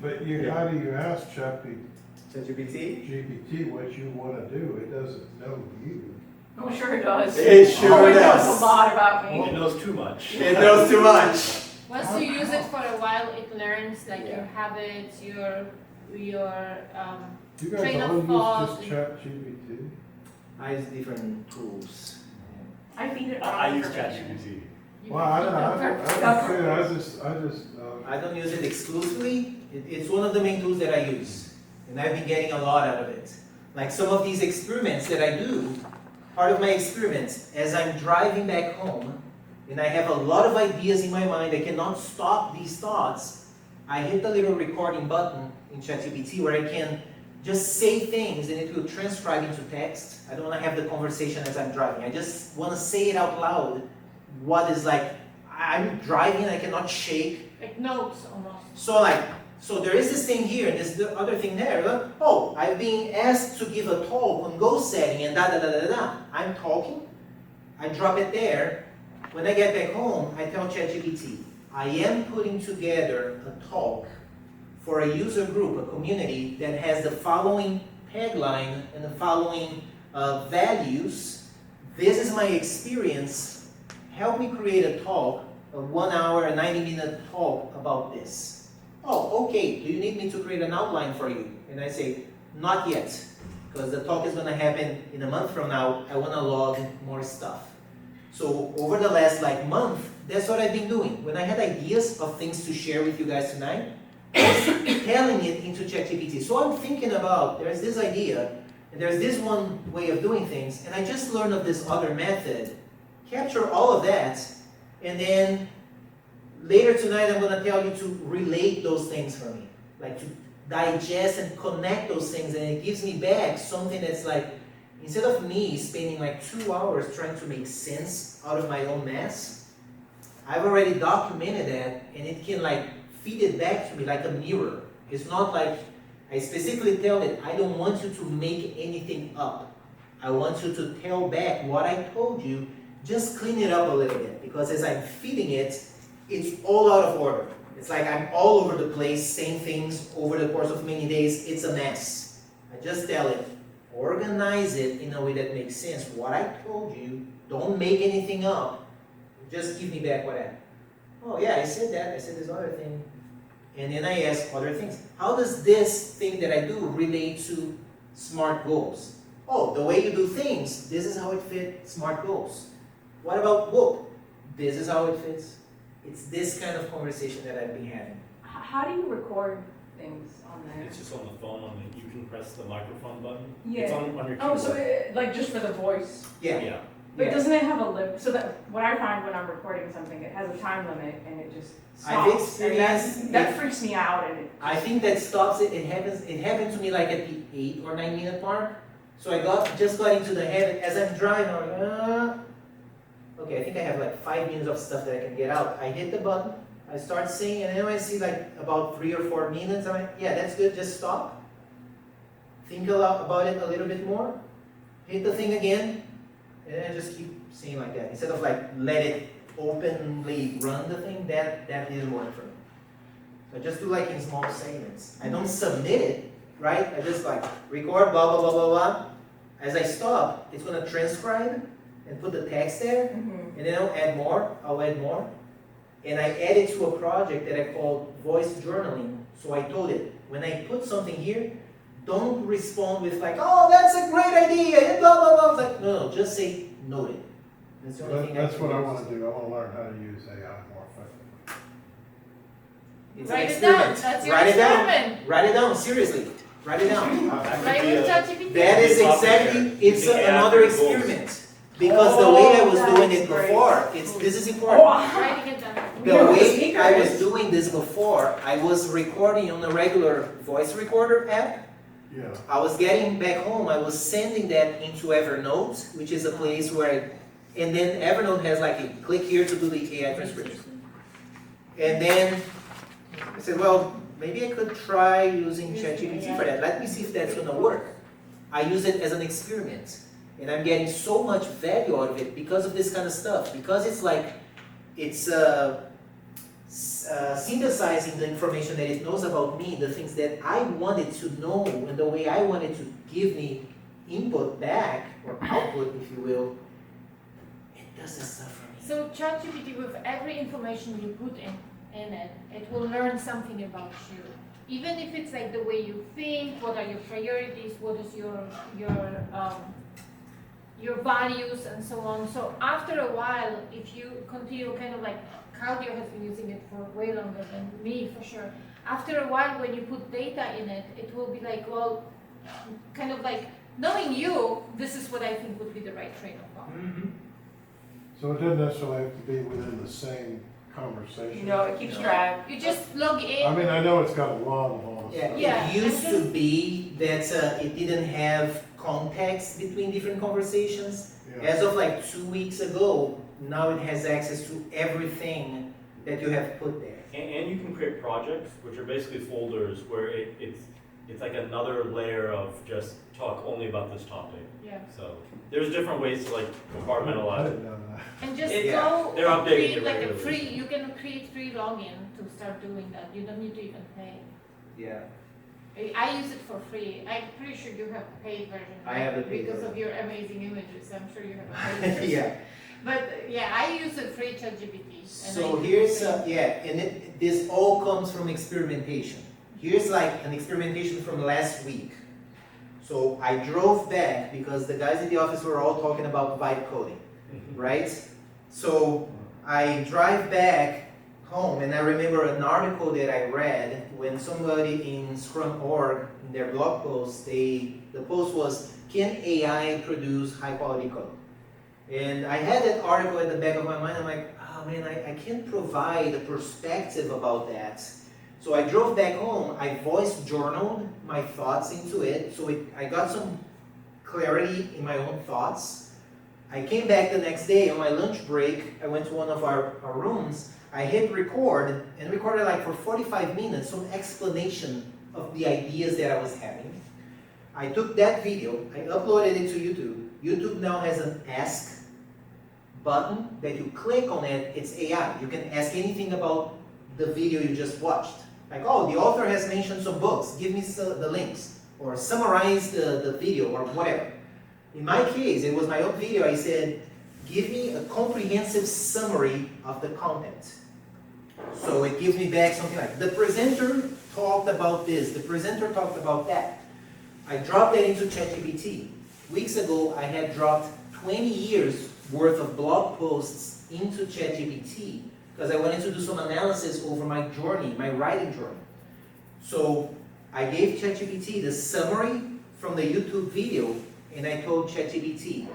how do you ask ChatGPT? GPT what you want to do? It doesn't know you. Oh, sure it does. It sure Oh, it does. knows a lot about me. It knows too much. It knows too much. Once you use it for a while, it learns like Yeah. your habits, your You guys train all of thought. use just ChatGPT? I use different tools. I feed it I wrong use information. ChatGPT. Well, I don't know, I don't use it exclusively. It's one of the main tools that I use, and I've been getting a lot out of it. Like some of these experiments that I do, part of my experiments, as I'm driving back home, and I have a lot of ideas in my mind, I cannot stop these thoughts, I hit the little recording button in ChatGPT where I can just say things and it will transcribe into text. I don't want to have the conversation as I'm driving. I just want to say it out loud. What is like, I'm driving, I cannot shake. Like notes almost. So there is this thing here and there's the other thing there. Oh, I've been asked to give a talk on goal setting and da da da da da. I'm talking, I drop it there. When I get back home, I tell ChatGPT, I am putting together a talk for a user group, a community that has the following tagline and the following values. This is my experience. Help me create a talk, a 1 hour, a 90-minute talk about this. Oh, okay, do you need me to create an outline for you? And I say, not yet, because the talk is going to happen in a month from now. I want to log more stuff. So over the last month, that's what I've been doing. When I had ideas of things to share with you guys tonight, I was telling it into ChatGPT. So I'm thinking about, there's this idea, and there's this one way of doing things, and I just learned of this other method. Capture all of that, and then later tonight I'm going to tell you to relate those things for me. Like to digest and connect those things, and it gives me back something that's like, instead of me spending 2 hours trying to make sense out of my own mess, I've already documented that, and it can feed it back to me like a mirror. It's not like, I specifically tell it, I don't want you to make anything up. I want you to tell back what I told you, just clean it up a little bit, because as I'm feeding it, it's all out of order. It's like I'm all over the place, saying things over the course of many days. It's a mess. I just tell it, organize it in a way that makes sense. What I told you, don't make anything up. Just give me back what I, oh yeah, I said that, I said this other thing. And then I ask other things. How does this thing that I do relate to SMART goals? Oh, the way you do things, this is how it fits SMART goals. What about book? This is how it fits. It's this kind of conversation that I've been having. How do you record things on there? It's just on the phone, you can press the microphone button. Yeah. It's on your keyboard. Oh, so just for the voice? Yeah. Yeah. But Yeah. doesn't it have a limit? So that what I find when I'm recording something, it has a time limit and it just I've stops. And experienced that freaks me out. And I think that stops it. It happened to me at the 8 or 9 minute mark. So I just got into the habit as I'm driving. I'm like, okay, I think I have 5 minutes of stuff that I can get out. I hit the button. I start singing, and then I see about 3 or 4 minutes. I'm like, yeah, that's good. Just stop. Think about it a little bit more. Hit the thing again, and then I just keep singing like that. Instead of let it openly run the thing, that didn't work for me. So I just do in small segments. I don't submit it, right? I just record, blah, blah, blah, blah, blah. As I stop, it's going to transcribe and put the text there, and then I'll add more. And I add it to a project that I call voice journaling. So I told it, when I put something here, don't respond with oh, that's a great idea, and blah, blah, blah. It's no, just say noted. That's the only thing That's I what I use. want to do. I want to learn how to use AI more effectively. It's Write an it down. experiment. That's your Write it down. experiment. Write it down, seriously. Write it down. Right with ChatGPT. That is exactly, it's another experiment. Because the way I was doing it before, this is important. Writing it down. The way I was doing this before, I was recording on a regular voice recorder app. Yeah. I was getting back home, I was sending that into Evernote, which is a place where, and then Evernote has a click here to do the AI transcription. And then I said, well, maybe I could try using ChatGPT for that. Let me see if that's going to work. I use it as an experiment. And I'm getting so much value out of it because of this kind of stuff. Because it's synthesizing the information that it knows about me, the things that I wanted to know, and the way I wanted to give me input back, or output, if you will. It does this stuff for me. So ChatGPT, with every information you put in it, it will learn something about you. Even if it's the way you think, what are your priorities, what is your your values and so on. So after a while, if you continue kind of like, Claudio has been using it for way longer than me for sure. After a while, when you put data in it, it will be like, well, kind of like, knowing you, this is what I think would be the right train of thought. Mhm. So it doesn't necessarily have to be within the same conversation. You know, it keeps No. track. You just log in. I mean, I know it's got a long haul. Yeah, Yeah, it used and to just- be that it didn't have context between different conversations. Yeah. As of like 2 weeks ago, now it has access to everything that you have put there. And you can create projects, which are basically folders where it's like another layer of just talk only about this topic. Yeah. So there's different ways to like I compartmentalize it. didn't know that. And just Yeah. go They're and updating create it like a regularly. free, you can create free login to start doing that. You don't need to even pay. Yeah. I use it for free. I'm pretty sure you have a paid version. I have the paid because version. of your amazing images. I'm sure you have a paid version. Yeah. But yeah, I use a free ChatGPT. and So I here's, use it. yeah, and this all comes from experimentation. Here's like an experimentation from last week. So I drove back because the guys in the office were all talking about vibe coding, right? So I drive back home and I remember an article that I read when somebody in Scrum.org, in their blog post, the post was, can AI produce high quality code? And I had that article at the back of my mind. I'm like, oh man, I can't provide a perspective about that. So I drove back home, I voice journaled my thoughts into it, so I got some clarity in my own thoughts. I came back the next day on my lunch break, I went to one of our rooms, I hit record, and recorded like for 45 minutes some explanation of the ideas that I was having. I took that video, I uploaded it to YouTube. YouTube now has an ask button that you click on it, it's AI. You can ask anything about the video you just watched. Like, oh, the author has mentioned some books, give me the links, or summarize the video, or whatever. In my case, it was my own video, I said, give me a comprehensive summary of the content. So it gives me back something like, the presenter talked about this, the presenter talked about that. I dropped that into ChatGPT. Weeks ago, I had dropped 20 years worth of blog posts into ChatGPT because I wanted to do some analysis over my journey, my writing journey. So I gave ChatGPT the summary from the YouTube video, and I told ChatGPT,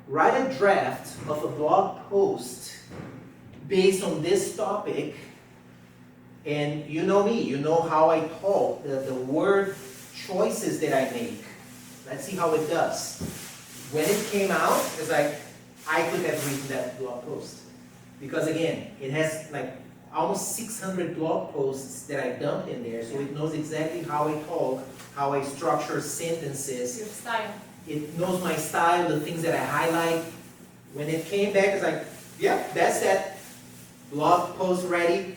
write a draft of a blog post based on this topic, and you know me, you know how I talk, the word choices that I make. Let's see how it does. When it came out, it's like, I could have written that blog post. Because again, it has like almost 600 blog posts that I dumped in there, so it knows exactly how I talk, how I structure sentences. Your style. It knows my style, the things that I highlight. When it came back, it's like, yeah, that's that. Blog post ready,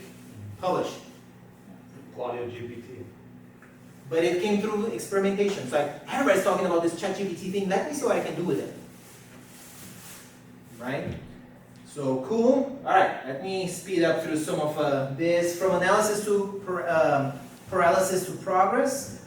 publish. Claudio GPT. But it came through experimentation. It's like, everybody's talking about this ChatGPT thing, let me see what I can do with it. Right? So cool. All right, let me speed up through some of this. From analysis to paralysis to progress.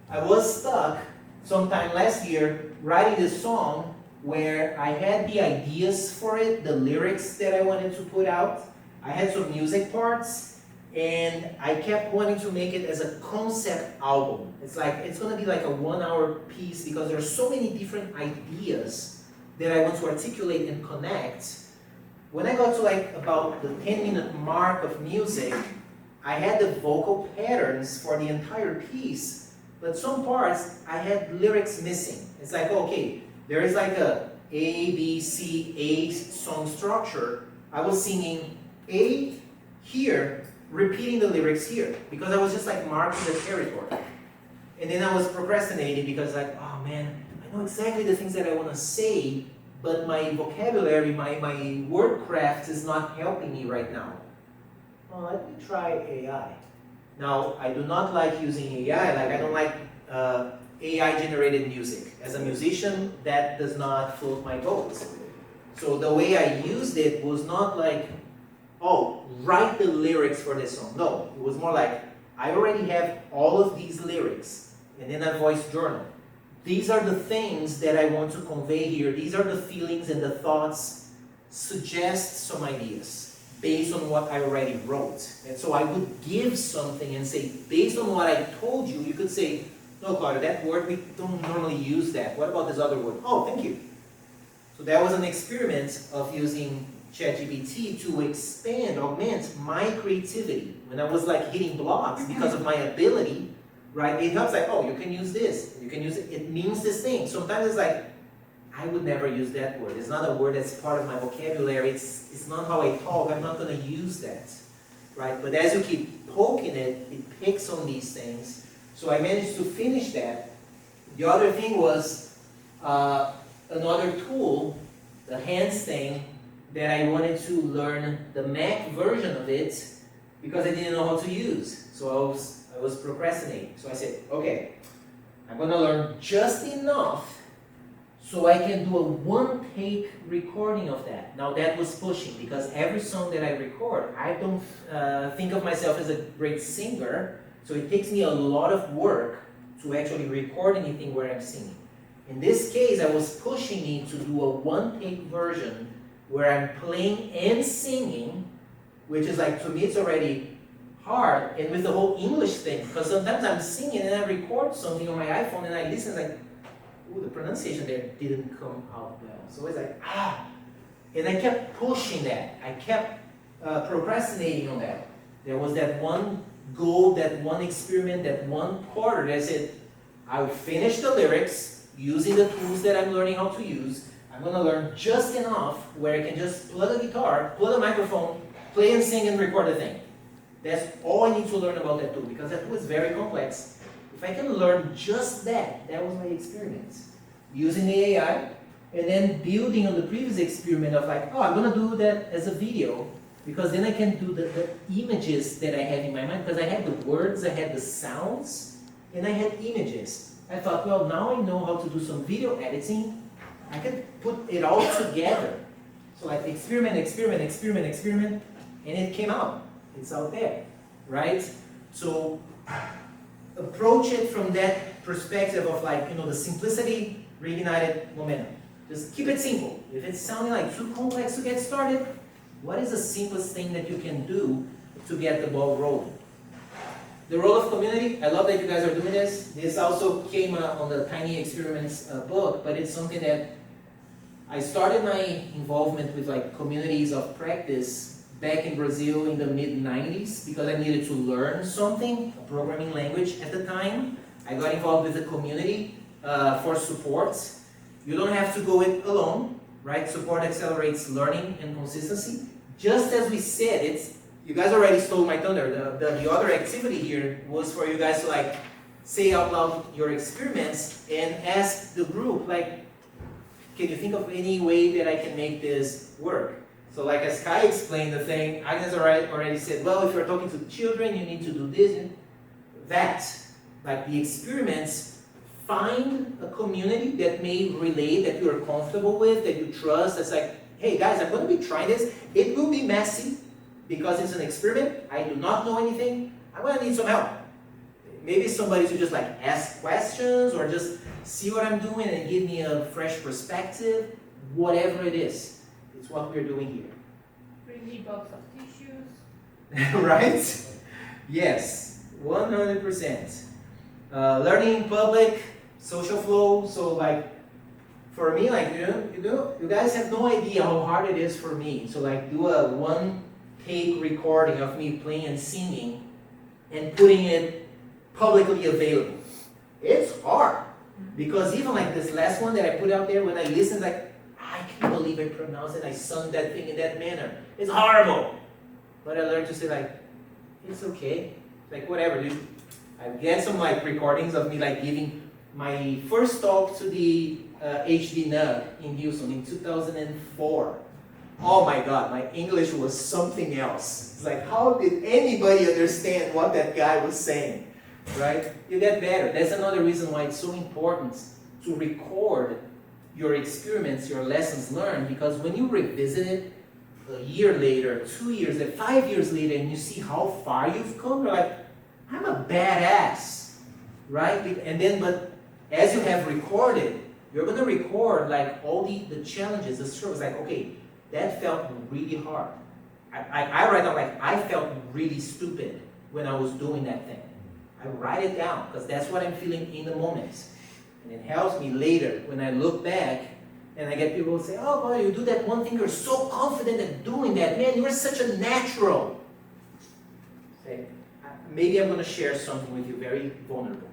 I was stuck sometime last year writing this song where I had the ideas for it, the lyrics that I wanted to put out. I had some music parts, and I kept wanting to make it as a concept album. It's like, it's gonna be like a 1 hour piece because there are so many different ideas that I want to articulate and connect. When I got to like about the 10-minute mark of music, I had the vocal patterns for the entire piece, but some parts I had lyrics missing. It's like, okay, there is like a A, B, C, A song structure. I was singing A here, repeating the lyrics here, because I was just like marking the territory. And then I was procrastinating because like, oh man, I know exactly the things that I want to say, but my vocabulary, my word craft is not helping me right now. Well, let me try AI. Now, I do not like using AI, like I don't like AI generated music. As a musician, that does not float my boat. So the way I used it was not like, oh, write the lyrics for this song. No, it was more like, I already have all of these lyrics, and then I voice journal. these are the things that I want to convey here. These are the feelings and the thoughts. Suggest some ideas based on what I already wrote. And so I would give something and say, based on what I told you, you could say, no, Claudio, that word, we don't normally use that. What about this other word? Oh, thank you. So that was an experiment of using ChatGPT to expand, augment my creativity. When I was like hitting blocks because of my ability, right? It helps like, oh, you can use this. You can use it. It means this thing. Sometimes it's like, I would never use that word. It's not a word that's part of my vocabulary. It's not how I talk. I'm not going to use that, right? But as you keep poking it, it picks on these things. So I managed to finish that. The other thing was another tool, the hands thing, that I wanted to learn the Mac version of it because I didn't know how to use. So I was procrastinating. So I said, okay, I'm going to learn just enough so I can do a one-take recording of that. Now that was pushing because every song that I record, I don't think of myself as a great singer, so it takes me a lot of work to actually record anything where I'm singing. In this case, I was pushing me to do a one-take version where I'm playing and singing, which is like, to me, it's already hard, and with the whole English thing, because sometimes I'm singing and I record something on my iPhone and I listen like, ooh, the pronunciation there didn't come out well. So it's like, and I kept pushing that. I kept procrastinating on that. There was that one goal, that one experiment, that one quarter that I said, I'll finish the lyrics using the tools that I'm learning how to use. I'm going to learn just enough where I can just plug a guitar, plug a microphone, play and sing and record the thing. That's all I need to learn about that tool because that tool is very complex. If I can learn just that, that was my experiment. Using the AI, and then building on the previous experiment of like, oh, I'm going to do that as a video, because then I can do the images that I have in my mind, because I had the words, I had the sounds, and I had images. I thought, well, now I know how to do some video editing. I can put it all together. So like experiment, and it came out. It's out there, right? So approach it from that perspective of like, the simplicity reignited momentum. Just keep it simple. If it's sounding like too complex to get started, what is the simplest thing that you can do to get the ball rolling? The role of community, I love that you guys are doing this. This also came on the Tiny Experiments book, but it's something that I started my involvement with like communities of practice back in Brazil in the mid-90s because I needed to learn something, a programming language at the time. I got involved with the community for support. You don't have to go it alone, right? Support accelerates learning and consistency. Just as we said, you guys already stole my thunder. The other activity here was for you guys to like say out loud your experiments and ask the group, like, can you think of any way that I can make this work? So like as Kai explained the thing, Agnes already said, well, if you're talking to children, you need to do this and that. Like the experiments, find a community that may relate, that you're comfortable with, that you trust. That's like, hey guys, I'm going to be trying this. It will be messy because it's an experiment. I do not know anything. I'm going to need some help. Maybe somebody to just like ask questions or just see what I'm doing and give me a fresh perspective. Whatever it is, it's what we're doing here. Bring me a box of tissues. Right? Yes, 100%. Learning in public, social flow. So like, for me, like you guys have no idea how hard it is for me to like do a one-take recording of me playing and singing and putting it publicly available. It's hard because even like this last one that I put out there, when I listened, like I can't believe I pronounced it. I sung that thing in that manner. It's horrible. But I learned to say like, it's okay. Like whatever, dude. I get some like recordings of me like giving my first talk to the HD NUG in Houston in 2004. Oh my God, my English was something else. It's like, how did anybody understand what that guy was saying, right? You get better. That's another reason why it's so important to record your experiments, your lessons learned, because when you revisit it a year later, 2 years later, 5 years later, and you see how far you've come, you're like, I'm a badass, right? And then, but as you have recorded, you're gonna record like all the challenges, the struggles, like, okay, that felt really hard. I write down like, I felt really stupid when I was doing that thing. I write it down, because that's what I'm feeling in the moment. And it helps me later when I look back and I get people who say, oh boy, you do that one thing, you're so confident at doing that. Man, you're such a natural. Say, maybe I'm gonna share something with you very vulnerable.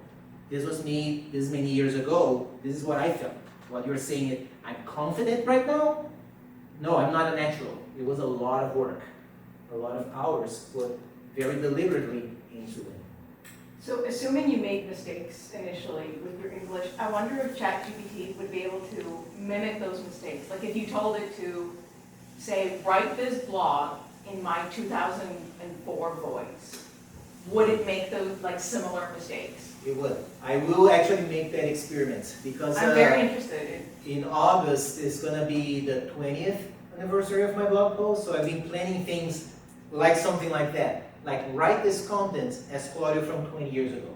This was me, this many years ago, this is what I felt. What you're saying is, I'm confident right now? No, I'm not a natural. It was a lot of work, a lot of hours put very deliberately into it. So assuming you made mistakes initially with your English, I wonder if ChatGPT would be able to mimic those mistakes. Like if you told it to, say, write this blog in my 2004 voice, would it make those like similar mistakes? It would. I will actually make that experiment because I'm very interested in August is gonna be the 20th anniversary of my blog post, so I've been planning things like something like that. Like write this content as Claudio from 20 years ago.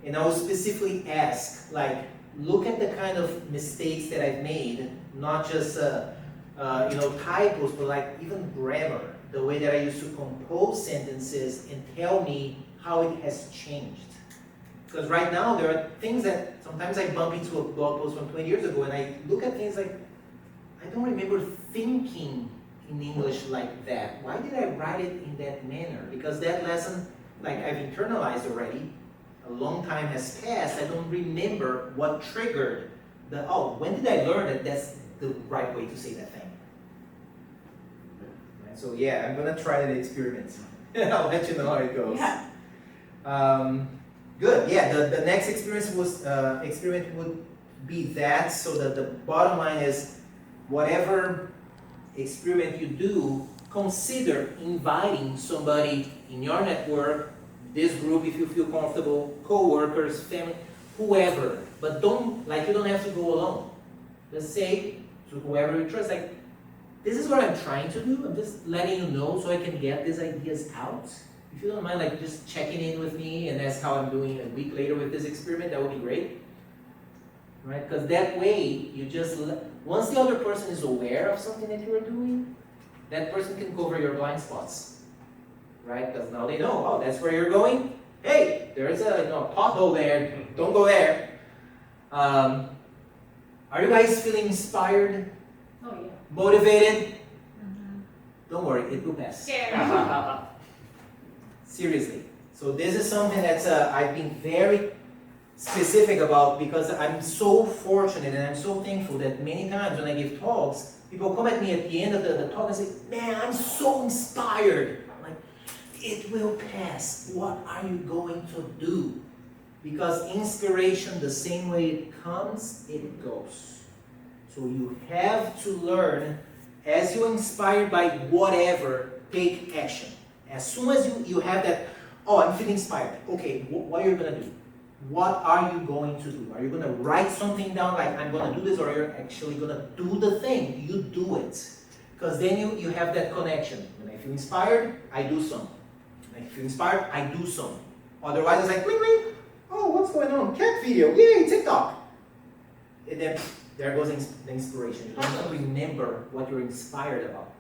And I will specifically ask, like, look at the kind of mistakes that I've made, not just typos, but like even grammar, the way that I used to compose sentences, and tell me how it has changed. Because right now there are things that sometimes I bump into a blog post from 20 years ago and I look at things like, I don't remember thinking in English like that. Why did I write it in that manner? Because that lesson, like I've internalized already, a long time has passed, I don't remember what triggered the, oh, when did I learn that that's the right way to say that thing? Right, so yeah, I'm gonna try that experiment. I'll let you know how it goes. Yeah. Good, yeah, the next experiment would be that, so that the bottom line is, whatever experiment you do, consider inviting somebody in your network, this group if you feel comfortable, co-workers, family, whoever, but you don't have to go alone. Just say to whoever you trust, like, this is what I'm trying to do, I'm just letting you know so I can get these ideas out. If you don't mind, like, just checking in with me and that's how I'm doing a week later with this experiment, that would be great. Right? Because that way, you just, once the other person is aware of something that you are doing, that person can cover your blind spots. Right? Because now they know, oh, that's where you're going. Hey, there's a pothole there, don't go there. Are you guys feeling inspired? Oh, yeah. Motivated? Mm-hmm. Don't worry, it will pass. Scared. Seriously. So this is something that's I've been very specific about, because I'm so fortunate and I'm so thankful that many times when I give talks, people come at me at the end of the talk and say, man, I'm so inspired. I'm like, it will pass. What are you going to do? Because inspiration, the same way it comes, it goes. So you have to learn, as you're inspired by whatever, take action. As soon as you have that, oh, I'm feeling inspired. Okay, what are you going to do? What are you going to do? Are you going to write something down like, I'm going to do this, or you're actually going to do the thing? You do it. Because then you have that connection. When I feel inspired, I do something. When I feel inspired, I do something. Otherwise, it's like, bling, bling. Oh, what's going on? Cat video. Yay, TikTok. And then there goes the inspiration. You don't have to remember what you're inspired about.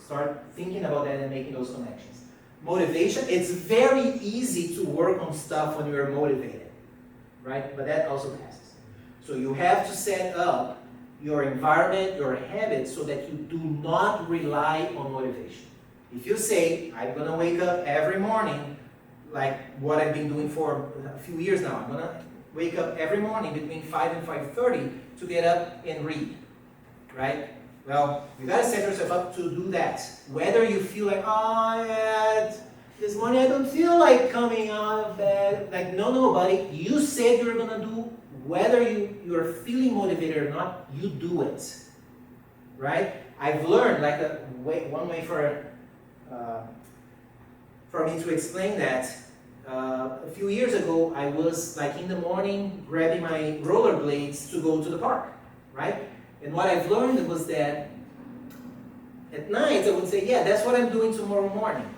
Start thinking about that and making those connections. Motivation, it's very easy to work on stuff when you're motivated, right? But that also passes. So you have to set up your environment, your habits, so that you do not rely on motivation. If you say, I'm going to wake up every morning, like what I've been doing for a few years now, I'm going to wake up every morning between 5 and 5:30 to get up and read, right? Well, you gotta set yourself up to do that. Whether you feel like, oh yeah, this morning I don't feel like coming out of bed. Like, no, buddy. You said you're gonna do, whether you're feeling motivated or not, you do it. Right? I've learned, like one way for me to explain that. A few years ago, I was like in the morning grabbing my rollerblades to go to the park, right? And what I've learned was that at night I would say, yeah, that's what I'm doing tomorrow morning.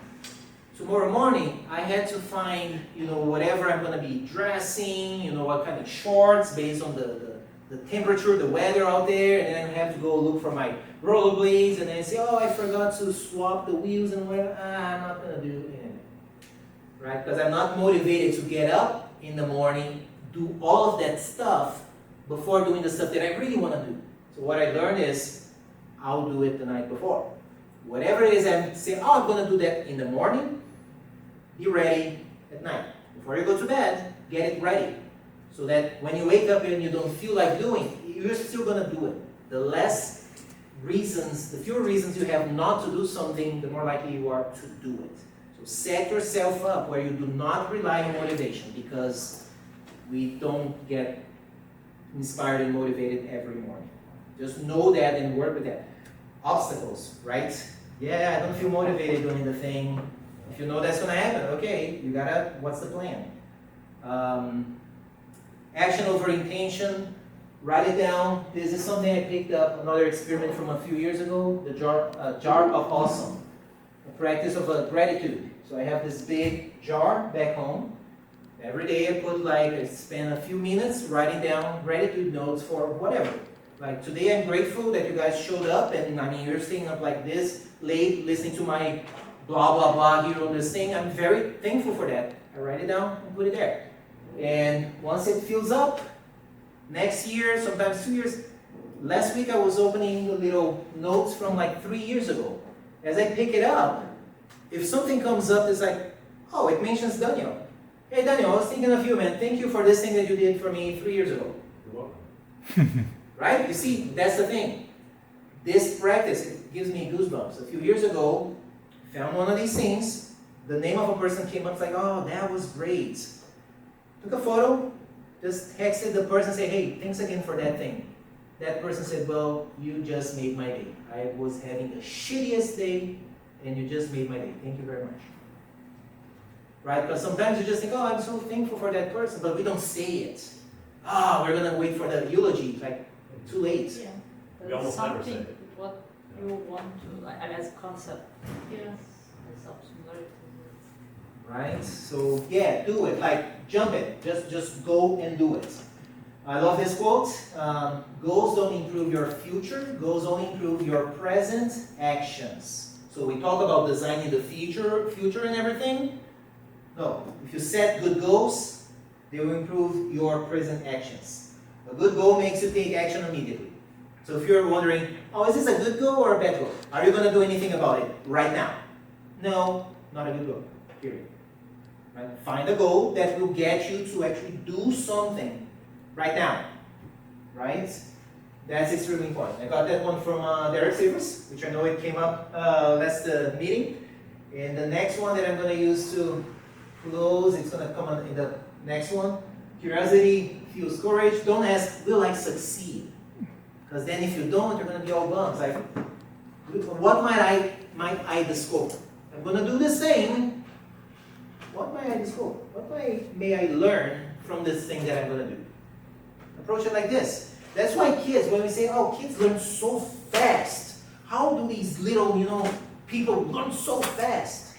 tomorrow morning, I had to find, whatever I'm gonna be dressing, what kind of shorts based on the temperature, the weather out there, and then I have to go look for my rollerblades, and then say, oh, I forgot to swap the wheels and whatever. I'm not gonna do anything, right? Because I'm not motivated to get up in the morning, do all of that stuff before doing the stuff that I really wanna do. So what I learned is, I'll do it the night before. Whatever it is I'm saying, oh, I'm gonna do that in the morning, be ready at night. Before you go to bed, get it ready. So that when you wake up and you don't feel like doing, you're still gonna do it. The fewer reasons you have not to do something, the more likely you are to do it. So set yourself up where you do not rely on motivation, because we don't get inspired and motivated every morning. Just know that and work with that. Obstacles, right? Yeah, I don't feel motivated doing the thing. If you know that's gonna happen, okay, what's the plan? Action over intention, write it down. This is something I picked up, another experiment from a few years ago, the jar of awesome, a practice of gratitude. So I have this big jar back home. Every day I spend a few minutes writing down gratitude notes for whatever. Like today I'm grateful that you guys showed up, and you're staying up like this late listening to my blah blah blah here on this thing. I'm very thankful for that. I write it down and put it there. And once it fills up, next year, sometimes 2 years, last week I was opening the little notes from like 3 years ago. As I pick it up, if something comes up that's like, oh, it mentions Daniel. Hey Daniel, I was thinking of you, man. Thank you for this thing that you did for me 3 years ago. You're welcome. Right? You see, that's the thing. This practice, it gives me goosebumps. A few years ago, found one of these things. The name of a person came up, it's like, oh, that was great. Took a photo, just texted the person, say, hey, thanks again for that thing. That person said, well, you just made my day. I was having the shittiest day, and you just made my day. Thank you very much. Right? Because sometimes you just think, oh, I'm so thankful for that person, but we don't say it. Ah, we're going to wait for the eulogy. Like, too late. Yeah. We almost never say Something it. what you want to, as a concept. Yeah. There's some similarity. Right? So, yeah, do it. Like, jump it. Just go and do it. I love this quote. Goals don't improve your future. Goals only improve your present actions. So we talk about designing the future and everything. No, if you set good goals, they will improve your present actions. A good goal makes you take action immediately. So if you're wondering, oh, is this a good goal or a bad goal? Are you going to do anything about it right now? No, not a good goal, period. Right? Find a goal that will get you to actually do something right now. Right? That's extremely important. I got that one from Derek Savers, which I know it came up last meeting. And the next one that I'm going to use to close, it's going to come in the next one. Curiosity fuels courage. Don't ask, will I succeed? Because then if you don't, you're going to be all bummed. Like, what might I discover? I'm going to do this thing. What might I discover? What may I learn from this thing that I'm going to do? Approach it like this. That's why kids, when we say, oh, kids learn so fast. How do these little, people learn so fast?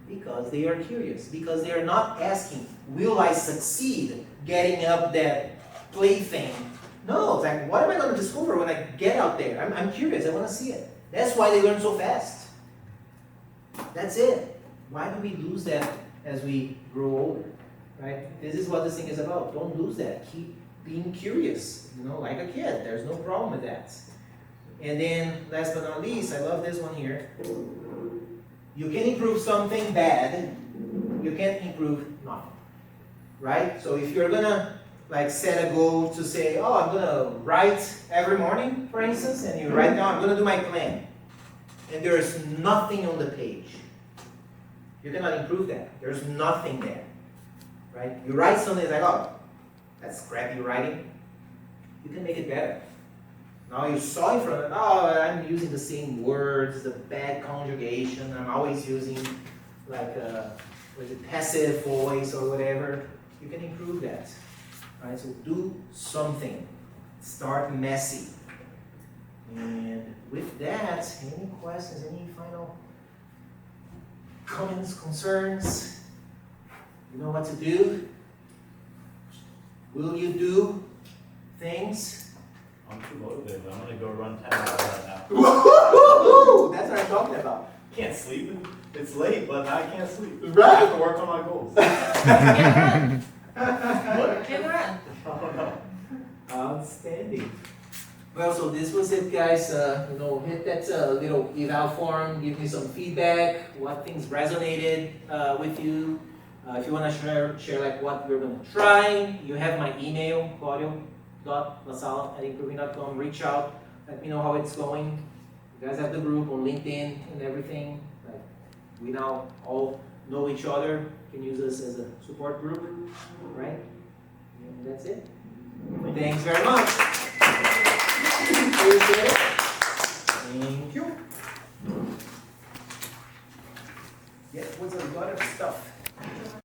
Because they are curious. Because they are not asking, will I succeed getting up that plaything? No, it's like, what am I going to discover when I get out there? I'm curious, I want to see it. That's why they learn so fast. That's it. Why do we lose that as we grow older? Right? This is what this thing is about. Don't lose that. Keep being curious, like a kid. There's no problem with that. And then, last but not least, I love this one here. You can improve something bad. You can't improve nothing. Right? So if you're gonna set a goal to say, oh, I'm gonna write every morning, for instance, and you write down, I'm gonna do my plan, and there's nothing on the page, you cannot improve that. There's nothing there. Right? You write something, it's like, oh, that's crappy writing. You can make it better. Now you saw in front of it, oh, I'm using the same words, the bad conjugation, I'm always using passive voice or whatever. You can improve that. Right? So do something. Start messy. And with that, any questions, any final comments, concerns? You know what to do? Will you do things? I'm too motivated. I'm gonna go run 10 miles right now. Woo-hoo-hoo-hoo! That's what I'm talking about. Can't sleep. It's late, but I can't sleep. Right. I have to work on my goals. What? I don't know. Outstanding. Well, so this was it, guys. Hit that little eval form, give me some feedback, what things resonated with you. If you want to share like what we're going to try, you have my email, claudio.lassala@improving.com. Reach out, let me know how it's going. You guys have the group on LinkedIn and everything. Like, we now all know each other, can use us as a support group, right? And that's it. Thanks very much. Appreciate it. Thank you. Yeah, was a lot of stuff.